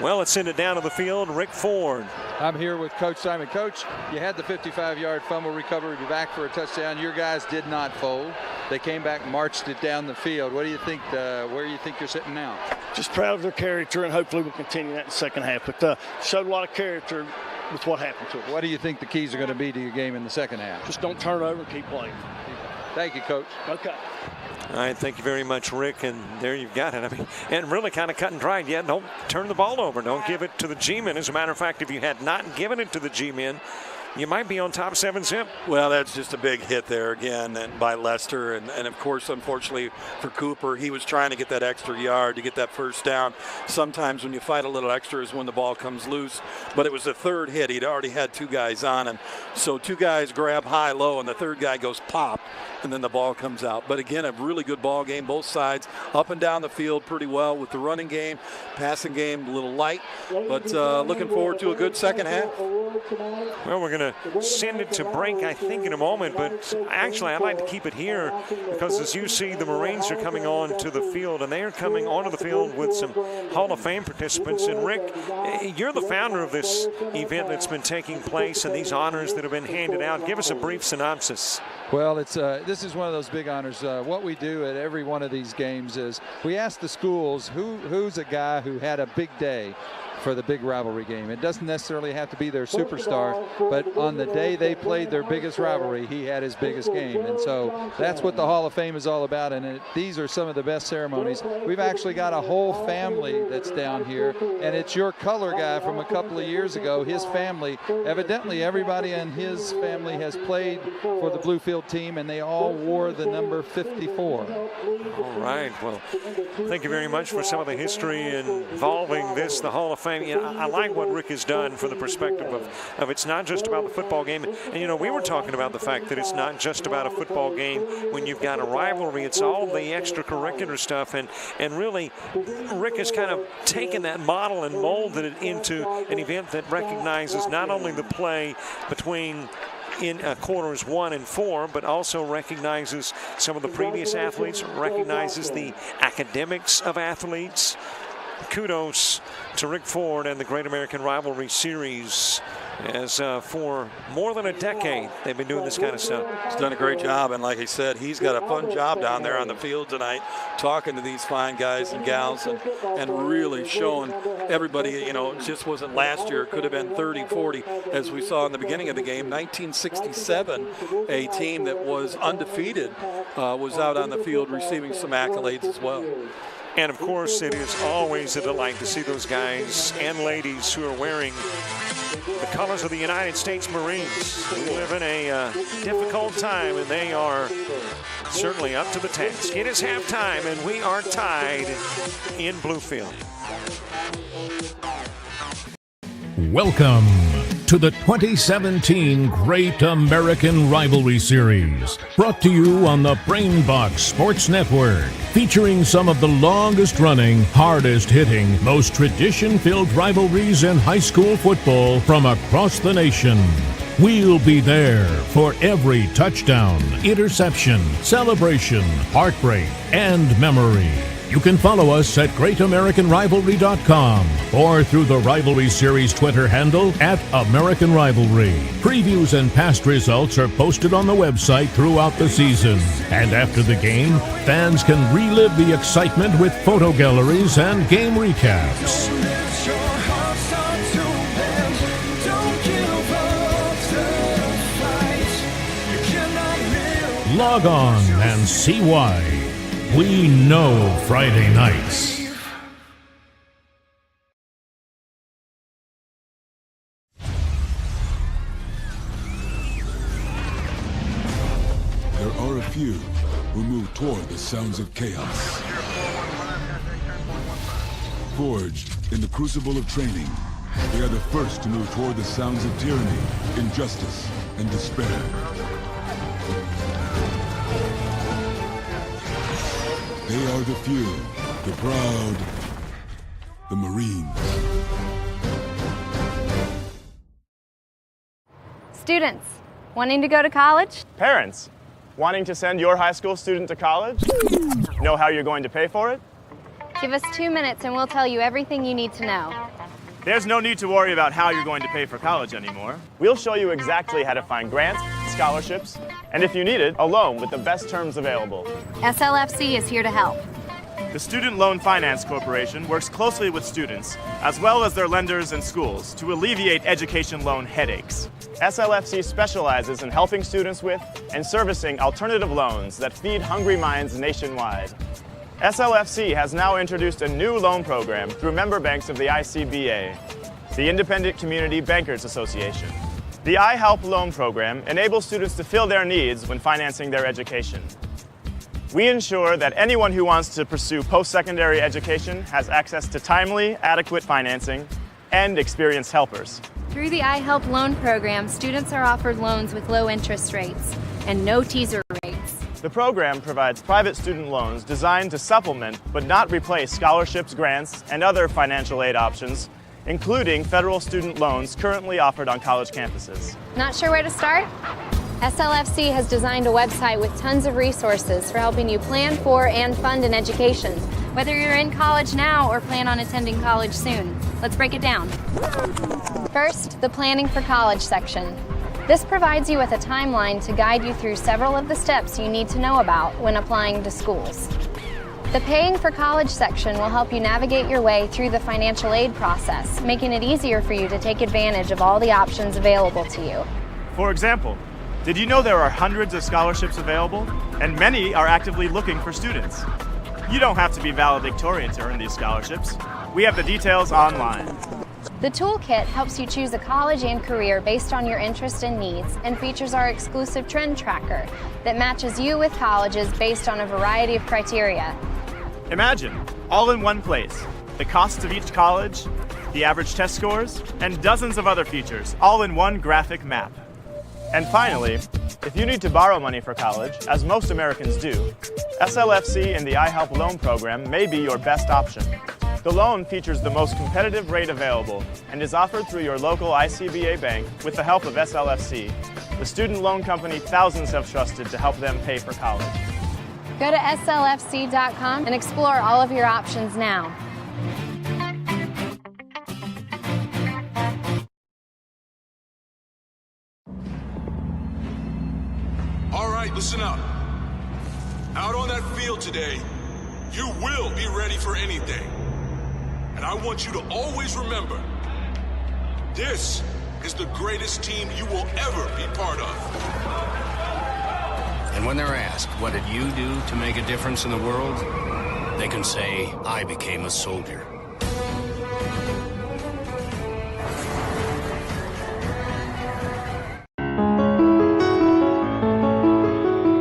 Speaker 9: Well, let's send it down to the field. Rick Ford.
Speaker 15: I'm here with Coach Simon. Coach, you had the 55-yard fumble recovery back for a touchdown. Your guys did not fold. They came back and marched it down the field. What do you think? Where do you think you're sitting now?
Speaker 7: Just proud of their character, and hopefully we'll continue that in the second half. But showed a lot of character with what happened to us.
Speaker 15: What do you think the keys are going to be to your game in the second half?
Speaker 7: Just don't turn it over and keep playing.
Speaker 15: Thank you, Coach.
Speaker 7: Okay.
Speaker 9: All right, thank you very much, Rick. And there you've got it. I mean, and really kind of cut and dried. Yeah, don't turn the ball over. Don't give it to the G-men. As a matter of fact, if you had not given it to the G-men, you might be on top 7-zip.
Speaker 2: Well, that's just a big hit there again and by Lester. And of course, unfortunately for Cooper, he was trying to get that extra yard to get that first down. Sometimes when you fight a little extra is when the ball comes loose. But it was the third hit. He'd already had 2 guys on him. So 2 guys grab high-low, and the third guy goes pop, and then the ball comes out. But again, a really good ball game, both sides up and down the field pretty well with the running game, passing game a little light. But looking forward to a good second half.
Speaker 9: Well, we're going to send it to break, I think, in a moment. But actually, I'd like to keep it here because, as you see, the Marines are coming on to the field, and they are coming onto the field with some Hall of Fame participants. And, Rick, you're the founder of this event that's been taking place and these honors that have been handed out. Give us a brief synopsis.
Speaker 15: Well, this is one of those big honors. What we do at every one of these games is we ask the schools who's a guy who had a big day for the big rivalry game. It doesn't necessarily have to be their superstar, but on the day they played their biggest rivalry, he had his biggest game. And so that's what the Hall of Fame is all about. And these are some of the best ceremonies. We've actually got a whole family that's down here, and it's your color guy from a couple of years ago, his family. Evidently, everybody in his family has played for the Bluefield team, and they all wore the number 54.
Speaker 9: All right. Well, thank you very much for some of the history involving this, the Hall of Fame. You know, I like what Rick has done for the perspective of it's not just about the football game. And, you know, we were talking about the fact that it's not just about a football game when you've got a rivalry. It's all the extracurricular stuff. And really, Rick has kind of taken that model and molded it into an event that recognizes not only the play between in quarters 1 and 4, but also recognizes some of the previous athletes, recognizes the academics of athletes. Kudos to Rick Ford and the Great American Rivalry Series, as for more than a decade they've been doing this kind of stuff.
Speaker 2: He's done a great job, and like I said, he's got a fun job down there on the field tonight, talking to these fine guys and gals and really showing everybody, you know, it just wasn't last year. It could have been 30, 40, as we saw in the beginning of the game. 1967, a team that was undefeated was out on the field receiving some accolades as well.
Speaker 9: And, of course, it is always a delight to see those guys and ladies who are wearing the colors of the United States Marines. We live in a difficult time, and they are certainly up to the task. It is halftime, and we are tied in Bluefield.
Speaker 1: Welcome to the 2017 Great American Rivalry Series, brought to you on the Brainbox Sports Network, featuring some of the longest-running, hardest-hitting, most tradition-filled rivalries in high school football from across the nation. We'll be there for every touchdown, interception, celebration, heartbreak, and memory. You can follow us at GreatAmericanRivalry.com or through the Rivalry Series Twitter handle @AmericanRivalry. Previews and past results are posted on the website throughout the season. And after the game, fans can relive the excitement with photo galleries and game recaps. Log on and see why. We know Friday nights.
Speaker 8: few who move toward the sounds of chaos. Forged in the crucible of training, they are the first to move toward the sounds of tyranny, injustice, and despair. They are the few, the proud, the Marines.
Speaker 29: Students, wanting to go to college?
Speaker 30: Parents, wanting to send your high school student to college? Know how you're going to pay for it?
Speaker 29: Give us 2 minutes and we'll tell you everything you need to know.
Speaker 30: There's no need to worry about how you're going to pay for college anymore. We'll show you exactly how to find grants, scholarships, and if you need it, a loan with the best terms available.
Speaker 29: SLFC is here to help.
Speaker 30: The Student Loan Finance Corporation works closely with students, as well as their lenders and schools, to alleviate education loan headaches. SLFC specializes in helping students with and servicing alternative loans that feed hungry minds nationwide. SLFC has now introduced a new loan program through member banks of the ICBA, the Independent Community Bankers Association. The iHelp Loan Program enables students to fill their needs when financing their education. We ensure that anyone who wants to pursue post-secondary education has access to timely, adequate financing and experienced helpers.
Speaker 29: Through the iHelp Loan Program, students are offered loans with low interest rates and no teaser rates.
Speaker 30: The program provides private student loans designed to supplement but not replace scholarships, grants, and other financial aid options, including federal student loans currently offered on college campuses.
Speaker 29: Not sure where to start? SLFC has designed a website with tons of resources for helping you plan for and fund an education, whether you're in college now or plan on attending college soon. Let's break it down. First, the Planning for College section. This provides you with a timeline to guide you through several of the steps you need to know about when applying to schools. The Paying for College section will help you navigate your way through the financial aid process, making it easier for you to take advantage of all the options available to you.
Speaker 30: For example, did you know there are hundreds of scholarships available? And many are actively looking for students. You don't have to be valedictorian to earn these scholarships. We have the details online.
Speaker 29: The Toolkit helps you choose a college and career based on your interest and needs and features our exclusive trend tracker that matches you with colleges based on a variety of criteria.
Speaker 30: Imagine, all in one place, the costs of each college, the average test scores, and dozens of other features, all in one graphic map. And finally, if you need to borrow money for college, as most Americans do, SLFC and the iHelp Loan Program may be your best option. The loan features the most competitive rate available and is offered through your local ICBA bank with the help of SLFC, the student loan company thousands have trusted to help them pay for college.
Speaker 29: Go to slfc.com and explore all of your options now.
Speaker 8: All right, listen up. Out on that field today, you will be ready for anything. And I want you to always remember, this is the greatest team you will ever be part of.
Speaker 4: And when they're asked, what did you do to make a difference in the world? They can say, I became a soldier.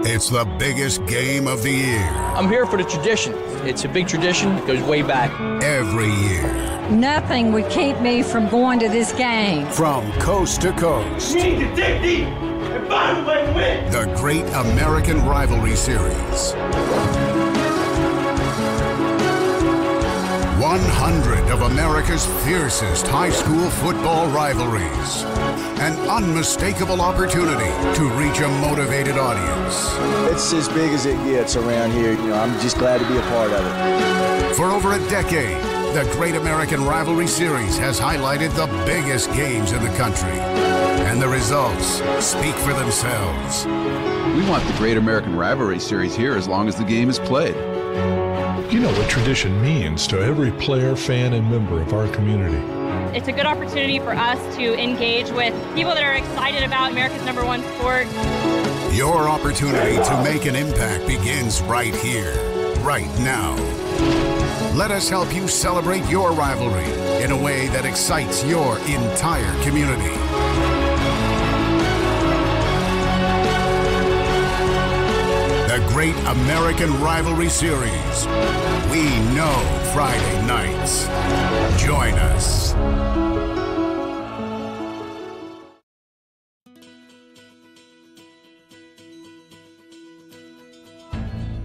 Speaker 18: It's the biggest game of the year.
Speaker 19: I'm here for the tradition. It's a big tradition. It goes way back.
Speaker 18: Every year.
Speaker 20: Nothing would keep me from going to this game.
Speaker 18: From coast to coast.
Speaker 21: You need to dig deep and find a way to win.
Speaker 18: The Great American Rivalry Series. 100 of America's fiercest high school football rivalries. An unmistakable opportunity to reach a motivated audience.
Speaker 22: It's as big as it gets around here. You know, I'm just glad to be a part of it.
Speaker 18: For over a decade, the Great American Rivalry Series has highlighted the biggest games in the country. And the results speak for themselves.
Speaker 23: We want the Great American Rivalry Series here as long as the game is played.
Speaker 24: You know what tradition means to every player, fan, and member of our community.
Speaker 25: It's a good opportunity for us to engage with people that are excited about America's #1 sport.
Speaker 18: Your opportunity to make an impact begins right here, right now. Let us help you celebrate your rivalry in a way that excites your entire community. Great American Rivalry Series. We know Friday nights. Join us.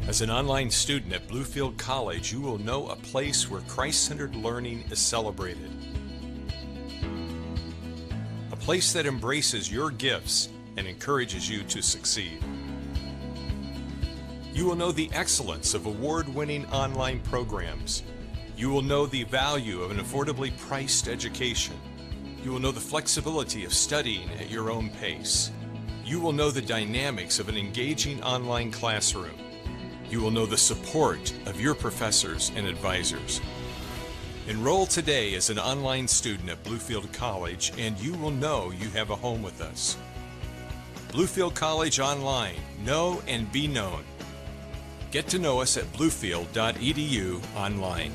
Speaker 14: As an online student at Bluefield College, you will know a place where Christ-centered learning is celebrated. A place that embraces your gifts and encourages you to succeed. You will know the excellence of award-winning online programs. You will know the value of an affordably priced education. You will know the flexibility of studying at your own pace. You will know the dynamics of an engaging online classroom. You will know the support of your professors and advisors. Enroll today as an online student at Bluefield College, and you will know you have a home with us. Bluefield College Online. Know and be known. Get to know us at bluefield.edu online.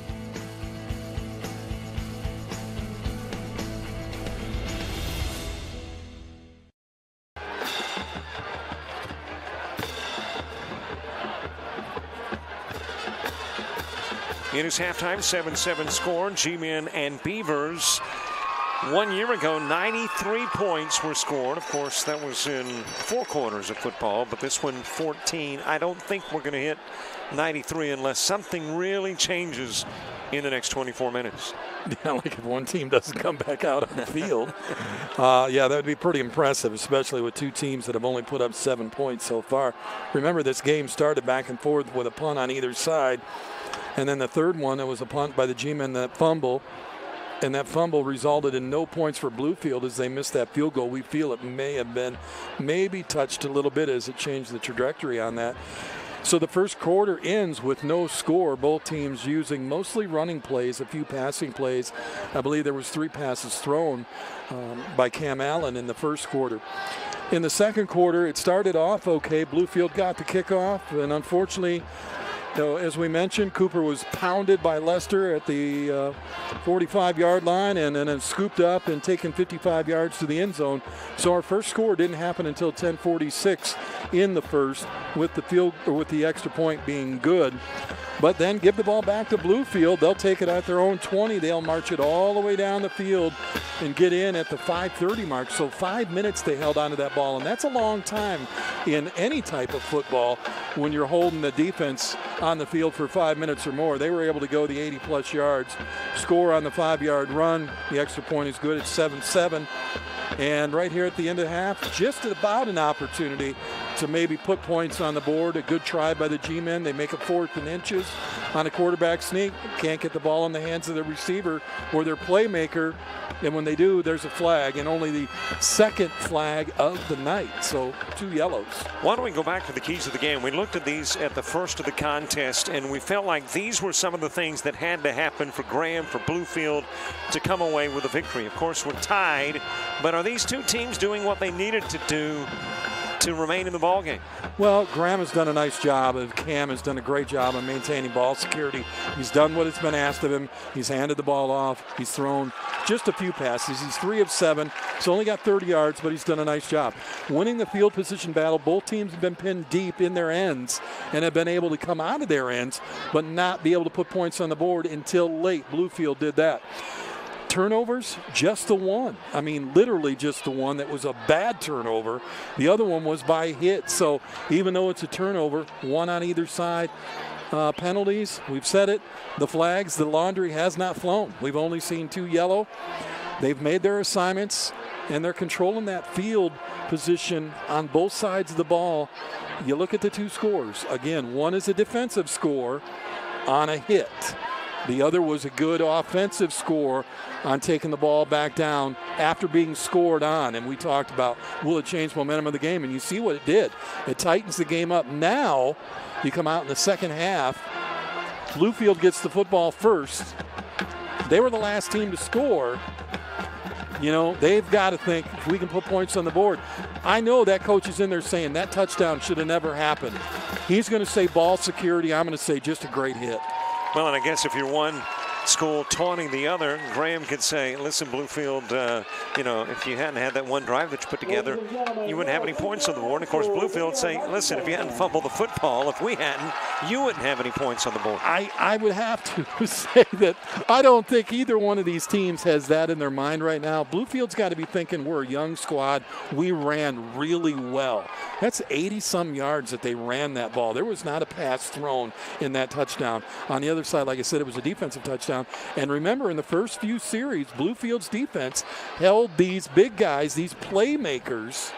Speaker 9: It is halftime, 7-7 score. G-Men and Beavers. 1 year ago, 93 points were scored. Of course, that was in 4 quarters of football, but this one 14. I don't think we're going to hit 93 unless something really changes in the next 24 minutes.
Speaker 10: Yeah, like if one team doesn't come back out on the field. Yeah, that would be pretty impressive, especially with 2 teams that have only put up 7 points so far. Remember, this game started back and forth with a punt on either side. And then the third one, it was a punt by the G-Men, that fumble. And that fumble resulted in no points for Bluefield as they missed that field goal. We feel it may have been maybe touched a little bit as it changed the trajectory on that. So the first quarter ends with no score. Both teams using mostly running plays, a few passing plays. I believe there was 3 passes thrown by Cam Allen in the first quarter. In the second quarter, it started off okay. Bluefield got the kickoff, and unfortunately, as we mentioned, Cooper was pounded by Lester at the 45-yard line and then scooped up and taken 55 yards to the end zone. So our first score didn't happen until 10:46 in the first, with the extra point being good. But then give the ball back to Bluefield. They'll take it at their own 20. They'll march it all the way down the field and get in at the 5:30 mark. So 5 minutes they held onto that ball, and that's a long time in any type of football when you're holding the defense on the field for 5 minutes or more. They were able to go the 80-plus yards, score on the 5-yard run. The extra point is good. It's 7-7. And right here at the end of the half, just about an opportunity to maybe put points on the board. A good try by the G-Men. They make a 4th and inches on a quarterback sneak. Can't get the ball in the hands of the receiver or their playmaker. And when they do, there's a flag, and only the second flag of the night. So 2 yellows.
Speaker 9: Why don't we go back to the keys of the game? We looked at these at the first of the contest, and we felt like these were some of the things that had to happen for Graham, for Bluefield, to come away with a victory. Of course, we're tied, but are these 2 teams doing what they needed to do to remain in the ballgame?
Speaker 10: Well, Graham has done a nice job, and Cam has done a great job of maintaining ball security. He's done what has been asked of him. He's handed the ball off. He's thrown just a few passes. He's 3 of 7. He's only got 30 yards, but he's done a nice job. Winning the field position battle, both teams have been pinned deep in their ends and have been able to come out of their ends, but not be able to put points on the board until late. Bluefield did that. Turnovers, just the one. I mean, literally just the one that was a bad turnover. The other one was by hit. So even though it's a turnover, 1 on either side. Penalties, we've said it. The flags, the laundry has not flown. We've only seen 2 yellow. They've made their assignments, and they're controlling that field position on both sides of the ball. You look at the 2 scores. Again, one is a defensive score on a hit. The other was a good offensive score on taking the ball back down after being scored on. And we talked about, will it change momentum of the game? And you see what it did. It tightens the game up. Now you come out in the second half. Bluefield gets the football first. They were the last team to score. You know, they've got to think, if we can put points on the board. I know that coach is in there saying that touchdown should have never happened. He's going to say ball security. I'm going to say just a great hit.
Speaker 9: Well, and I guess if you're one school taunting the other. Graham could say, listen, Bluefield, if you hadn't had that one drive that you put together, you wouldn't have any points on the board. And of course, Bluefield say, listen, if you hadn't fumbled the football, if we hadn't, you wouldn't have any points on the board.
Speaker 10: I would have to say that I don't think either one of these teams has that in their mind right now. Bluefield's got to be thinking we're a young squad. We ran really well. That's 80-some yards that they ran that ball. There was not a pass thrown in that touchdown. On the other side, like I said, it was a defensive touchdown. And remember, in the first few series, Bluefield's defense held these big guys, these playmakers,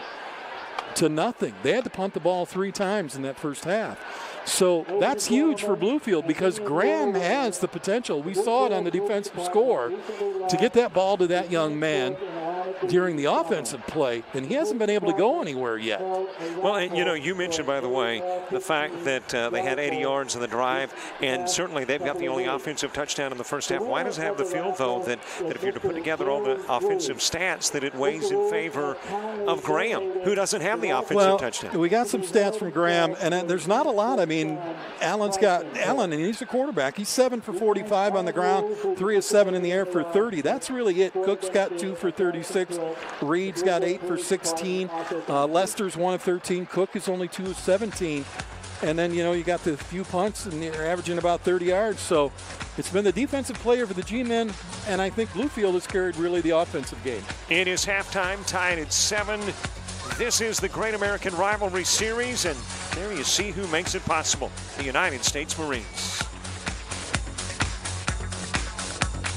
Speaker 10: to nothing. They had to punt the ball 3 times in that first half. So that's huge for Bluefield because Graham has the potential. We saw it on the defensive score to get that ball to that young man during the offensive play, and he hasn't been able to go anywhere yet.
Speaker 9: Well, and you mentioned, by the way, the fact that they had 80 yards in the drive, and certainly they've got the only offensive touchdown in the first half. Why does it have the feel, though, that if you're to put together all the offensive stats, that it weighs in favor of Graham, who doesn't have the offensive touchdown?
Speaker 10: We got some stats from Graham, and there's not a lot. I mean, Allen, and he's a quarterback. He's 7 for 45 on the ground, 3 of 7 in the air for 30. That's really it. Cook's got 2 for 36. Reed's got 8 for 16. Lester's 1 of 13. Cook is only 2 of 17. And then, you got the few punts, and you're averaging about 30 yards. So it's been the defensive player for the G-men, and I think Bluefield has carried really the offensive game.
Speaker 9: It is halftime, tied at 7. This is the Great American Rivalry Series, and there you see who makes it possible, the United States Marines.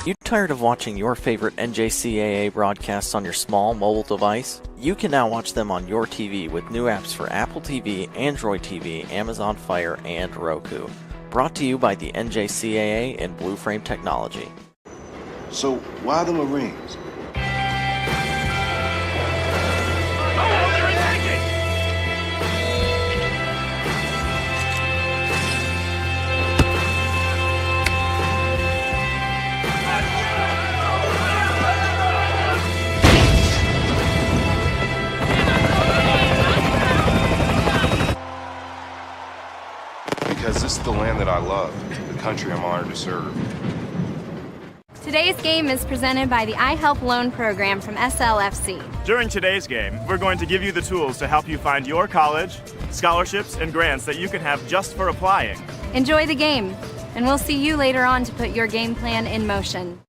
Speaker 5: You tired of watching your favorite NJCAA broadcasts on your small mobile device? You can now watch them on your TV with new apps for Apple TV, Android TV, Amazon Fire, and Roku. Brought to you by the NJCAA and Blue Frame Technology.
Speaker 6: So why the Marines? Because this is the land that I love, the country I'm honored to serve.
Speaker 29: Today's game is presented by the I Help Loan Program from SLFC.
Speaker 30: During today's game, we're going to give you the tools to help you find your college, scholarships, and grants that you can have just for applying.
Speaker 29: Enjoy the game, and we'll see you later on to put your game plan in motion.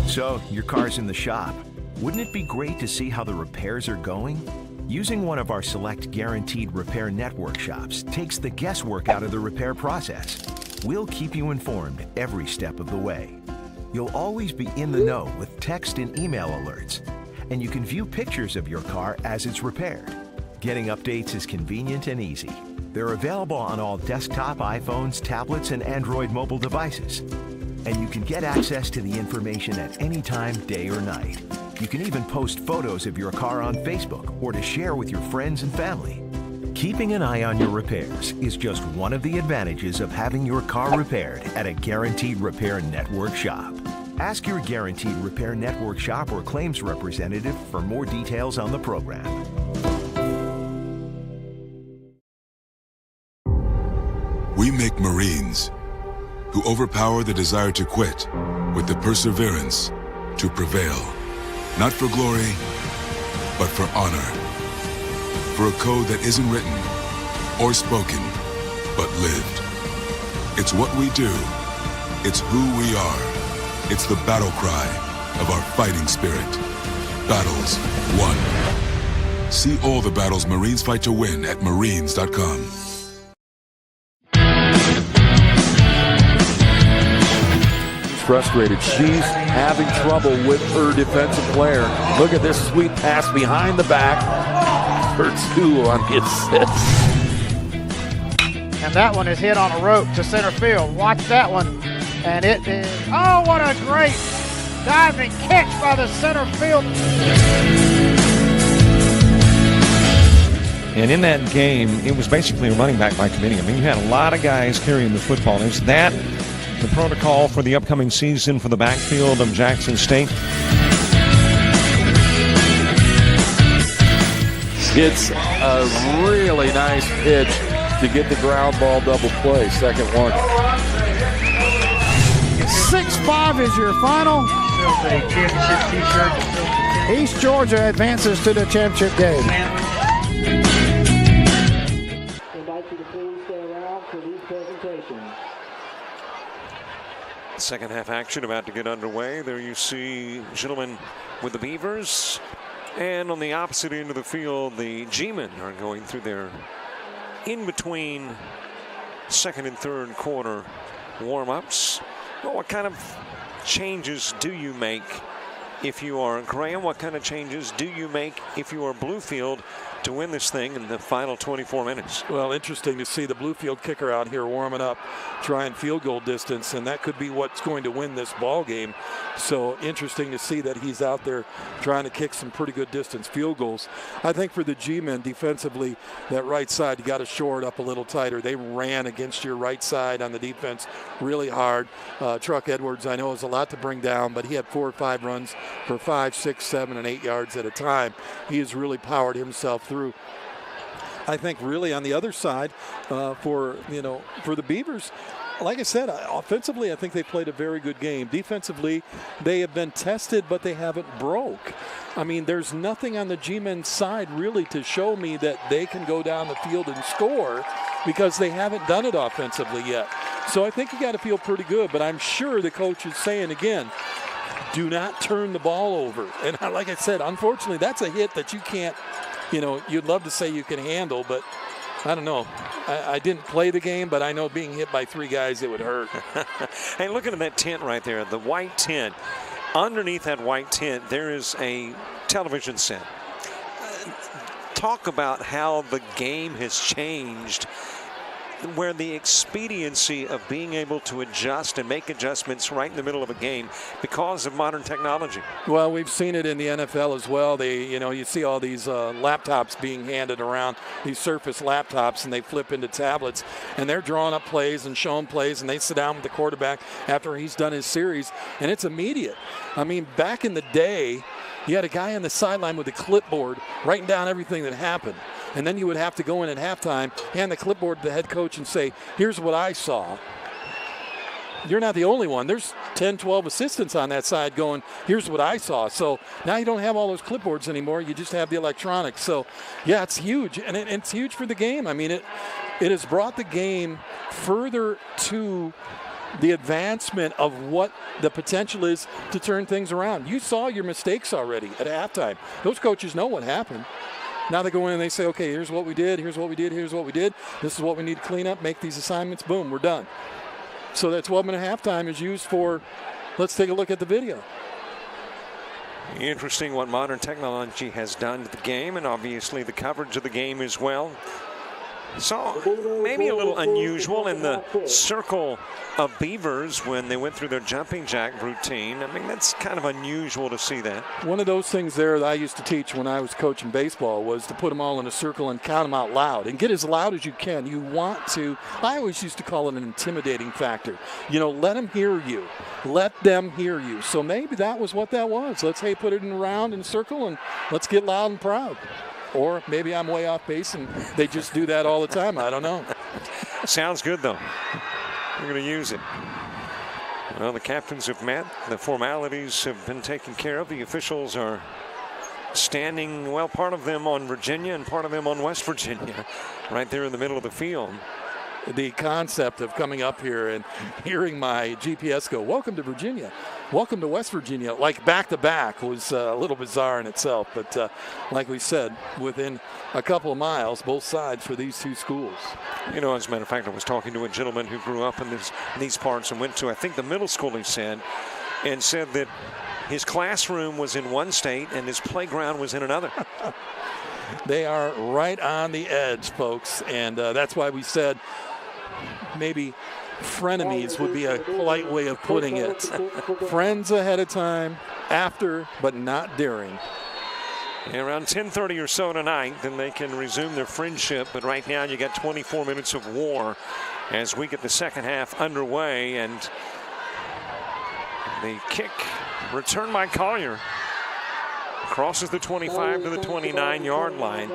Speaker 11: So, your car's in the shop. Wouldn't it be great to see how the repairs are going? Using one of our select guaranteed repair network shops takes the guesswork out of the repair process. We'll keep you informed every step of the way. You'll always be in the know with text and email alerts, and you can view pictures of your car as it's repaired. Getting updates is convenient and easy. They're available on all desktop, iPhones, tablets, and Android mobile devices. And you can get access to the information at any time, day or night. You can even post photos of your car on Facebook or to share with your friends and family. Keeping an eye on your repairs is just one of the advantages of having your car repaired at a Guaranteed Repair Network shop. Ask your Guaranteed Repair Network shop or claims representative for more details on the program.
Speaker 8: We make Marines who overpower the desire to quit with the perseverance to prevail. Not for glory, but for honor. For a code that isn't written or spoken, but lived. It's what we do. It's who we are. It's the battle cry of our fighting spirit. Battles won. See all the battles Marines fight to win at marines.com.
Speaker 12: Frustrated. She's having trouble with her defensive player. Look at this sweet pass behind the back for 2 on the assist.
Speaker 13: And that one is hit on a rope to center field. Watch that one. And it is, oh, what a great diving catch by the center field.
Speaker 9: And in that game, it was basically a running back by committee. I mean, you had a lot of guys carrying the football. Is that the protocol for the upcoming season for the backfield of Jackson State?
Speaker 12: hits a really nice pitch to get the ground ball double play. Second one.
Speaker 13: 6-5 is your final. East Georgia advances to the championship game.
Speaker 1: Second half action about to get underway. There you see gentlemen with the Beavers. And on the opposite end of the field, the G-men are going through their in-between second and third quarter warm-ups. Well, what kind of changes do you make if you are Graham? What kind of changes do you make if you are Bluefield to win this thing in the final 24 minutes?
Speaker 10: Well, interesting to see the Bluefield kicker out here warming up, trying field goal distance, and that could be what's going to win this ball game. So interesting to see that he's out there trying to kick some pretty good distance field goals. I think for the G-men defensively, that right side, you got to shore it up a little tighter. They ran against your right side on the defense really hard. Truck Edwards, I know, is a lot to bring down, but he had 4 or 5 runs for 5, 6, 7, and 8 yards at a time. He has really powered himself through. I think really on the other side for the Beavers, like I said, offensively, I think they played a very good game. Defensively, they have been tested, but they haven't broke. I mean, there's nothing on the G-men's side really to show me that they can go down the field and score because they haven't done it offensively yet. So I think you got to feel pretty good, but I'm sure the coach is saying again, do not turn the ball over. And like I said, unfortunately, that's a hit that you can't, you'd love to say you can handle, but I don't know. I didn't play the game, but I know being hit by 3 guys, it would hurt.
Speaker 1: Hey, looking at that tent right there, the white tent. Underneath that white tent, there is a television set. Talk about how the game has changed, where the expediency of being able to adjust and make adjustments right in the middle of a game because of modern technology.
Speaker 10: Well, we've seen it in the NFL as well. You see all these laptops being handed around, these Surface laptops, and they flip into tablets, and they're drawing up plays and showing plays, and they sit down with the quarterback after he's done his series, and it's immediate. I mean, back in the day, you had a guy on the sideline with a clipboard writing down everything that happened. And then you would have to go in at halftime, hand the clipboard to the head coach and say, here's what I saw. You're not the only one. There's 10, 12 assistants on that side going, here's what I saw. So now you don't have all those clipboards anymore. You just have the electronics. So, yeah, it's huge. And it's huge for the game. I mean, it has brought the game further to the advancement of what the potential is to turn things around. You saw your mistakes already at halftime. Those coaches know what happened. Now they go in and they say, okay, here's what we did, here's what we did, here's what we did. This is what we need to clean up, make these assignments, boom, we're done. So that 12-minute halftime is used for, let's take a look at the video.
Speaker 1: Interesting what modern technology has done to the game, and obviously the coverage of the game as well. So maybe a little unusual in the circle of Beavers when they went through their jumping jack routine. I mean, that's kind of unusual to see that.
Speaker 10: One of those things there that I used to teach when I was coaching baseball was to put them all in a circle and count them out loud and get as loud as you can. You want to, I always used to call it an intimidating factor. Let them hear you. Let them hear you. So maybe that was what that was. Let's, put it in a round in a circle and let's get loud and proud. Or maybe I'm way off base and they just do that all the time. I don't know.
Speaker 1: Sounds good, though. We're going to use it. Well, the captains have met. The formalities have been taken care of. The officials are standing, well, part of them on Virginia and part of them on West Virginia, right there in the middle of the field.
Speaker 10: The concept of coming up here and hearing my GPS go, welcome to Virginia, welcome to West Virginia, like back-to-back was a little bizarre in itself. But like we said, within a couple of miles, both sides for these two schools.
Speaker 1: As a matter of fact, I was talking to a gentleman who grew up in these parts and went to, I think, the middle school, he said, and said that his classroom was in one state and his playground was in another.
Speaker 10: They are right on the edge, folks, and that's why we said maybe frenemies would be a polite way of putting it. Friends ahead of time, after, but not during.
Speaker 1: And around 10:30 or so tonight, then they can resume their friendship. But right now, you got 24 minutes of war as we get the second half underway. And the kick returned by Collier. Crosses the 25 to the 29-yard line.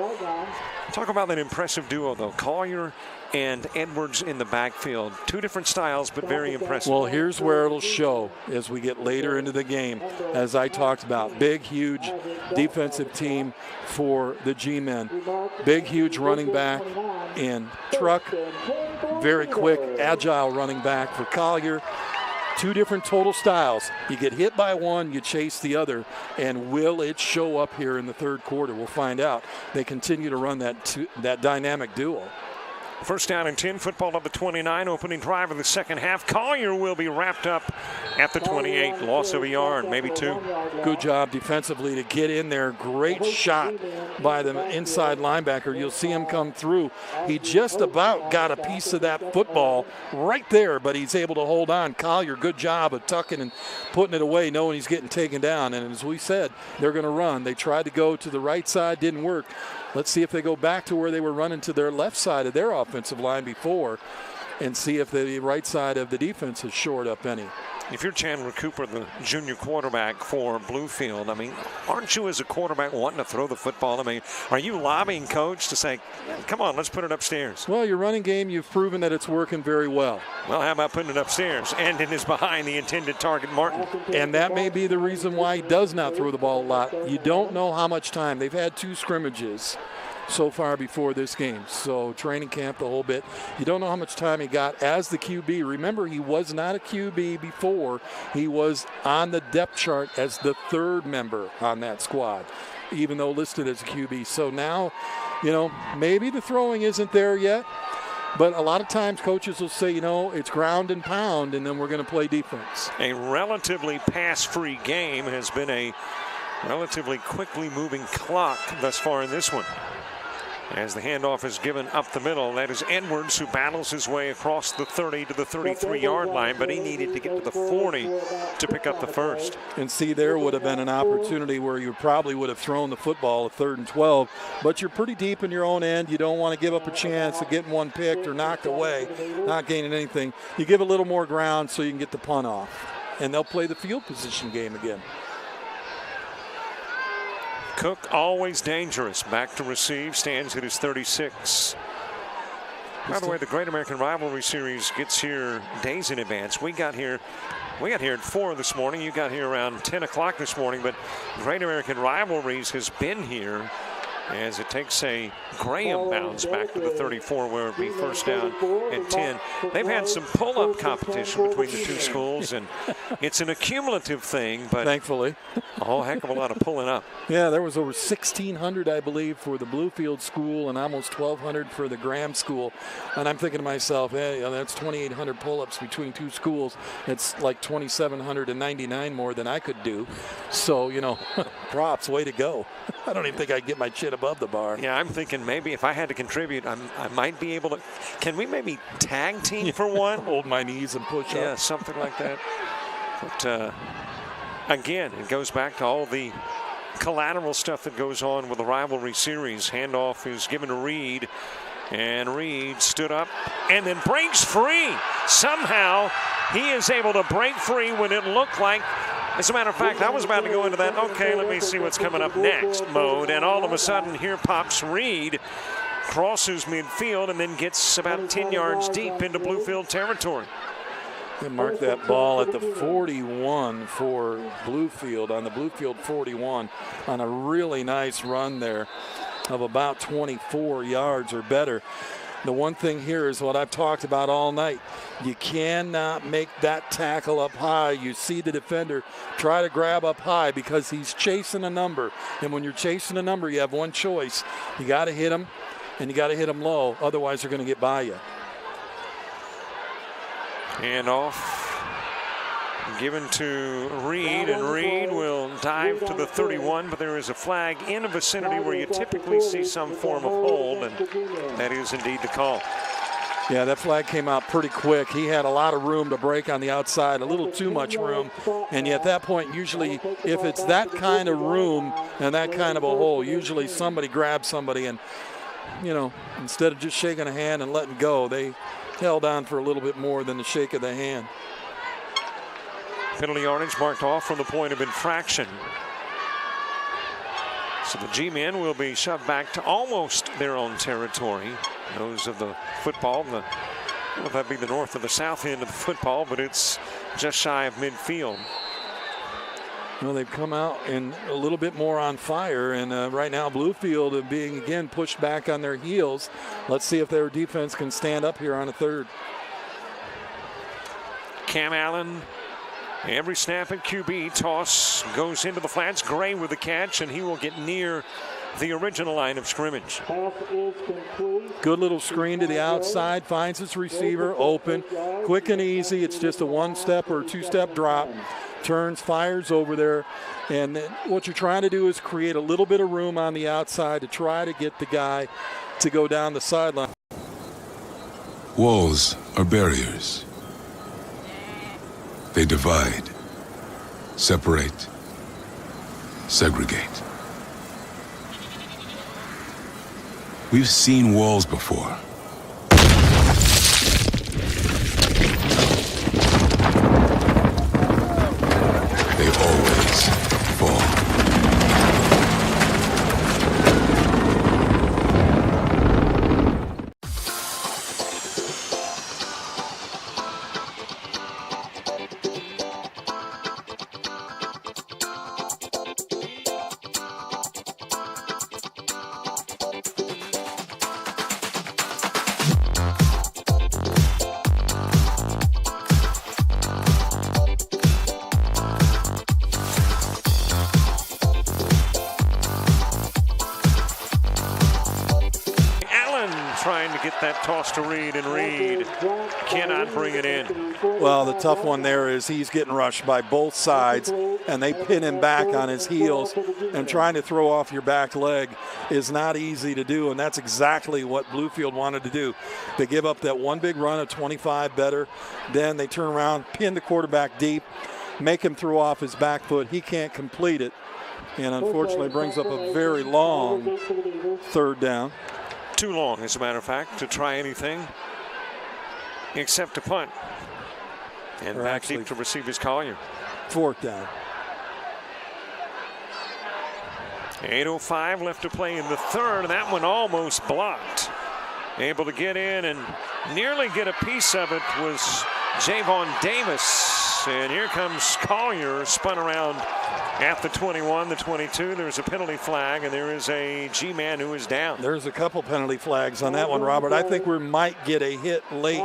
Speaker 1: Talk about that impressive duo, though. Collier and Edwards in the backfield. Two different styles, but very impressive.
Speaker 10: Well, here's where it'll show as we get later into the game. As I talked about, big, huge defensive team for the G-men. Big, huge running back in Truck. Very quick, agile running back for Collier. Two different total styles. You get hit by one, you chase the other, and will it show up here in the third quarter? We'll find out. They continue to run that dynamic duo.
Speaker 1: First down and 10, football up the 29, opening drive of the second half. Collier will be wrapped up at the 28, loss of a yard, maybe two.
Speaker 10: Good job defensively to get in there. Great shot by the inside linebacker. You'll see him come through. He just about got a piece of that football right there, but he's able to hold on. Collier, good job of tucking and putting it away, knowing he's getting taken down. And as we said, they're going to run. They tried to go to the right side, didn't work. Let's see if they go back to where they were running to their left side of their offensive line before and see if the right side of the defense has shored up any.
Speaker 1: If you're Chandler Cooper, the junior quarterback for Bluefield, I mean, aren't you as a quarterback wanting to throw the football? I mean, are you lobbying coach to say, come on, let's put it upstairs?
Speaker 10: Well, your running game, you've proven that it's working very well.
Speaker 1: Well, how about putting it upstairs? And it is behind the intended target, Martin.
Speaker 10: And that may be the reason why he does not throw the ball a lot. You don't know how much time. They've had 2 scrimmages so far before this game. So training camp the whole bit. You don't know how much time he got as the QB. Remember, he was not a QB before. He was on the depth chart as the 3rd member on that squad, even though listed as a QB. So now, you know, maybe the throwing isn't there yet, but a lot of times coaches will say, you know, it's ground and pound, and then we're going to play defense.
Speaker 1: A relatively pass-free game has been a relatively quickly moving clock thus far in this one. As the handoff is given up the middle, that is Edwards, who battles his way across the 30 to the 33-yard line, but he needed to get to the 40 to pick up the first.
Speaker 10: And see, there would have been an opportunity where you probably would have thrown the football at 3rd and 12, but you're pretty deep in your own end. You don't want to give up a chance of getting one picked or knocked away, not gaining anything. You give a little more ground so you can get the punt off, and they'll play the field position game again.
Speaker 1: Cook, always dangerous. Back to receive, stands at his 36. By the way, the Great American Rivalry Series gets here days in advance. We got here at 4 this morning. You got here around 10 o'clock this morning, but Great American Rivalries has been here as it takes a Graham bounce back to the 34 where it would be first down and 10. They've had some pull-up competition between the 2 schools, and it's an accumulative thing, but
Speaker 10: thankfully
Speaker 1: a whole heck of a lot of pulling up.
Speaker 10: Yeah, there was over 1,600, I believe, for the Bluefield school and almost 1,200 for the Graham school. And I'm thinking to myself, hey, that's 2,800 pull-ups between 2 schools. It's like 2,799 more than I could do. So, you know, props, way to go. I don't even think I'd get my chin above the bar.
Speaker 1: Yeah, I'm thinking maybe if I had to contribute, I might be able to. Can we maybe tag team for one?
Speaker 10: Hold my knees and push up.
Speaker 1: Yeah, something like that. But again, it goes back to all the collateral stuff that goes on with the rivalry series. Handoff is given to Reed, and Reed stood up and then breaks free. Somehow he is able to break free when it looked like, as a matter of fact, I was about to go into that, okay, let me see what's coming up next mode, and all of a sudden here pops Reed, crosses midfield, and then gets about 10 yards deep into Bluefield territory.
Speaker 10: They mark that ball at the 41 for Bluefield, on the Bluefield 41, on a really nice run there of about 24 yards or better. The one thing here is what I've talked about all night. You cannot make that tackle up high. You see the defender try to grab up high because he's chasing a number. And when you're chasing a number, you have one choice. You got to hit him, and you got to hit him low. Otherwise, they're going to get by you.
Speaker 1: And off. Given to Reed, and Reed will dive to the 31, but there is a flag in a vicinity where you typically see some form of hold, and that is indeed the call.
Speaker 10: Yeah, that flag came out pretty quick. He had a lot of room to break on the outside, a little too much room. And at that point, usually, if it's that kind of room and that kind of a hole, usually somebody grabs somebody and, you know, instead of just shaking a hand and letting go, they held on for a little bit more than the shake of the hand.
Speaker 1: Penalty yardage marked off from the point of infraction. So the G-men will be shoved back to almost their own territory. Those of the football, I don't know if that'd be the north or the south end of the football, but it's just shy of midfield.
Speaker 10: Well, they've come out and a little bit more on fire, and right now Bluefield are being again pushed back on their heels. Let's see if their defense can stand up here on a third.
Speaker 1: Cam Allen, every snap at QB, toss goes into the flats. Gray with the catch, and he will get near the original line of scrimmage.
Speaker 10: Good little screen to the outside, finds his receiver open, quick and easy. It's just a one-step or two-step drop. Turns, fires over there, and what you're trying to do is create a little bit of room on the outside to try to get the guy to go down the sideline.
Speaker 8: Walls are barriers. They divide, separate, segregate. We've seen walls before. They always fall.
Speaker 1: Trying to get that toss to Reed, and Reed cannot bring it in.
Speaker 10: Well, the tough one there is he's getting rushed by both sides, and they pin him back on his heels, and trying to throw off your back leg is not easy to do, and that's exactly what Bluefield wanted to do. They give up that one big run of 25 better, then they turn around, pin the quarterback deep, make him throw off his back foot. He can't complete it, and unfortunately brings up a very long third down.
Speaker 1: Too long, as a matter of fact, to try anything except to punt. And
Speaker 10: or
Speaker 1: back deep to receive his Collier.
Speaker 10: Fourth down.
Speaker 1: 8:05 left to play in the third. That one almost blocked. Able to get in and nearly get a piece of it was Javon Davis. And here comes Collier, spun around at the 21, the 22. There's a penalty flag, and there is a G-man who is down.
Speaker 10: There's a couple penalty flags on that one, Robert. I think we might get a hit late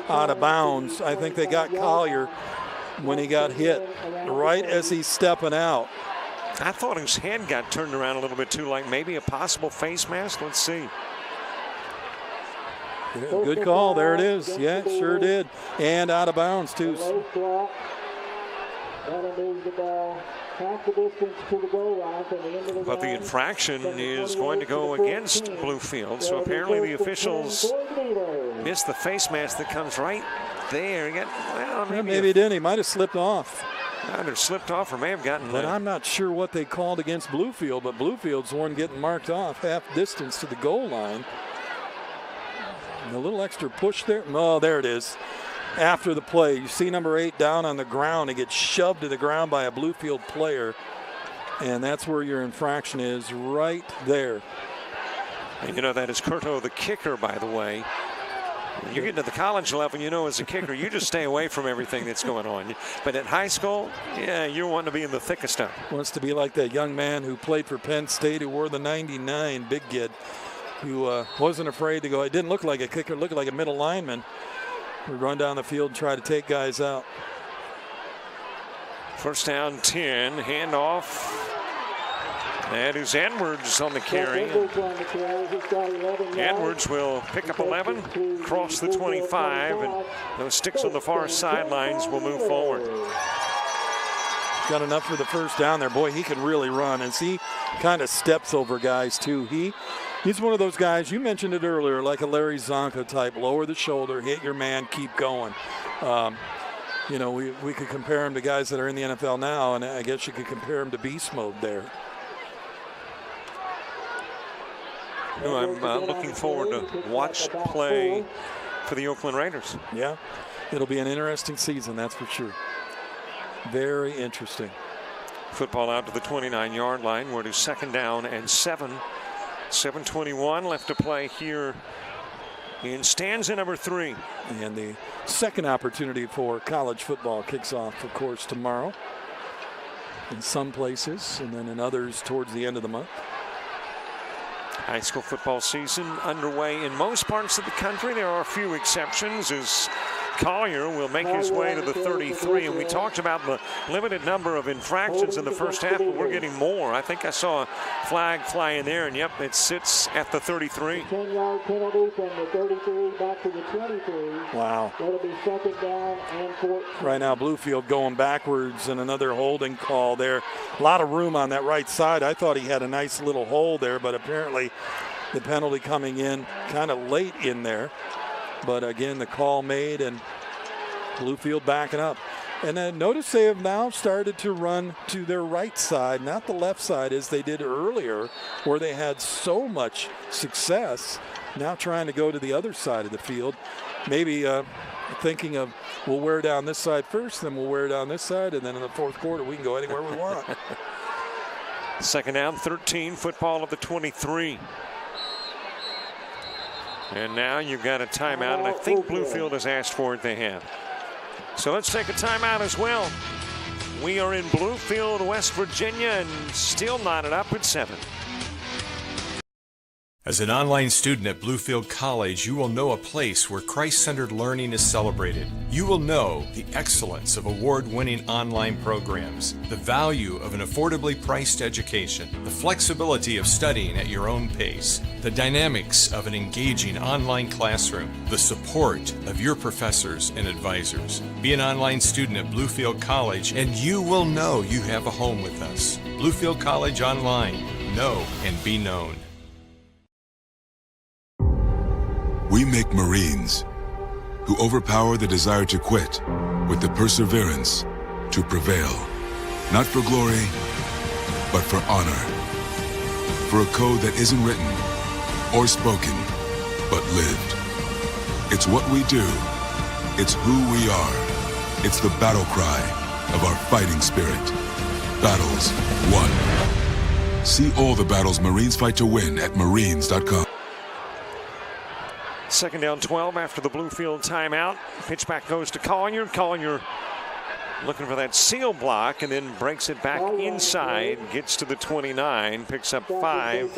Speaker 10: out of bounds. I think they got Collier when he got hit right as he's stepping out.
Speaker 1: I thought his head got turned around a little bit too, like maybe a possible face mask. Let's see.
Speaker 10: Good call. There it is. Yeah, it sure did. And out of bounds, too.
Speaker 1: But the infraction is going to go against Bluefield. So apparently the officials missed the face mask that comes right there.
Speaker 10: Maybe he didn't. He might have slipped off.
Speaker 1: Either slipped off or may have gotten
Speaker 10: But I'm not sure what they called against Bluefield, but Bluefield's the one getting marked off half distance to the goal line. And a little extra push there. Oh, there it is. After the play, you see number 8 down on the ground. He gets shoved to the ground by a Bluefield player. And that's where your infraction is, right there.
Speaker 1: And you know, that is Curto, the kicker, by the way. When you get to the college level, you know, as a kicker, you just stay away from everything that's going on. But at high school, yeah, you want to be in the thick of stuff.
Speaker 10: Wants to be like that young man who played for Penn State, who wore the 99, big kid, who wasn't afraid to go. It didn't look like a kicker, it looked like a middle lineman. We run down the field and try to take guys out.
Speaker 1: First down 10, handoff. That is Edwards on the carry. Edwards will pick up 11, cross the 25, and those sticks on the far sidelines will move forward.
Speaker 10: Got enough for the first down there. Boy, he can really run, and he kind of steps over guys too. He's one of those guys, you mentioned it earlier, like a Larry Zonka type, lower the shoulder, hit your man, keep going. You know, we could compare him to guys that are in the NFL now, and I guess you could compare him to beast mode there.
Speaker 1: I'm looking forward to watch play for the Oakland Raiders.
Speaker 10: Yeah, it'll be an interesting season, that's for sure. Very interesting.
Speaker 1: Football out to the 29-yard line. We're to 2nd down and 7. 7:21 left to play here in stanza number 3.
Speaker 10: And the second opportunity for college football kicks off, of course, tomorrow in some places, and then in others towards the end of the month.
Speaker 1: High school football season underway in most parts of the country. There are a few exceptions as Collier will make his way to the 33, and we talked about the limited number of infractions in the first half, but we're getting more. I think I saw a flag fly in there, and yep, it sits at the 33.
Speaker 2: 10-yard penalty from the 33 back to the 23.
Speaker 10: Wow.
Speaker 2: That'll be 2nd down and 14.
Speaker 10: Right now, Bluefield going backwards, and another holding call there. A lot of room on that right side. I thought he had a nice little hole there, but apparently the penalty coming in kind of late in there. But again, the call made, and Bluefield backing up. And then notice they have now started to run to their right side, not the left side as they did earlier, where they had so much success. Now trying to go to the other side of the field. Maybe thinking of, we'll wear down this side first, then we'll wear down this side, and then in the fourth quarter we can go anywhere we want.
Speaker 1: 2nd down, 13, football of the 23. And now you've got a timeout, and I think Bluefield has asked for it. They have. So let's take a timeout as well. We are in Bluefield, West Virginia, and still knotted up at 7.
Speaker 14: As an online student at Bluefield College, you will know a place where Christ-centered learning is celebrated. You will know the excellence of award-winning online programs, the value of an affordably priced education, the flexibility of studying at your own pace, the dynamics of an engaging online classroom, the support of your professors and advisors. Be an online student at Bluefield College, and you will know you have a home with us. Bluefield College Online. Know and be known.
Speaker 8: We make Marines who overpower the desire to quit with the perseverance to prevail. Not for glory, but for honor. For a code that isn't written or spoken, but lived. It's what we do. It's who we are. It's the battle cry of our fighting spirit. Battles won. See all the battles Marines fight to win at marines.com.
Speaker 1: 2nd down, 12 after the Bluefield timeout. Pitch back goes to Collier. Collier looking for that seal block and then breaks it back inside. Gets to the 29, picks up 5,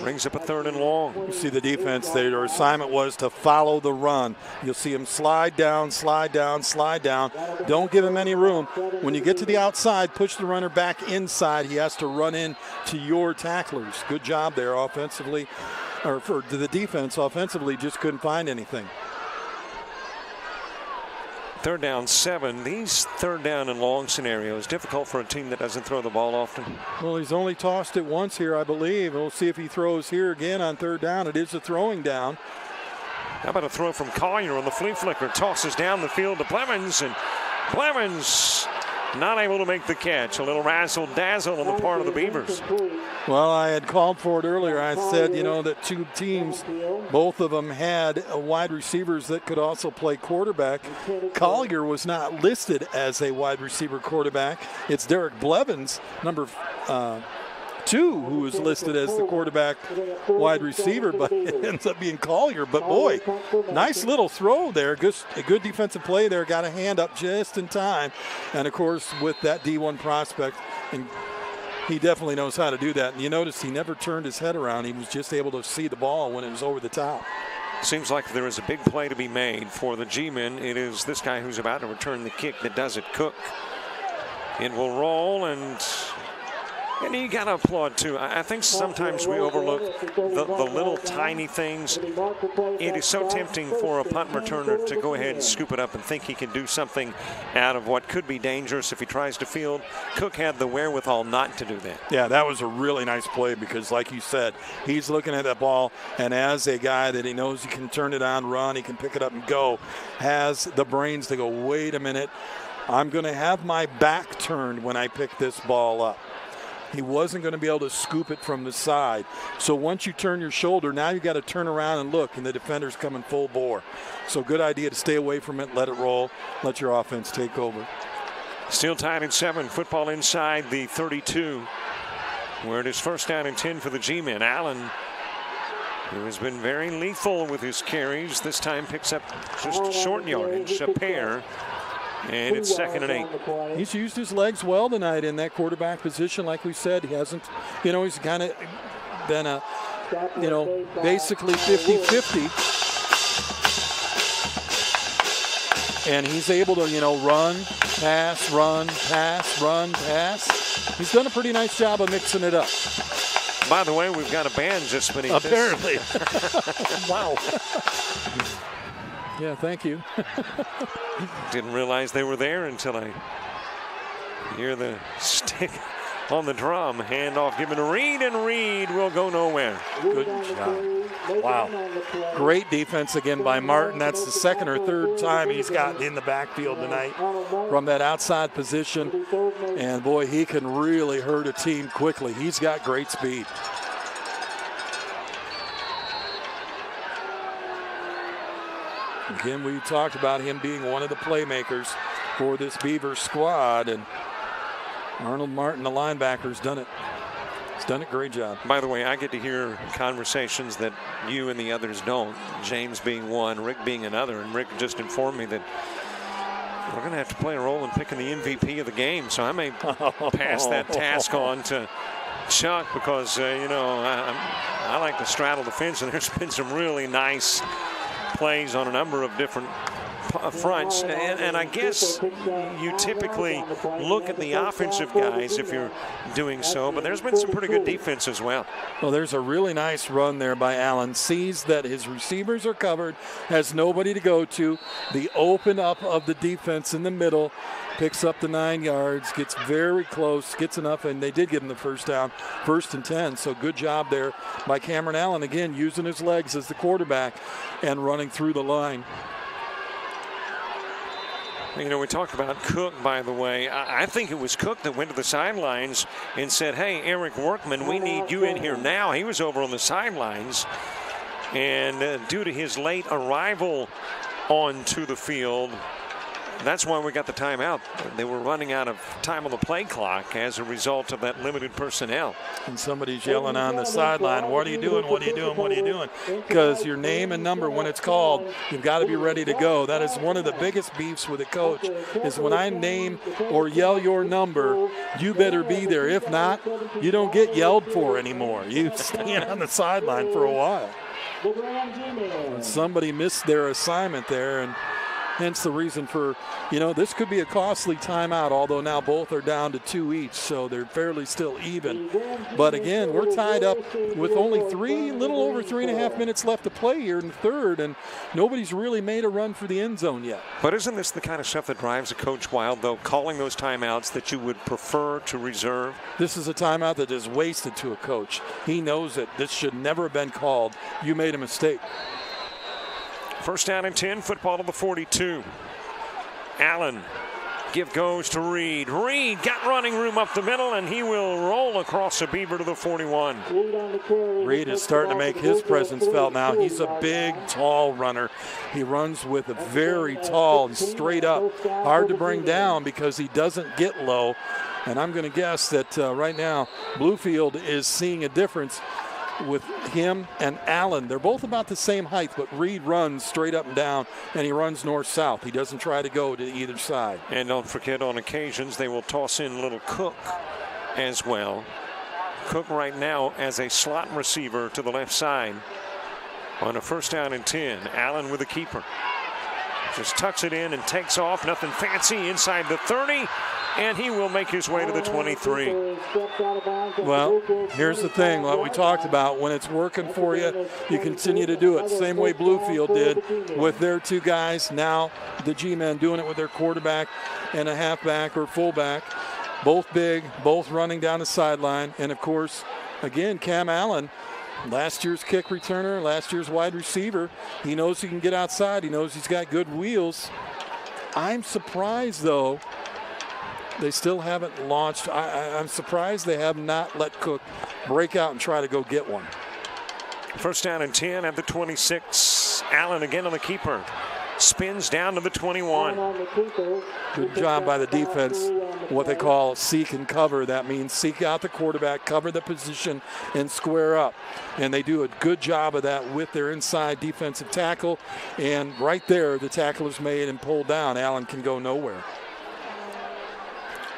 Speaker 1: brings up a 3rd and long.
Speaker 10: You see the defense, their assignment was to follow the run. You'll see him slide down, slide down, slide down. Don't give him any room. When you get to the outside, push the runner back inside. He has to run in to your tacklers. Good job there offensively. Or for the defense offensively, just couldn't find anything.
Speaker 1: 3rd down, 7. These 3rd down and long scenarios, difficult for a team that doesn't throw the ball often.
Speaker 10: Well, he's only tossed it once here, I believe. We'll see if he throws here again on 3rd down. It is a throwing down.
Speaker 1: How about a throw from Collier on the flea flicker? Tosses down the field to Blevins, and Blevins not able to make the catch. A little razzle-dazzle on the part of the Beavers.
Speaker 10: Well, I had called for it earlier. I said, you know, that two teams, both of them had wide receivers that could also play quarterback. Collier was not listed as a wide receiver quarterback. It's Derek Blevins, number 2, who is listed as the quarterback wide receiver, but it ends up being Collier. But boy, nice little throw there. A good defensive play there. Got a hand up just in time. And of course, with that D1 prospect, and he definitely knows how to do that. And you notice he never turned his head around. He was just able to see the ball when it was over the top.
Speaker 1: Seems like there is a big play to be made for the G-men. It is this guy who's about to return the kick that does it, Cook. It will roll, and you got to applaud, too. I think sometimes we overlook the little tiny things. It is so tempting for a punt returner to go ahead and scoop it up and think he can do something out of what could be dangerous if he tries to field. Cook had the wherewithal not to do that.
Speaker 10: Yeah, that was a really nice play because, like you said, he's looking at that ball, and as a guy that he knows he can turn it on, run, he can pick it up and go, has the brains to go, wait a minute, I'm going to have my back turned when I pick this ball up. He wasn't going to be able to scoop it from the side. So once you turn your shoulder, now you got to turn around and look, and the defender's coming full bore. So good idea to stay away from it, let it roll, let your offense take over.
Speaker 1: Still tied at 7. Football inside the 32, where it is 1st down and 10 for the G-men. Allen, who has been very lethal with his carries, this time picks up just short yardage, a pair, and it's 2nd and 8.
Speaker 10: He's used his legs well tonight in that quarterback position. Like we said, he hasn't, he's kind of been a, basically 50-50. And he's able to, run, pass, run, pass, run, pass. He's done a pretty nice job of mixing it up.
Speaker 1: By the way, we've got a band just beneath
Speaker 10: Apparently.
Speaker 1: this.
Speaker 10: Wow. Yeah, thank you.
Speaker 1: Didn't realize they were there until I hear the stick on the drum. Handoff given to Reed, and Reed will go nowhere.
Speaker 10: Good job. Wow. Great defense again by Martin. That's the 2nd or 3rd time he's gotten in the backfield tonight from that outside position. And boy, he can really hurt a team quickly. He's got great speed. Again, we talked about him being one of the playmakers for this Beaver squad, and Arnold Martin, the linebacker's done it. He's done a great job.
Speaker 1: By the way, I get to hear conversations that you and the others don't. James being one, Rick being another, and Rick just informed me that we're going to have to play a role in picking the MVP of the game, so I may pass that task on to Chuck because, I like to straddle the fence, and there's been some really nice plays on a number of different fronts, and I guess you typically look at the offensive guys if you're doing so, but there's been some pretty good defense as well.
Speaker 10: Well, there's a really nice run there by Allen. Sees that his receivers are covered, has nobody to go to. The open up of the defense in the middle, picks up the 9 yards, gets very close, gets enough, and they did give him the 1st down, 1st and 10. So good job there by Cameron Allen, again, using his legs as the quarterback and running through the line.
Speaker 1: We talked about Cook, by the way. I think it was Cook that went to the sidelines and said, hey, Eric Workman, we need you in here now. He was over on the sidelines. And due to his late arrival onto the field, that's why we got the timeout. They were running out of time on the play clock as a result of that limited personnel.
Speaker 10: And somebody's yelling on the sideline, what are you doing, what are you doing, what are you doing? Because your name and number, when it's called, you've got to be ready to go. That is one of the biggest beefs with a coach, is when I name or yell your number, you better be there. If not, you don't get yelled for anymore. You stand on the sideline for a while. And somebody missed their assignment there, and hence the reason for, this could be a costly timeout, although now both are down to 2 each, so they're fairly still even. But again, we're tied up with only little over 3.5 minutes left to play here in the 3rd, and nobody's really made a run for the end zone yet.
Speaker 1: But isn't this the kind of stuff that drives a coach wild, though, calling those timeouts that you would prefer to reserve?
Speaker 10: This is a timeout that is wasted to a coach. He knows it. This should never have been called. You made a mistake.
Speaker 1: 1st down and 10, football to the 42. Allen, give goes to Reed. Reed got running room up the middle, and he will roll across the Beaver to the 41.
Speaker 10: Reed is starting to make his presence felt now. He's a big, tall runner. He runs with a very tall and straight up. Hard to bring down because he doesn't get low. And I'm going to guess that right now Bluefield is seeing a difference with him and Allen. They're both about the same height, but Reed runs straight up and down, and he runs north-south. He doesn't try to go to either side.
Speaker 1: And don't forget, on occasions, they will toss in little Cook as well. Cook right now as a slot receiver to the left side on a 1st down and 10. Allen with the keeper. Just tucks it in and takes off. Nothing fancy inside the 30. And he will make his way to the 23.
Speaker 10: Well, here's the thing, what we talked about. When it's working for you, you continue to do it. Same way Bluefield did with their 2 guys. Now the G-men doing it with their quarterback and a halfback or fullback. Both big, both running down the sideline. And, of course, again, Cam Allen, last year's kick returner, last year's wide receiver. He knows he can get outside. He knows he's got good wheels. I'm surprised, though, they still haven't launched. I'm surprised they have not let Cook break out and try to go get one.
Speaker 1: 1st down and 10 at the 26. Allen again on the keeper. spins down to the 21.
Speaker 10: Good job by the defense, what they call seek and cover. That means seek out the quarterback, cover the position, and square up. And they do a good job of that with their inside defensive tackle. And right there, the tackle is made and pulled down. Allen can go nowhere.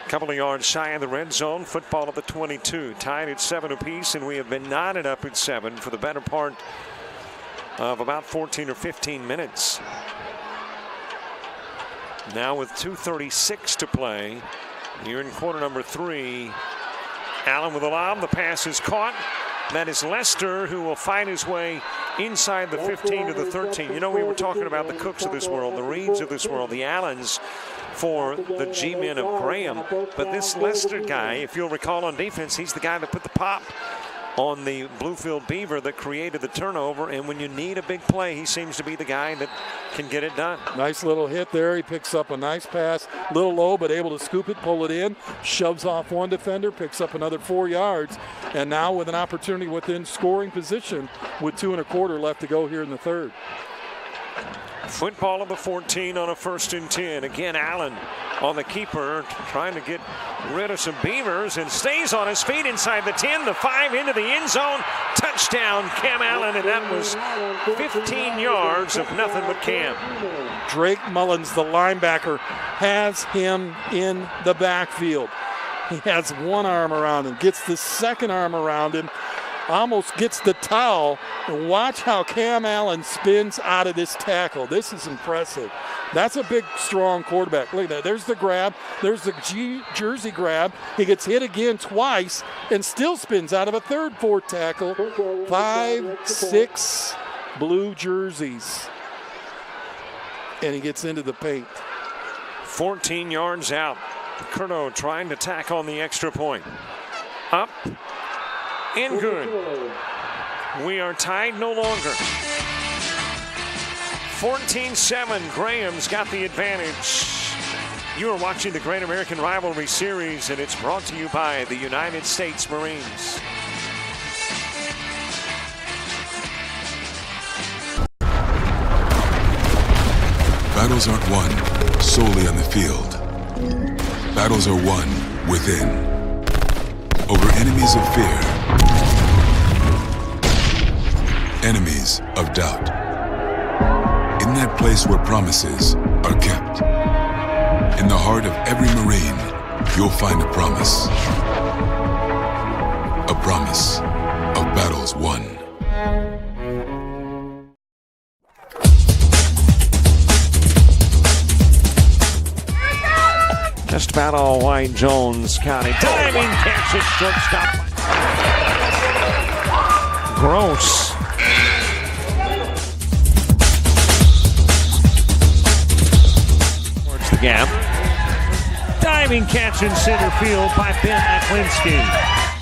Speaker 1: Couple of yards shy of the red zone. Football at the 22. Tied at 7 apiece, and we have been knotted up at 7 for the better part of about 14 or 15 minutes. Now with 2:36 to play here in quarter number 3. Allen with a lob. The pass is caught. That is Lester, who will find his way inside the 15 to the 13. You know, we were talking about the Cooks of this world, the Reeds of this world, the Allens for the G-men of Graham. But this Lester guy, if you'll recall on defense, he's the guy that put the pop on the Bluefield Beaver that created the turnover. And when you need a big play, he seems to be the guy that can get it done.
Speaker 10: Nice little hit there. He picks up a nice pass, little low, but able to scoop it, pull it in, shoves off one defender, picks up another 4 yards, and now with an opportunity within scoring position with 2 1/4 left to go here in the third.
Speaker 1: Football of the 14 on a 1st and 10. Again, Allen on the keeper, trying to get rid of some Beavers, and stays on his feet inside the 10, the 5, into the end zone. Touchdown, Cam Allen, and that was 15 yards of nothing but Cam.
Speaker 10: Drake Mullins, the linebacker, has him in the backfield. He has one arm around him, gets the second arm around him, almost gets the towel, and watch how Cam Allen spins out of this tackle. This is impressive. That's a big, strong quarterback. Look at that. There's the grab. There's the jersey grab. He gets hit again twice and still spins out of a third, fourth tackle. 5, 6 blue jerseys. And he gets into the paint.
Speaker 1: 14 yards out. Curto trying to tack on the extra point. Up. And good. We are tied no longer. 14-7. Graham's got the advantage. You are watching the Great American Rivalry Series, and it's brought to you by the United States Marines.
Speaker 8: Battles aren't won solely on the field. Battles are won within. Over enemies of fear. Enemies of doubt. In that place where promises are kept. In the heart of every Marine, you'll find a promise. A promise of battles won.
Speaker 1: Just about all white. Jones County. Diving catch at shortstop. Gross. Towards the gap. Diving catch in center field by Ben Aklinski.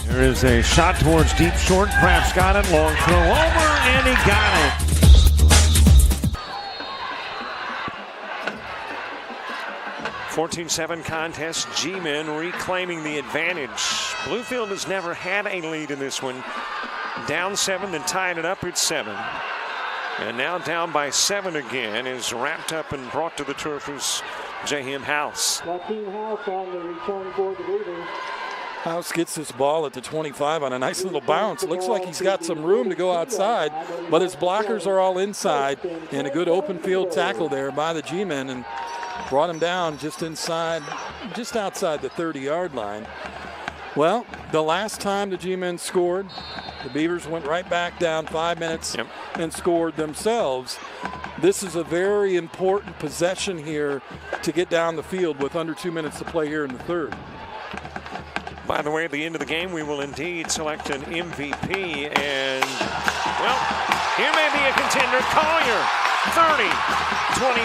Speaker 1: There is a shot towards deep short. Kraft's got it. Long throw over, and he got it. .14-7 contest. G-men reclaiming the advantage. Bluefield has never had a lead in this one. Down 7, then tied it up at 7. And now down by 7 again, is wrapped up and brought to the turf is Jaheim House.
Speaker 2: House on the return for the Beavers.
Speaker 10: House gets this ball at the 25 on a nice little bounce. Looks like he's got some room to go outside, but his blockers are all inside, and a good open field tackle there by the G-men, and brought him down just outside the 30-yard line. Well, the last time the G-men scored, the Beavers went right back down 5 minutes and scored themselves. This is a very important possession here to get down the field with under 2 minutes to play here in the third.
Speaker 1: By the way, at the end of the game, we will indeed select an MVP. And, well, here may be a contender. Collier, 30, 25,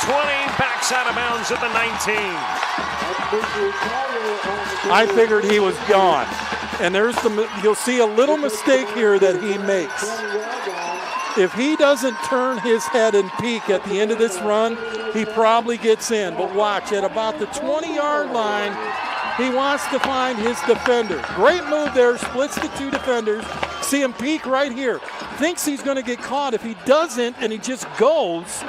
Speaker 1: 20, backs out of bounds at the 19.
Speaker 10: I figured he was gone. And you'll see a little mistake here that he makes. If he doesn't turn his head and peek at the end of this run, he probably gets in. But watch, at about the 20-yard line, he wants to find his defender. Great move there, splits the two defenders. See him peek right here. Thinks he's going to get caught. If he doesn't and he just goes,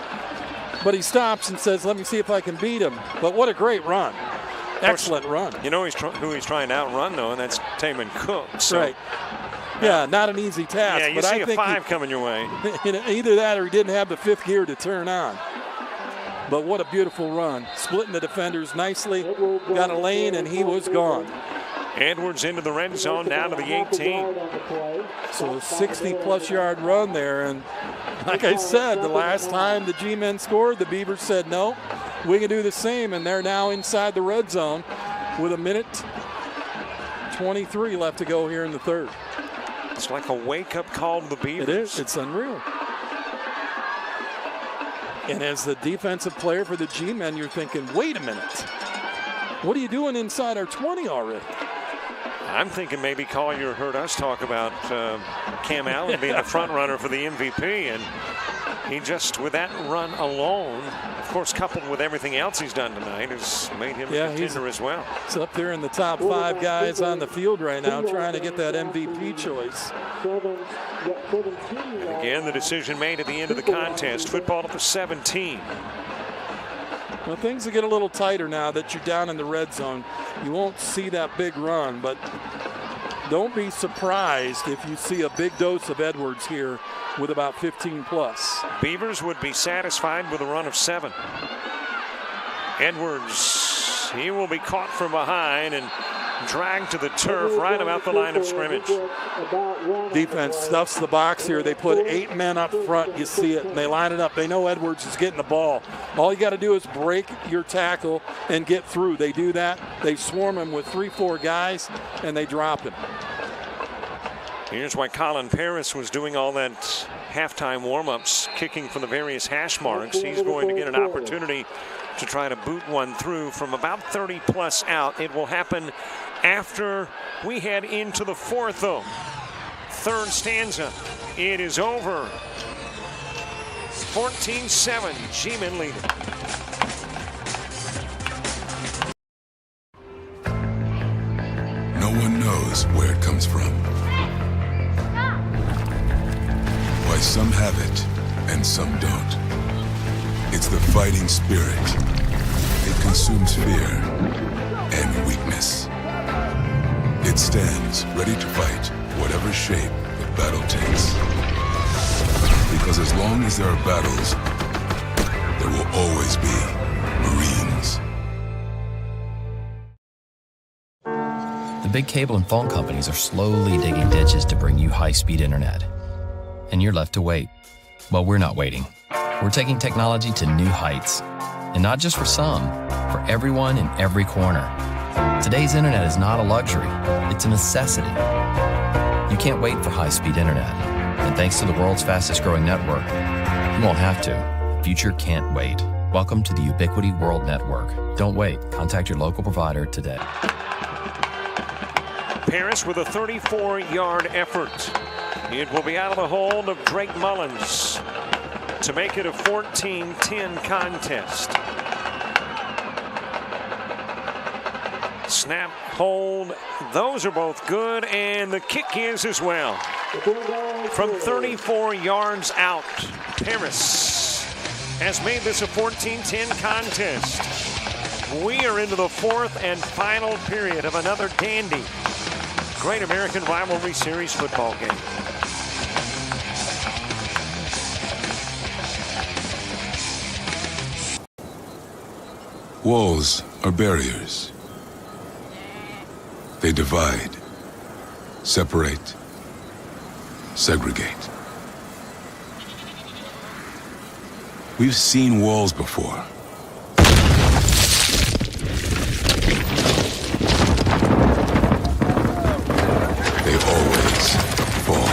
Speaker 10: but he stops and says, let me see if I can beat him. But what a great run. Excellent run.
Speaker 1: You know who he's trying to outrun, though, and that's Taman Cook. So.
Speaker 10: Right. Yeah, not an easy task.
Speaker 1: Yeah, you
Speaker 10: but
Speaker 1: see
Speaker 10: I think
Speaker 1: a 5 coming your way.
Speaker 10: Either that or he didn't have the 5th gear to turn on. But what a beautiful run. Splitting the defenders nicely. Got a lane, and he was gone.
Speaker 1: Edwards into the red zone, down to the 18.
Speaker 10: So a 60-plus yard run there. And like I said, the last time the G-men scored, the Beavers said, no, we can do the same. And they're now inside the red zone with 1:23 left to go here in the third.
Speaker 1: It's like a wake-up call to the Beavers.
Speaker 10: It is. It's unreal. And as the defensive player for the G-men, you're thinking, wait a minute. What are you doing inside our 20 already?
Speaker 1: I'm thinking maybe Collier heard us talk about Cam Allen being the front runner for the MVP, and he just, with that run alone, of course, coupled with everything else he's done tonight, has made him a contender as well.
Speaker 10: He's up there in the top 5 guys on the field right now, trying to get that MVP choice.
Speaker 1: And again, the decision made at the end of the contest, football up to 17.
Speaker 10: Well, things will get a little tighter now that you're down in the red zone. You won't see that big run, but don't be surprised if you see a big dose of Edwards here with about 15 plus.
Speaker 1: Beavers would be satisfied with a run of 7. Edwards, he will be caught from behind and dragged to the turf right about the line of scrimmage.
Speaker 10: Defense stuffs the box here. They put 8 men up front. You see it, and they line it up. They know Edwards is getting the ball. All you got to do is break your tackle and get through. They do that. They swarm him with 3-4 guys, and they drop him.
Speaker 1: Here's why Colin Paris was doing all that halftime warm-ups, kicking from the various hash marks. He's going to get an opportunity to try to boot one through from about 30 plus out. It will happen after we head into the 4th, though. 3rd stanza. It is over. 14-7, G-men leading.
Speaker 8: No one knows where it comes from. Why some have it and some don't. It's the fighting spirit. It consumes fear and weakness. It stands ready to fight whatever shape the battle takes. Because as long as there are battles, there will always be Marines.
Speaker 3: The big cable and phone companies are slowly digging ditches to bring you high-speed internet. And you're left to wait. Well, we're not waiting. We're taking technology to new heights. And not just for some, for everyone in every corner. Today's internet is not a luxury, it's a necessity. You can't wait for high-speed internet. And thanks to the world's fastest growing network, you won't have to. The future can't wait. Welcome to the Ubiquity World Network. Don't wait. Contact your local provider today.
Speaker 1: Paris with a 34-yard effort. It will be out of the hold of Drake Mullins to make it a 14-10 contest. Snap, hold, those are both good, and the kick is as well. From 34 yards out, Paris has made this a 14-10 contest. We are into the 4th and final period of another dandy Great American Rivalry Series football game.
Speaker 8: Walls are barriers. They divide, separate, segregate. We've seen walls before. They always fall.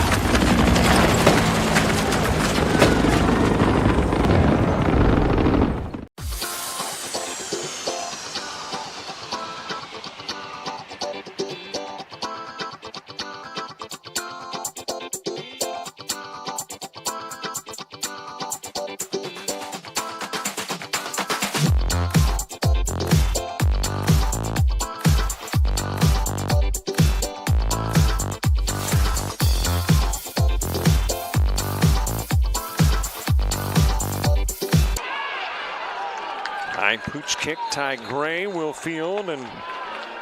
Speaker 1: Pooch kick, Ty Gray will field and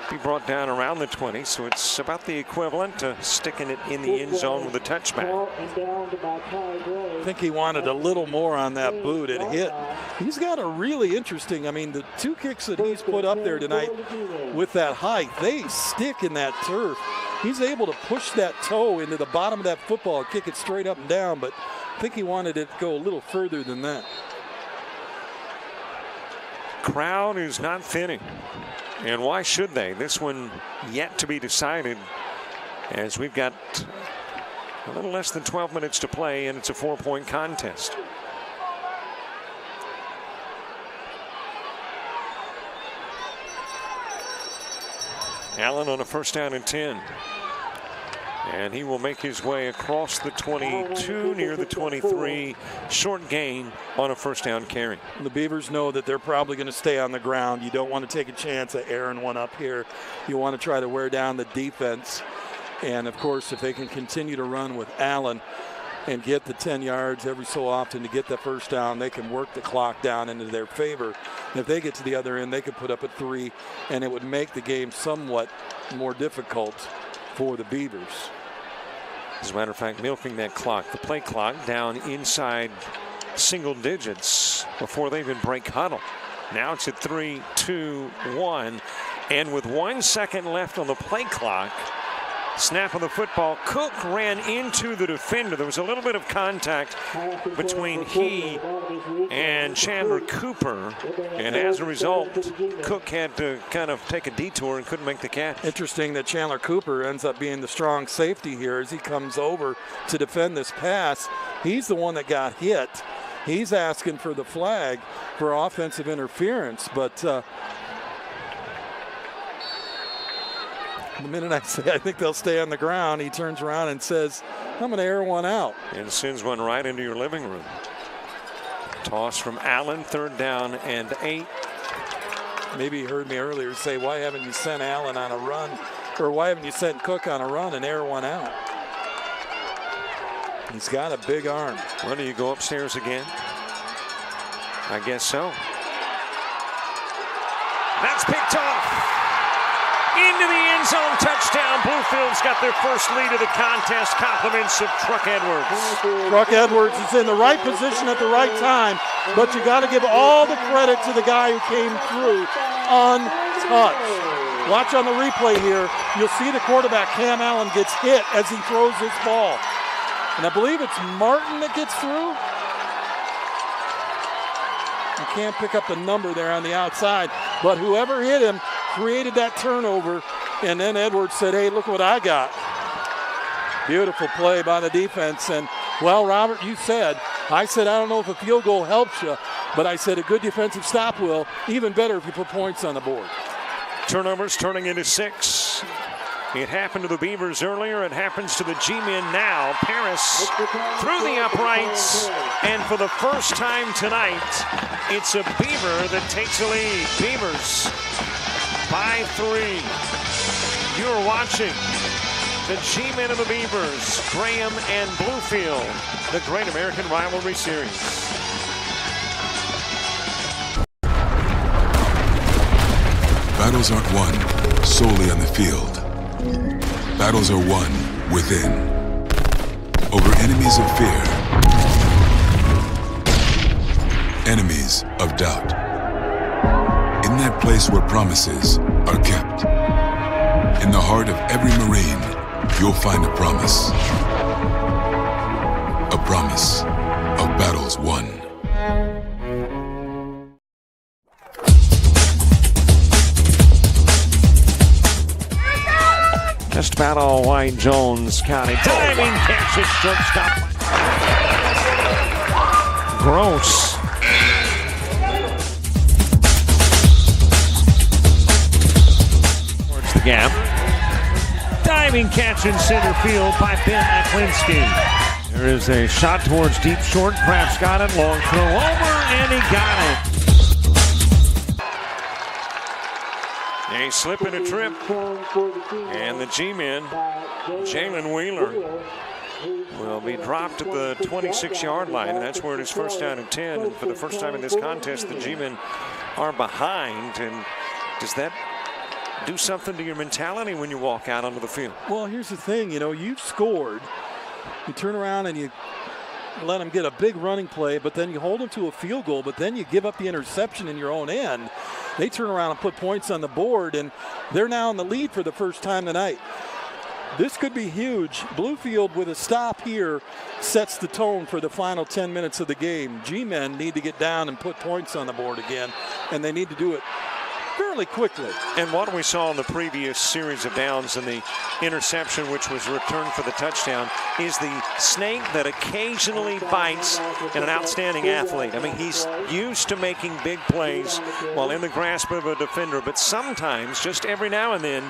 Speaker 1: be brought down around the 20, so it's about the equivalent to sticking it in the end zone with a touchback.
Speaker 10: I think he wanted a little more on that boot. It hit. He's got a really interesting, the 2 kicks that he's put up there tonight with that height, they stick in that turf. He's able to push that toe into the bottom of that football, kick it straight up and down, but I think he wanted it to go a little further than that.
Speaker 1: Crowd is not thinning. And why should they? This one yet to be decided, as we've got a little less than 12 minutes to play, and it's a 4-point contest. Allen on a 1st down and 10. And he will make his way across the 22 near the 23. Short gain on a 1st down carry.
Speaker 10: The Beavers know that they're probably going to stay on the ground. You don't want to take a chance at airing one up here. You want to try to wear down the defense. And, of course, if they can continue to run with Allen and get the 10 yards every so often to get the 1st down, they can work the clock down into their favor. And if they get to the other end, they could put up a 3, and it would make the game somewhat more difficult for the Beavers.
Speaker 1: As a matter of fact, milking that clock, the play clock, down inside single digits before they even break huddle. Now it's at 3, 2, 1. And with 1 second left on the play clock, snap of the football, Cook ran into the defender. There was a little bit of contact between he and Chandler Cooper, and as a result, Cook had to kind of take a detour and couldn't make the catch.
Speaker 10: Interesting that Chandler Cooper ends up being the strong safety here as he comes over to defend this pass. He's the one that got hit. He's asking for the flag for offensive interference, but the minute I say I think they'll stay on the ground, he turns around and says, I'm going to air one out.
Speaker 1: And sends one right into your living room. Toss from Allen, 3rd down and 8.
Speaker 10: Maybe you heard me earlier say, why haven't you sent Allen on a run, or why haven't you sent Cook on a run and air one out? He's got a big arm.
Speaker 1: Well, do you go upstairs again? I guess so. That's picked off. Into the end zone, touchdown. Bluefields got their first lead of the contest. Compliments of Truck Edwards.
Speaker 10: Truck Edwards is in the right position at the right time, but you got to give all the credit to the guy who came through untouched. Watch on the replay here. You'll see the quarterback, Cam Allen, gets hit as he throws this ball. And I believe it's Martin that gets through. You can't pick up the number there on the outside, but whoever hit him created that turnover, and then Edwards said, hey, look what I got. Beautiful play by the defense. And, well, Robert, you said, I don't know if a field goal helps you, but I said a good defensive stop will. Even better if you put points on the board.
Speaker 1: Turnovers turning into 6. It happened to the Beavers earlier. It happens to the G-men now. Paris through the uprights, and for the first time tonight, it's a Beaver that takes the lead. Beavers by 3. You're watching the G-men of the Beavers, Graham and Bluefield, the Great American Rivalry Series.
Speaker 8: Battles aren't won solely on the field. Battles are won within. Over enemies of fear. Enemies of doubt. In that place where promises are kept. In the heart of every Marine, you'll find a promise. A promise of battles won.
Speaker 1: Just about all White Jones County. Diving catch it, shortstop. Gross. Towards the gap. Diving catch in center field by Ben Aklinski. There is a shot towards deep short. Kraft's got it. Long throw over, and he got it. A slip and a trip, and the G-men, Jalen Wheeler, will be dropped at the 26-yard line, and that's where it is 1st down and 10. And for the first time in this contest, the G-men are behind. And does that do something to your mentality when you walk out onto the field?
Speaker 10: Well, here's the thing, you've scored. You turn around and you let them get a big running play, but then you hold them to a field goal, but then you give up the interception in your own end. They turn around and put points on the board, and they're now in the lead for the first time tonight. This could be huge. Bluefield with a stop here sets the tone for the final 10 minutes of the game. G-men need to get down and put points on the board again, and they need to do it fairly quickly.
Speaker 1: And what we saw in the previous series of downs and the interception, which was returned for the touchdown, is the snake that occasionally bites and an outstanding athlete. I mean, he's used to making big plays while in the grasp of a defender, but sometimes, just every now and then,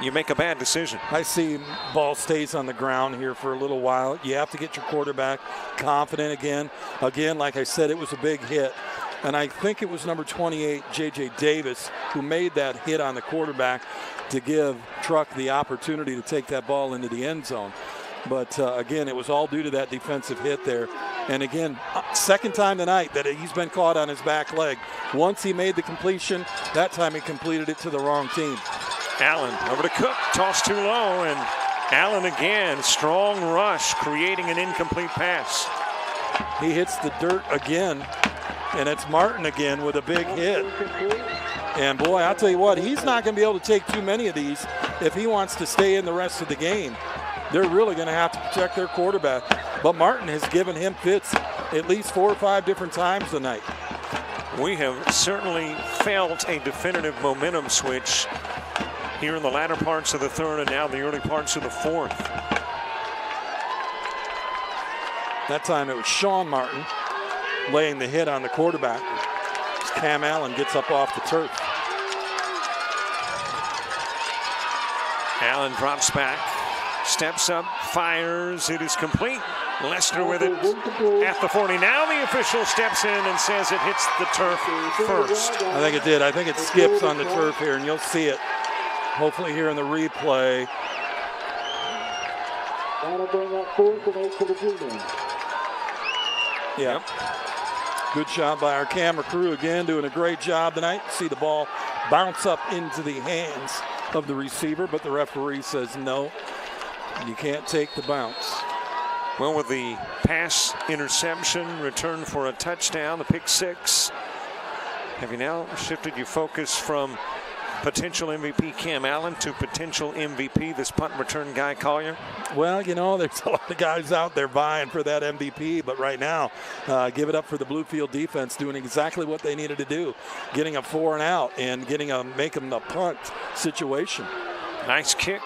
Speaker 1: you make a bad decision.
Speaker 10: I see ball stays on the ground here for a little while. You have to get your quarterback confident again. Again, like I said, it was a big hit. And I think it was number 28, J.J. Davis, who made that hit on the quarterback to give Truck the opportunity to take that ball into the end zone. But, again, it was all due to that defensive hit there. And, again, second time tonight that he's been caught on his back leg. Once he made the completion, that time he completed it to the wrong team.
Speaker 1: Allen over to Cook, tossed too low, and Allen again, strong rush, creating an incomplete pass.
Speaker 10: He hits the dirt again, and it's Martin again with a big hit. And boy, I'll tell you what, he's not going to be able to take too many of these if he wants to stay in the rest of the game. They're really going to have to protect their quarterback. But Martin has given him fits at least 4 or 5 different times tonight.
Speaker 1: We have certainly felt a definitive momentum switch here in the latter parts of the third and now the early parts of the fourth.
Speaker 10: That time it was Sean Martin laying the hit on the quarterback as Cam Allen gets up off the turf.
Speaker 1: Allen drops back, steps up, fires. It is complete. Lester with it at the 40. Now the official steps in and says it hits the turf first.
Speaker 10: I think it did. I think it skips on the turf here, and you'll see it hopefully here in the replay.
Speaker 2: That'll bring up 4th and 8 for the G-men.
Speaker 10: Yeah. Good job by our camera crew again, doing a great job tonight. See the ball bounce up into the hands of the receiver, but the referee says no, you can't take the bounce.
Speaker 1: Well, with the pass interception, return for a touchdown, the pick 6, have you now shifted your focus from potential MVP Cam Allen to potential MVP, this punt return guy Collier?
Speaker 10: Well, there's a lot of guys out there vying for that MVP, but right now, give it up for the Bluefield defense doing exactly what they needed to do, getting a 4 and out and making a punt situation.
Speaker 1: Nice kick.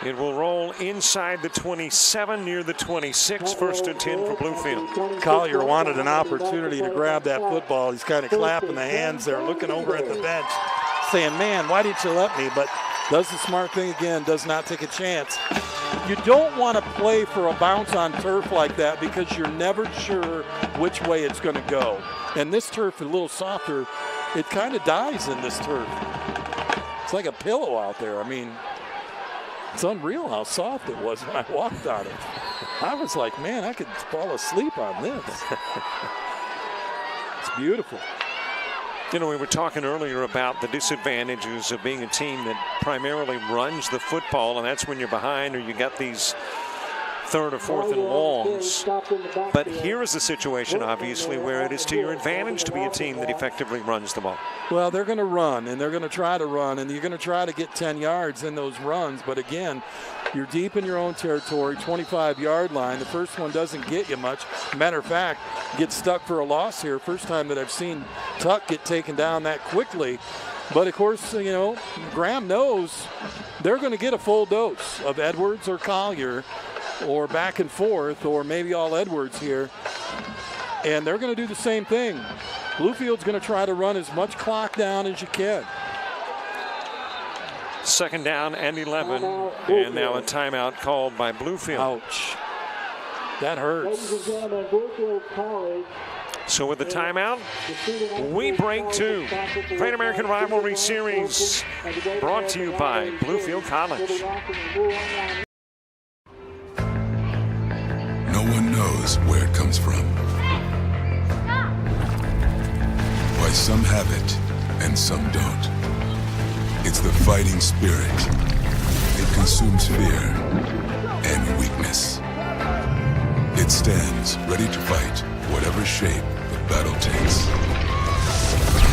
Speaker 1: It will roll inside the 27, near the 26, 1st and 10 for Bluefield.
Speaker 10: Collier wanted an opportunity to grab that football. He's kind of clapping the hands there, looking over at the bench, saying, man, why didn't you let me? But does the smart thing again, does not take a chance. You don't want to play for a bounce on turf like that because you're never sure which way it's going to go. And this turf is a little softer. It kind of dies in this turf. It's like a pillow out there. I mean, it's unreal how soft it was when I walked on it. I was like, man, I could fall asleep on this. It's beautiful.
Speaker 1: We were talking earlier about the disadvantages of being a team that primarily runs the football, and that's when you're behind or you got these 3rd or 4th and longs. But here is a situation, obviously, where it is to your advantage to be a team that effectively runs the ball.
Speaker 10: Well, they're going to run, and they're going to try to run, and you're going to try to get 10 yards in those runs. But again, you're deep in your own territory, 25-yard line. The first one doesn't get you much. Matter of fact, get stuck for a loss here. First time that I've seen Tuck get taken down that quickly. But, of course, Graham knows they're going to get a full dose of Edwards or Collier, or back and forth, or maybe all Edwards here. And they're going to do the same thing. Bluefield's going to try to run as much clock down as you can.
Speaker 1: 2nd down and 11. And now a timeout called by Bluefield.
Speaker 10: Ouch. That hurts.
Speaker 1: So with the timeout, we break 2. Great American Rivalry Series brought to you by Bluefield College.
Speaker 8: No one knows where it comes from. some have it and some don't. It's the fighting spirit. It consumes fear and weakness. It stands ready to fight whatever shape the battle takes.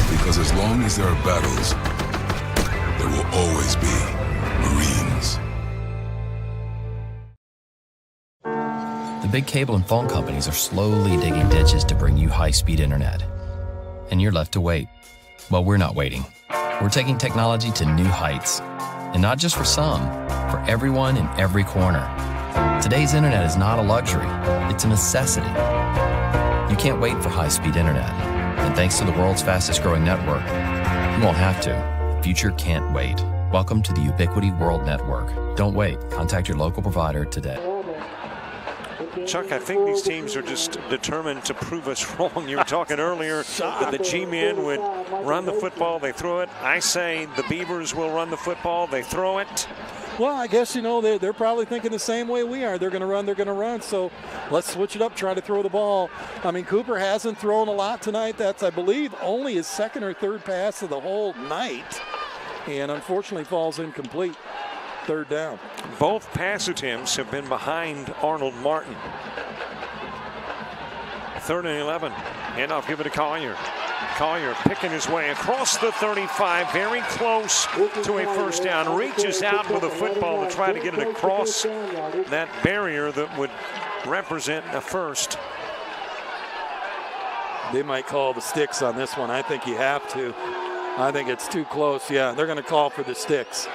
Speaker 8: Because as long as there are battles, there will always be Marines.
Speaker 3: The big cable and phone companies are slowly digging ditches to bring you high-speed internet. And you're left to wait. Well, we're not waiting. We're taking technology to new heights. And not just for some, for everyone in every corner. Today's internet is not a luxury, it's a necessity. You can't wait for high-speed internet. And thanks to the world's fastest growing network, you won't have to. The future can't wait. Welcome to the Ubiquity World Network. Don't wait. Contact your local provider today.
Speaker 1: Chuck, I think these teams are just determined to prove us wrong. You were talking earlier that the G-men would run the football, they throw it. I say the Beavers will run the football, they throw it.
Speaker 10: Well, I guess, they're probably thinking the same way we are. They're going to run. So let's switch it up, try to throw the ball. I mean, Cooper hasn't thrown a lot tonight. That's, I believe, only his second or third pass of the whole night. And unfortunately falls incomplete. Third down.
Speaker 1: Both pass attempts have been behind Arnold Martin. 3rd and 11. Handoff, give it to Collier. Collier picking his way across the 35, very close to a first down. Reaches out with a football to try to get it across that barrier that would represent a first.
Speaker 10: They might call the sticks on this one. I think you have to. I think it's too close. Yeah, they're going to call for the sticks.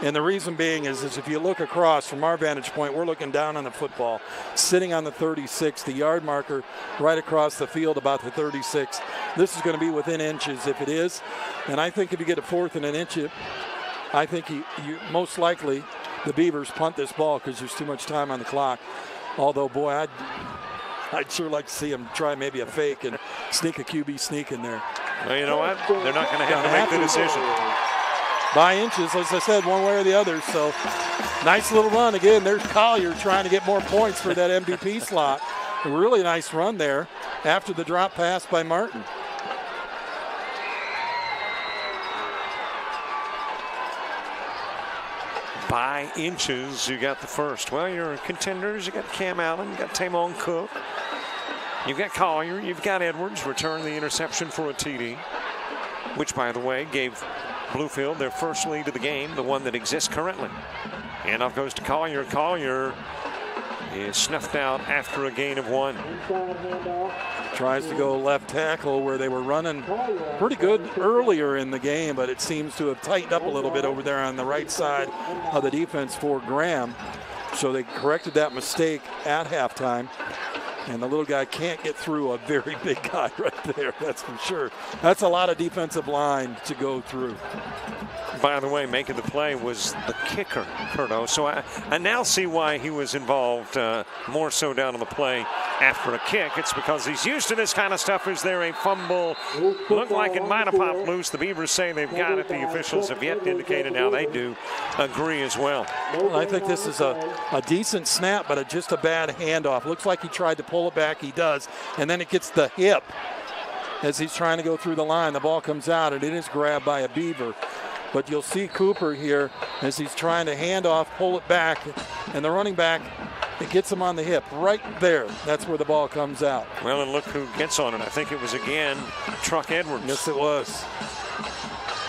Speaker 10: And the reason being is if you look across from our vantage point, we're looking down on the football, sitting on the 36, the yard marker right across the field about the 36. This is going to be within inches if it is. And I think if you get a 4th and an inch, I think you most likely the Beavers punt this ball because there's too much time on the clock. Although, boy, I'd sure like to see them try maybe a fake and sneak a QB sneak in there.
Speaker 1: Well, you know what? They're not going to have to make the decision.
Speaker 10: By inches, as I said, one way or the other. So nice little run. Again, there's Collier trying to get more points for that MVP slot. A really nice run there after the drop pass by Martin.
Speaker 1: By inches, you got the first. Well, your contenders, you got Cam Allen, you got Tamon Cook, you've got Collier, you've got Edwards, return the interception for a TD, which, by the way, gave Bluefield their first lead of the game, the one that exists currently. Handoff goes to Collier. Collier is snuffed out after a gain of 1.
Speaker 10: Tries to go left tackle where they were running pretty good earlier in the game, but it seems to have tightened up a little bit over there on the right side of the defense for Graham. So they corrected that mistake at halftime. And the little guy can't get through a very big guy right there, that's for sure. That's a lot of defensive line to go through.
Speaker 1: By the way, making the play was the kicker, Curto. So I now see why he was involved more so down on the play after a kick. It's because he's used to this kind of stuff. Is there a fumble? Looked like it might have popped loose. The Beavers say they've got it. The officials have yet indicated now they do agree as well.
Speaker 10: Well, I think this is a decent snap, but just a bad handoff. Looks like he tried to pull it back. He does. And then it gets the hip as he's trying to go through the line. The ball comes out, and it is grabbed by a Beaver. But you'll see Cooper here as he's trying to hand off, pull it back, and the running back, it gets him on the hip right there. That's where the ball comes out.
Speaker 1: Well, and look who gets on it. I think it was again Truck Edwards.
Speaker 10: Yes, it was.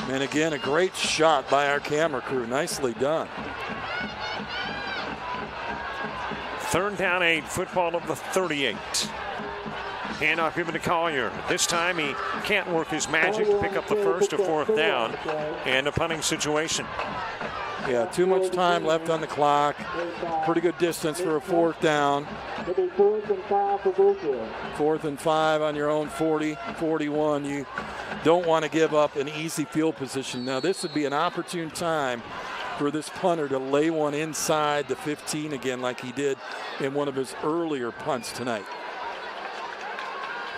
Speaker 10: And again, a great shot by our camera crew. Nicely done.
Speaker 1: 3rd down 8, football of the 38. Handoff given to Collier. This time he can't work his magic to pick up the first or 4th down and a punting situation.
Speaker 10: Yeah, too much time left on the clock. Pretty good distance for a 4th down. 4th and 5 on your own 40, 41. You don't want to give up an easy field position. Now this would be an opportune time for this punter to lay one inside the 15 again like he did in one of his earlier punts tonight.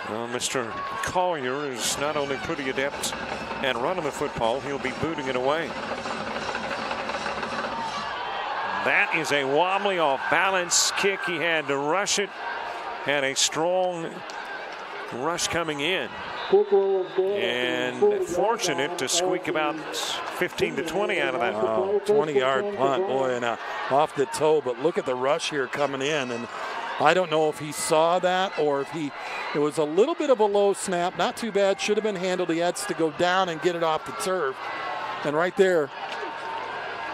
Speaker 1: Well, Mr. Collier is not only pretty adept at running the football, he'll be booting it away. That is a wobbly off-balance kick. He had to rush it. Had a strong rush coming in. And fortunate to squeak about 15 to 20 out of that.
Speaker 10: 20-yard punt, boy, and off the toe. But look at the rush here coming in. And I don't know if he saw that or if it was a little bit of a low snap. Not too bad. Should have been handled. He had to go down and get it off the turf. And right there,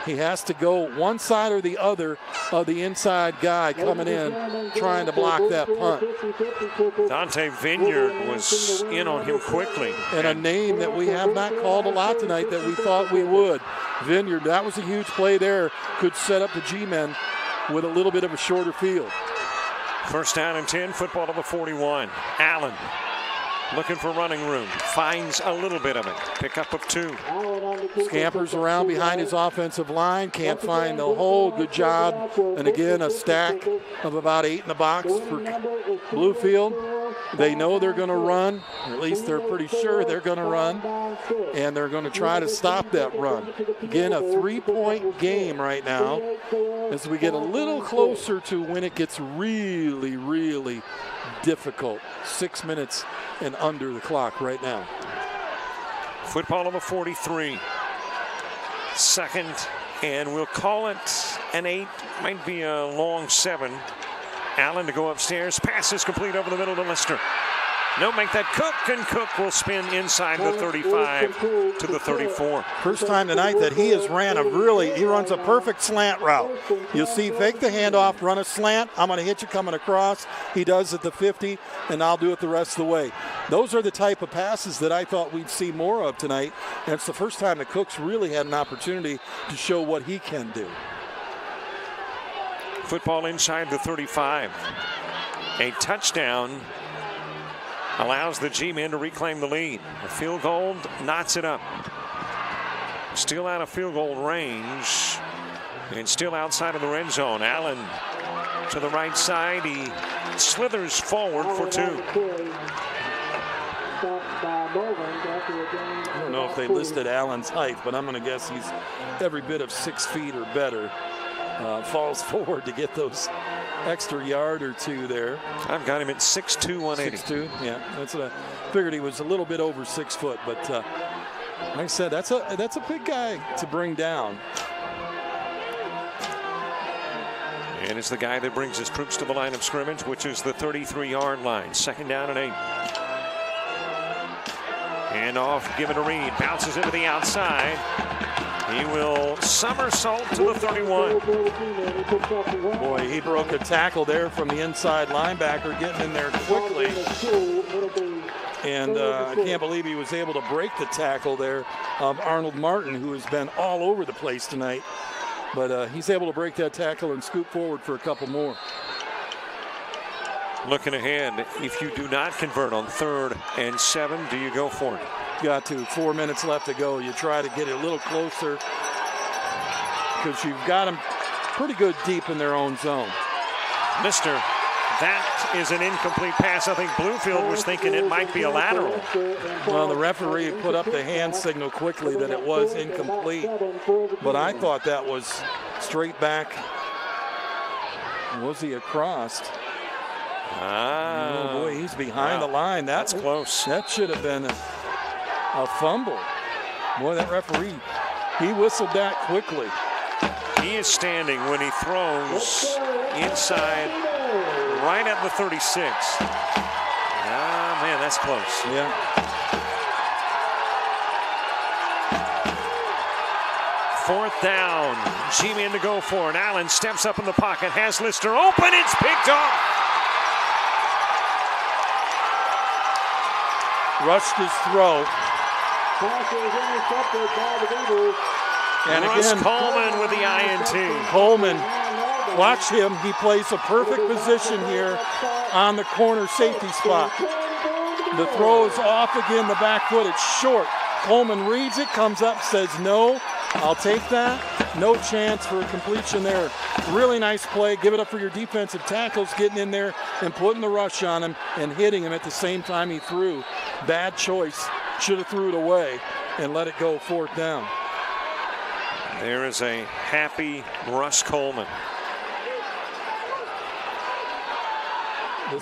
Speaker 10: he has to go one side or the other of the inside guy coming in, trying to block that punt.
Speaker 1: Dante Vineyard was in on him quickly.
Speaker 10: And a name that we have not called a lot tonight that we thought we would. Vineyard, that was a huge play there. Could set up the G-men with a little bit of a shorter field.
Speaker 1: First down and 10, football to the 41. Allen looking for running room. Finds a little bit of it. Pickup of 2.
Speaker 10: Scampers around behind his offensive line. Can't find the hole. Good job. And again, a stack of about 8 in the box for Bluefield. They know they're going to run, or at least they're pretty sure they're going to run, and they're going to try to stop that run. Again, a 3-point game right now as we get a little closer to when it gets really, really difficult. 6 minutes and under the clock right now.
Speaker 1: Football on the 43. Second, and we'll call it an 8. Might be a long 7. Allen to go upstairs. Pass is complete over the middle to Lister. No, make that Cook, and Cook will spin inside the 35 to the 34.
Speaker 10: First time tonight that he has ran he runs a perfect slant route. You'll see, fake the handoff, run a slant. I'm going to hit you coming across. He does at the 50, and I'll do it the rest of the way. Those are the type of passes that I thought we'd see more of tonight. And it's the first time that Cook's really had an opportunity to show what he can do.
Speaker 1: Football inside the 35. A touchdown allows the G-men to reclaim the lead. A field goal knots it up. Still out of field goal range and still outside of the red zone. Allen to the right side. He slithers forward for 2.
Speaker 10: I don't know if they listed Allen's height, but I'm going to guess he's every bit of 6 feet or better. Falls forward to get those extra yard or 2 there.
Speaker 1: I've got him at 6'2", 180.
Speaker 10: 6'2", yeah. That's what I figured. He was a little bit over 6 foot, but like I said, that's a big guy to bring down.
Speaker 1: And it's the guy that brings his troops to the line of scrimmage, which is the 33-yard line. Second down and 8. And off, given to Reed. Bounces into the outside. He will somersault to the 31.
Speaker 10: Boy, he broke a tackle there from the inside linebacker, getting in there quickly. And I can't believe he was able to break the tackle there of Arnold Martin, who has been all over the place tonight. But he's able to break that tackle and scoot forward for a couple more.
Speaker 1: Looking ahead, if you do not convert on 3rd and 7, do you go for it?
Speaker 10: Got to. 4 minutes left to go. You try to get it a little closer because you've got them pretty good deep in their own zone.
Speaker 1: Mister, that is an incomplete pass. I think Bluefield was thinking it might be a lateral.
Speaker 10: Well, the referee put up the hand signal quickly that it was incomplete, but I thought that was straight back. Was he across? Oh boy, he's behind the line.
Speaker 1: That's close.
Speaker 10: That should have been a fumble. Boy, that referee, he whistled that quickly.
Speaker 1: He is standing when he throws inside right at the 36. Ah, man, that's close.
Speaker 10: Yeah.
Speaker 1: Fourth down. G-man to go for it. Allen steps up in the pocket. Has Lister open. It's picked off.
Speaker 10: Rushed his throw.
Speaker 1: And Russ again, Coleman with the INT.
Speaker 10: Coleman, watch him. He plays a perfect position here on the corner safety spot. The throw is off again, the back foot. It's short. Coleman reads it, comes up, says no. I'll take that. No chance for a completion there. Really nice play. Give it up for your defensive tackles, getting in there and putting the rush on him and hitting him at the same time he threw. Bad choice. Should have threw it away and let it go 4th down.
Speaker 1: There is a happy Russ Coleman.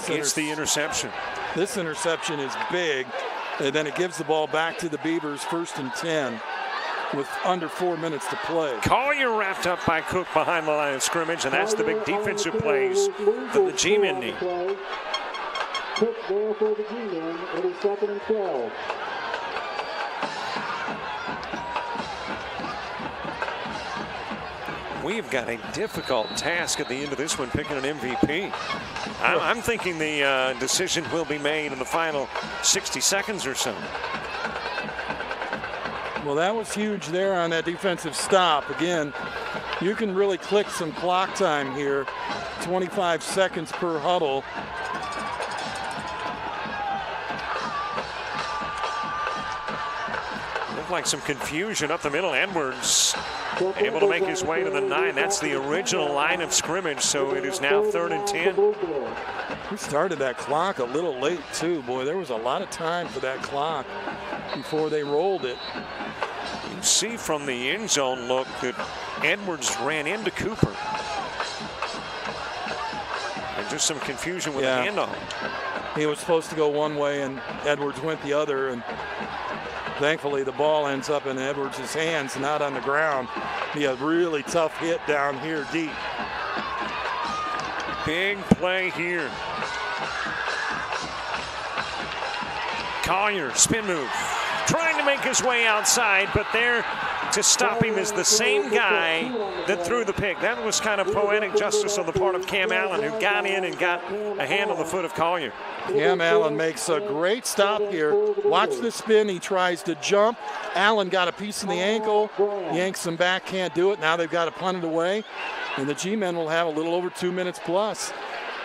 Speaker 1: It's the interception.
Speaker 10: This interception is big. And then it gives the ball back to the Beavers, 1st and 10 with under 4 minutes to play.
Speaker 1: Collier wrapped up by Cook behind the line of scrimmage, and that's the big defensive plays that the G-men need.
Speaker 2: Cook there for the G-men. It is 2nd and 12.
Speaker 1: We've got a difficult task at the end of this one, picking an MVP. I'm thinking the decision will be made in the final 60 seconds or so.
Speaker 10: Well, that was huge there on that defensive stop. Again, you can really click some clock time here. 25 seconds per huddle.
Speaker 1: Looked like some confusion up the middle. Edwards able to make his way to the 9. That's the original line of scrimmage, so it is now 3rd and 10.
Speaker 10: We started that clock a little late, too. Boy, there was a lot of time for that clock before they rolled it.
Speaker 1: You see from the end zone look that Edwards ran into Cooper. And just some confusion with the handoff.
Speaker 10: He was supposed to go one way, and Edwards went the other, and thankfully the ball ends up in Edwards' hands, not on the ground. He had a really tough hit down here deep.
Speaker 1: Big play here. Collier, spin move. Trying to make his way outside, but there to stop him is the same guy that threw the pick. That was kind of poetic justice on the part of Cam Allen, who got in and got a hand on the foot of Collier.
Speaker 10: Cam Allen makes a great stop here. Watch the spin. He tries to jump. Allen got a piece in the ankle, yanks him back, can't do it. Now they've got to punt it away, and the G-men will have a little over 2 minutes plus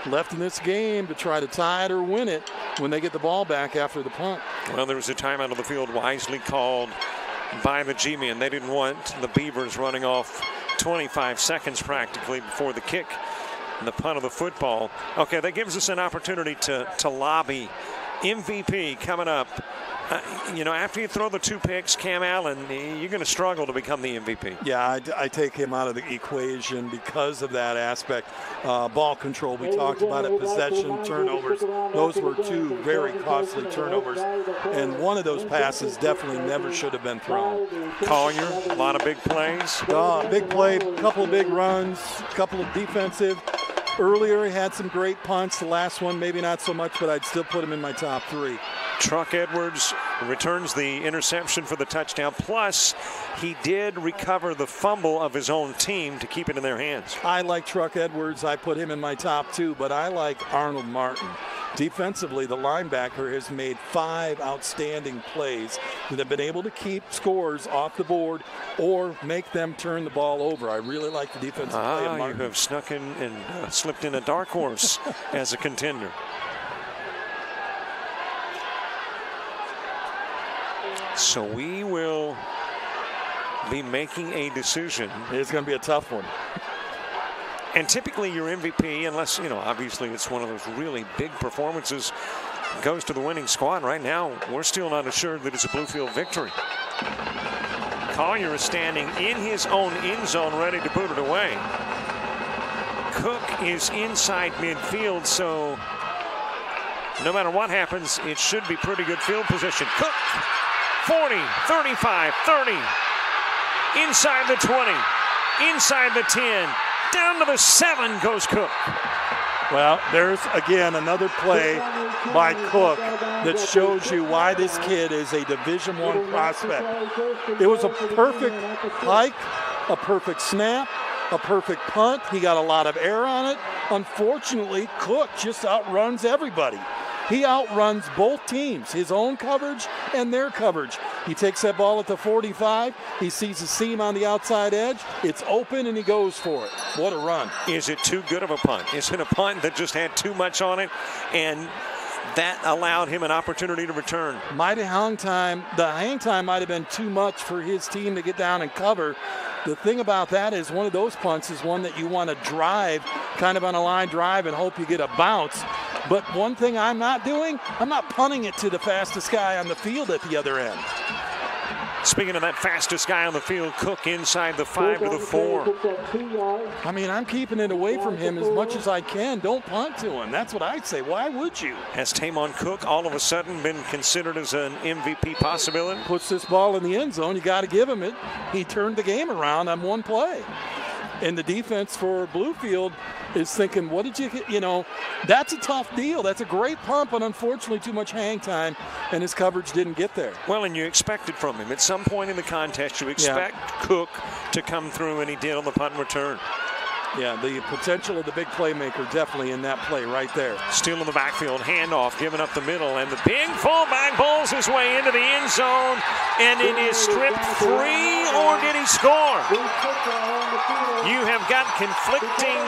Speaker 10: left in this game to try to tie it or win it when they get the ball back after the punt.
Speaker 1: Well, there was a timeout on the field wisely called by the G-men. They didn't want the Beavers running off 25 seconds practically before the kick and the punt of the football. Okay, that gives us an opportunity to lobby MVP coming up. You know, after you throw the 2 picks, Cam Allen, you're going to struggle to become the MVP.
Speaker 10: Yeah, I take him out of the equation because of that aspect. Ball control, we talked about it, possession, turnovers. Those were 2 very costly turnovers, and one of those passes definitely never should have been thrown.
Speaker 1: Collier, a lot of big plays.
Speaker 10: Big play, a couple of big runs, a couple of defensive. Earlier, he had some great punts. The last one, maybe not so much, but I'd still put him in my top 3.
Speaker 1: Truck Edwards returns the interception for the touchdown. Plus, he did recover the fumble of his own team to keep it in their hands.
Speaker 10: I like Truck Edwards. I put him in my top 2, but I like Arnold Martin. Defensively, the linebacker has made 5 outstanding plays that have been able to keep scores off the board or make them turn the ball over. I really like the defensive play of Martin.
Speaker 1: You have snuck in and slipped in a dark horse as a contender. So we will be making a decision.
Speaker 10: It's going to be a tough one.
Speaker 1: And typically your MVP, unless, you know, obviously it's one of those really big performances, goes to the winning squad. Right now, we're still not assured that it's a Bluefield victory. Collier is standing in his own end zone ready to put it away. Cook is inside midfield, so no matter what happens, it should be pretty good field position. Cook, 40, 35, 30, inside the 20, inside the 10, down to the 7 goes Cook.
Speaker 10: Well, there's, again, another play by Cook that shows you why this kid is a Division I prospect. It was a perfect hike, a perfect snap, a perfect punt. He got a lot of air on it. Unfortunately, Cook just outruns everybody. He outruns both teams, his own coverage and their coverage. He takes that ball at the 45. He sees a seam on the outside edge. It's open, and he goes for it. What a run.
Speaker 1: Is it too good of a punt? Is it a punt that just had too much on it, and that allowed him an opportunity to return?
Speaker 10: Might have hung time. The hang time might have been too much for his team to get down and cover. The thing about that is one of those punts is one that you want to drive, kind of on a line drive, and hope you get a bounce. But one thing I'm not doing, I'm not punting it to the fastest guy on the field at the other end.
Speaker 1: Speaking of that fastest guy on the field, Cook inside the 5 to the 4.
Speaker 10: I mean, I'm keeping it away from him as much as I can. Don't punt to him. That's what I'd say. Why would you?
Speaker 1: Has Tamon Cook all of a sudden been considered as an MVP possibility?
Speaker 10: Puts this ball in the end zone. You got to give him it. He turned the game around on one play. And the defense for Bluefield is thinking, what did you know, that's a tough deal. That's a great pump, but unfortunately too much hang time, and his coverage didn't get there.
Speaker 1: Well, and you expect it from him. At some point in the contest, you expect Cook to come through, and he did on the punt and return.
Speaker 10: Yeah, the potential of the big playmaker definitely in that play right there.
Speaker 1: Still in the backfield, handoff, giving up the middle, and the big fullback bowls his way into the end zone, and it is stripped free, or did he score? You have got conflicting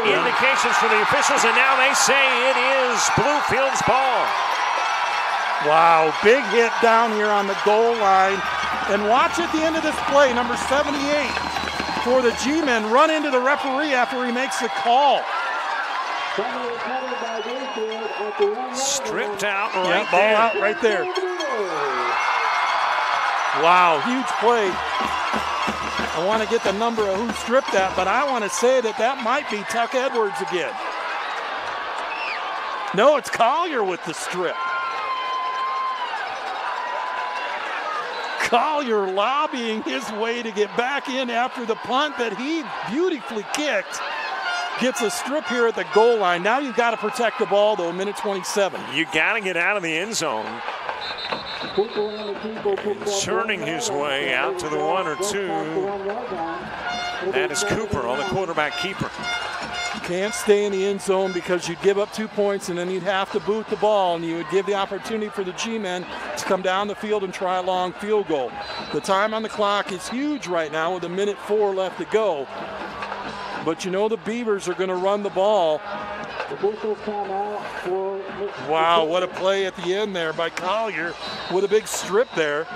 Speaker 1: indications from the officials, and now they say it is Bluefield's ball.
Speaker 10: Wow, big hit down here on the goal line. And watch at the end of this play, number 78. For the G-men run into the referee after he makes the call.
Speaker 1: Stripped out
Speaker 10: right there. Ball out right there. Wow, huge play. I want to get the number of who stripped that, but I want to say that might be Tuck Edwards again. No, it's Collier with the strip. Collier lobbying his way to get back in after the punt that he beautifully kicked. Gets a strip here at the goal line. Now you've got to protect the ball, though, minute 27.
Speaker 1: You got to get out of the end zone. Churning his way out to the 1 or 2. That is Cooper on the quarterback keeper.
Speaker 10: Can't stay in the end zone because you'd give up 2 points and then you'd have to boot the ball, and you would give the opportunity for the G-men to come down the field and try a long field goal. The time on the clock is huge right now with 1:04 left to go. But you know the Beavers are going to run the ball. Wow, what a play at the end there by Collier with a big strip there.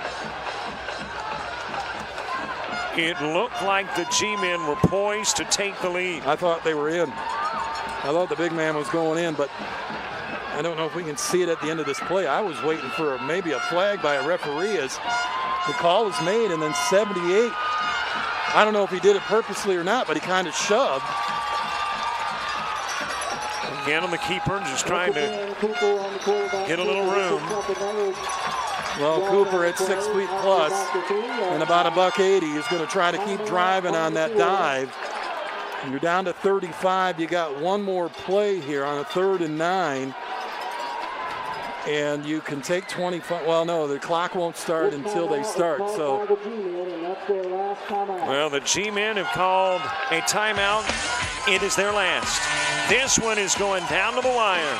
Speaker 1: It looked like the G-men were poised to take the lead.
Speaker 10: I thought they were in. I thought the big man was going in, but I don't know if we can see it at the end of this play. I was waiting for maybe a flag by a referee as the call was made, and then 78. I don't know if he did it purposely or not, but he kind of shoved.
Speaker 1: Again on the keeper, just trying to get a little room.
Speaker 10: Well, Cooper at 6 feet plus and about $180 is going to try to keep driving on that dive. You're down to 35. You got one more play here on a 3rd and 9. And you can take 25. Well, no, the clock won't start until they start. So,
Speaker 1: well, the G-men have called a timeout. It is their last. This one is going down to the wire.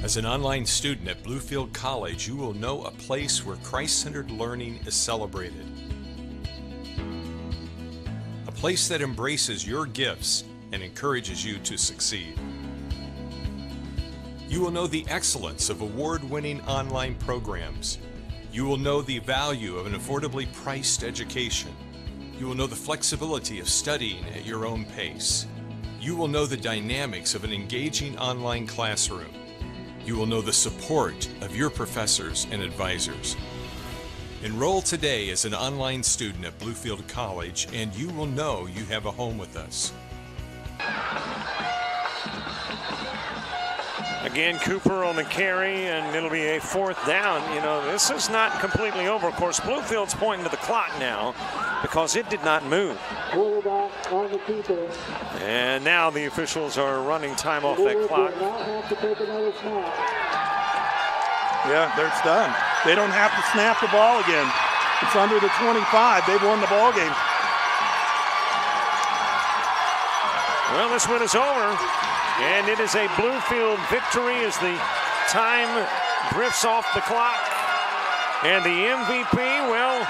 Speaker 14: As an online student at Bluefield College, you will know a place where Christ-centered learning is celebrated. A place that embraces your gifts and encourages you to succeed. You will know the excellence of award-winning online programs. You will know the value of an affordably priced education. You will know the flexibility of studying at your own pace. You will know the dynamics of an engaging online classroom. You will know the support of your professors and advisors. Enroll today as an online student at Bluefield College, and you will know you have a home with us.
Speaker 1: Again, Cooper on the carry, and it'll be a 4th down. You know, this is not completely over. Of course, Bluefield's pointing to the clock now because it did not move. And now the officials are running time off that clock.
Speaker 10: Yeah, it's done. They don't have to snap the ball again. It's under the 25. They've won the ball game.
Speaker 1: Well, this one is over. And it is a Bluefield victory as the time drifts off the clock. And the MVP, well,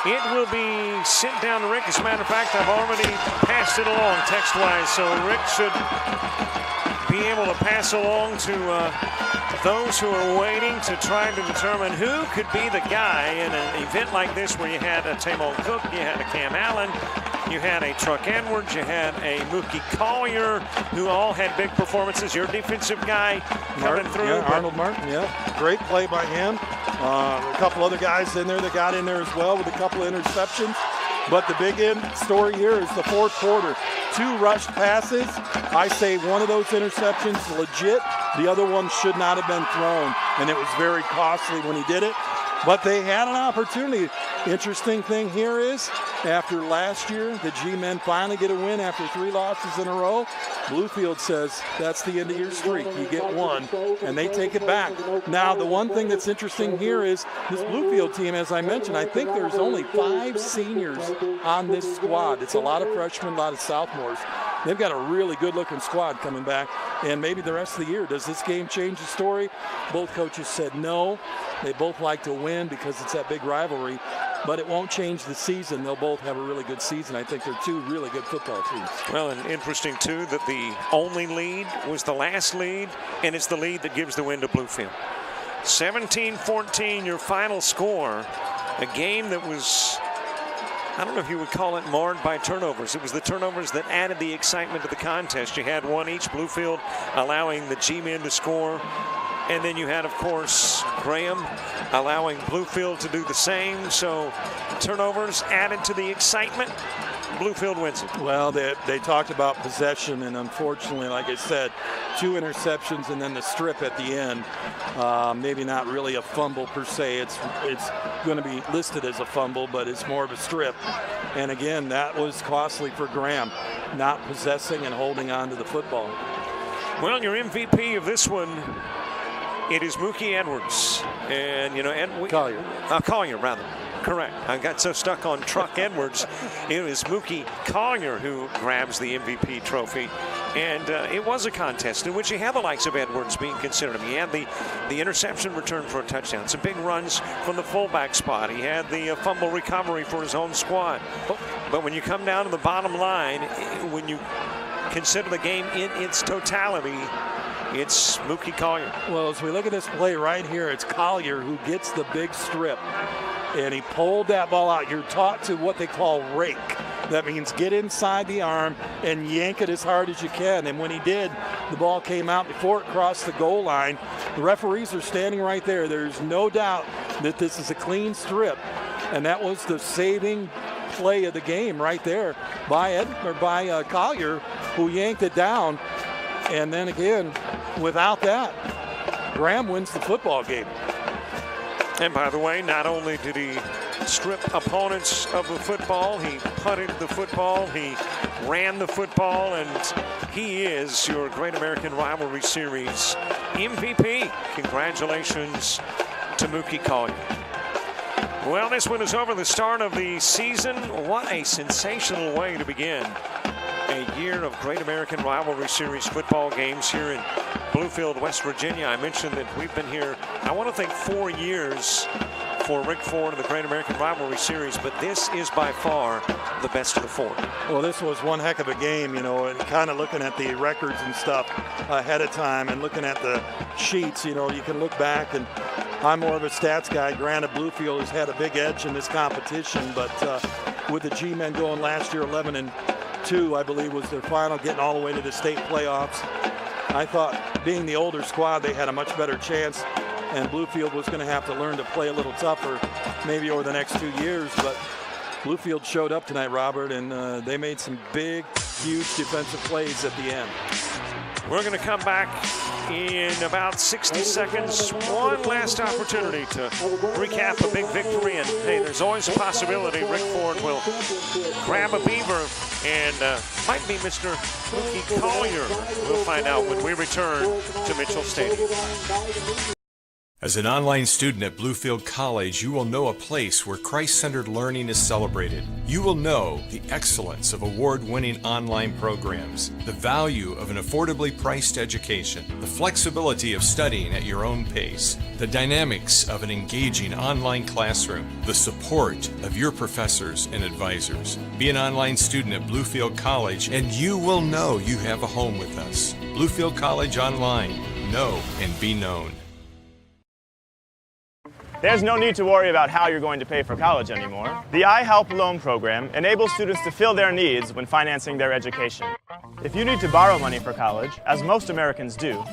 Speaker 1: it will be sent down to Rick. As a matter of fact, I've already passed it along text-wise, so Rick should be able to pass along to those who are waiting to try to determine who could be the guy in an event like this where you had a Tamon Cook, you had a Cam Allen, You had a Truck Edwards, you had a Mookie Collier, who all had big performances. Your defensive guy coming through.
Speaker 10: Yeah, Arnold Martin, yeah. Great play by him. A couple other guys in there that got in there as well with a couple of interceptions. But the big story here is the fourth quarter. 2 rushed passes. I say one of those interceptions legit. The other one should not have been thrown, and it was very costly when he did it. But they had an opportunity. Interesting thing here is, after last year, the G-men finally get a win after 3 losses in a row. Bluefield says, that's the end of your streak. You get one, and they take it back. Now, the one thing that's interesting here is this Bluefield team, as I mentioned, I think there's only 5 seniors on this squad. It's a lot of freshmen, a lot of sophomores. They've got a really good-looking squad coming back, and maybe the rest of the year. Does this game change the story? Both coaches said no. They both like to win because it's that big rivalry, but it won't change the season. They'll both have a really good season. I think they're 2 really good football teams.
Speaker 1: Well, and interesting, too, that the only lead was the last lead, and it's the lead that gives the win to Bluefield. 17-14, your final score. A game that was, I don't know if you would call it marred by turnovers. It was the turnovers that added the excitement to the contest. You had 1 each, Bluefield allowing the G-men to score. And then you had, of course, Graham allowing Bluefield to do the same. So turnovers added to the excitement. Bluefield wins it.
Speaker 10: Well, they talked about possession, and unfortunately, like I said, 2 interceptions and then the strip at the end. Maybe not really a fumble per se. It's going to be listed as a fumble, but it's more of a strip. And again, that was costly for Graham, not possessing and holding on to the football.
Speaker 1: Well, your MVP of this one, it is Mookie Edwards. And, you know, Collier, rather. Correct. I got so stuck on Truck Edwards. It was Mookie Collier who grabs the MVP trophy. And it was a contest in which you have the likes of Edwards being considered. He had the interception return for a touchdown. Some big runs from the fullback spot. He had the fumble recovery for his own squad. But when you come down to the bottom line, when you consider the game in its totality, it's Mookie Collier.
Speaker 10: Well, as we look at this play right here, it's Collier who gets the big strip. And he pulled that ball out. You're taught to what they call rake. That means get inside the arm and yank it as hard as you can. And when he did, the ball came out before it crossed the goal line. The referees are standing right there. There's no doubt that this is a clean strip. And that was the saving play of the game right there by Collier, who yanked it down. And then again, without that, Graham wins the football game.
Speaker 1: And by the way, not only did he strip opponents of the football, he punted the football, he ran the football, and he is your Great American Rivalry Series MVP. Congratulations to Mookie Collier. Well, this one is over, the start of the season. What a sensational way to begin a year of Great American Rivalry Series football games here in Bluefield, West Virginia. I mentioned that we've been here, I want to think 4 years for Rick Ford and the Great American Rivalry Series, but this is by far the best of the 4.
Speaker 10: Well, this was one heck of a game, you know, and kind of looking at the records and stuff ahead of time and looking at the sheets, you know, you can look back, and I'm more of a stats guy. Granted, Bluefield has had a big edge in this competition, but with the G-men going last year 11-2, I believe was their final, getting all the way to the state playoffs. I thought, being the older squad, they had a much better chance, and Bluefield was going to have to learn to play a little tougher maybe over the next 2 years, but Bluefield showed up tonight, Robert, and they made some big, huge defensive plays at the end.
Speaker 1: We're going to come back in about 60 seconds. One last opportunity to recap a big victory. And hey, there's always a possibility Rick Ford will grab a beaver and might be Mr. Mookie Collier. We'll find out when we return to Mitchell Stadium.
Speaker 14: As an online student at Bluefield College, you will know a place where Christ-centered learning is celebrated. You will know the excellence of award-winning online programs, the value of an affordably priced education, the flexibility of studying at your own pace, the dynamics of an engaging online classroom, the support of your professors and advisors. Be an online student at Bluefield College, and you will know you have a home with us. Bluefield College Online. Know and be known.
Speaker 30: There's no need to worry about how you're going to pay for college anymore. The iHelp loan program enables students to fill their needs when financing their education. If you need to borrow money for college, as most Americans do,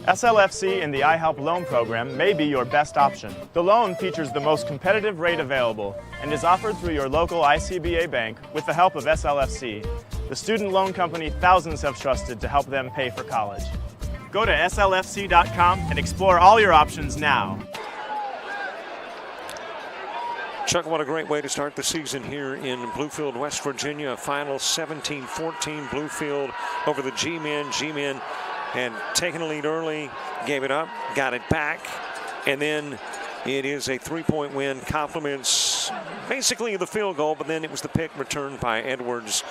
Speaker 30: SLFC and the iHelp loan program may be your best option. The loan features the most competitive rate available and is offered through your local ICBA bank with the help of SLFC, the student loan company thousands have trusted to help them pay for college. Go to slfc.com and explore all your options now.
Speaker 1: Chuck, what a great way to start the season here in Bluefield, West Virginia. Final 17-14, Bluefield over the G-men. G-men had taken a lead early, gave it up, got it back, and then it is a three-point win. Compliments basically the field goal, but then it was the pick returned by Edwards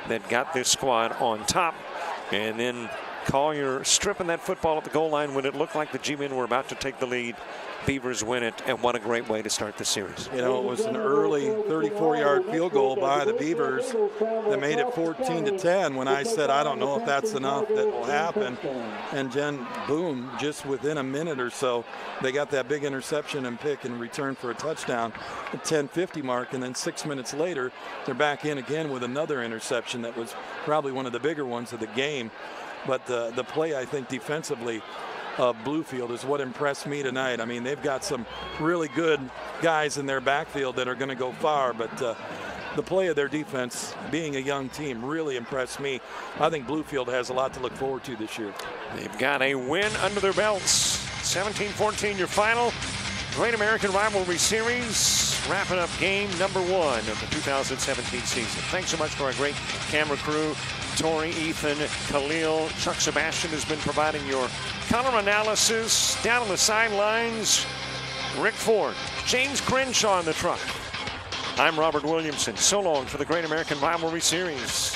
Speaker 1: that got this squad on top. And then Collier stripping that football at the goal line when it looked like the G-men were about to take the lead. Beavers win it, and what a great way to start the series.
Speaker 4: You know, it was an early 34-yard field goal by the Beavers that made it 14-10 when I said, I don't know if that's enough that will happen. And then, boom, just within a minute or so, they got that big interception and pick in return for a touchdown at 10:50 mark, and then 6 minutes later, they're back in again with another interception that was probably one of the bigger ones of the game. But the play, I think, defensively, Bluefield is what impressed me tonight. I mean, they've got some really good guys in their backfield that are going to go far, but the play of their defense, being a young team, really impressed me. I think Bluefield has a lot to look forward to this year.
Speaker 1: They've got a win under their belts. 17-14 your final. Great American Rivalry Series, wrapping up game number 1 of the 2017 season. Thanks so much to our great camera crew. Tori, Ethan, Khalil, Chuck Sebastian has been providing your color analysis. Down on the sidelines, Rick Ford, James Crenshaw in the truck. I'm Robert Williamson. So long for the Great American Rivalry Series.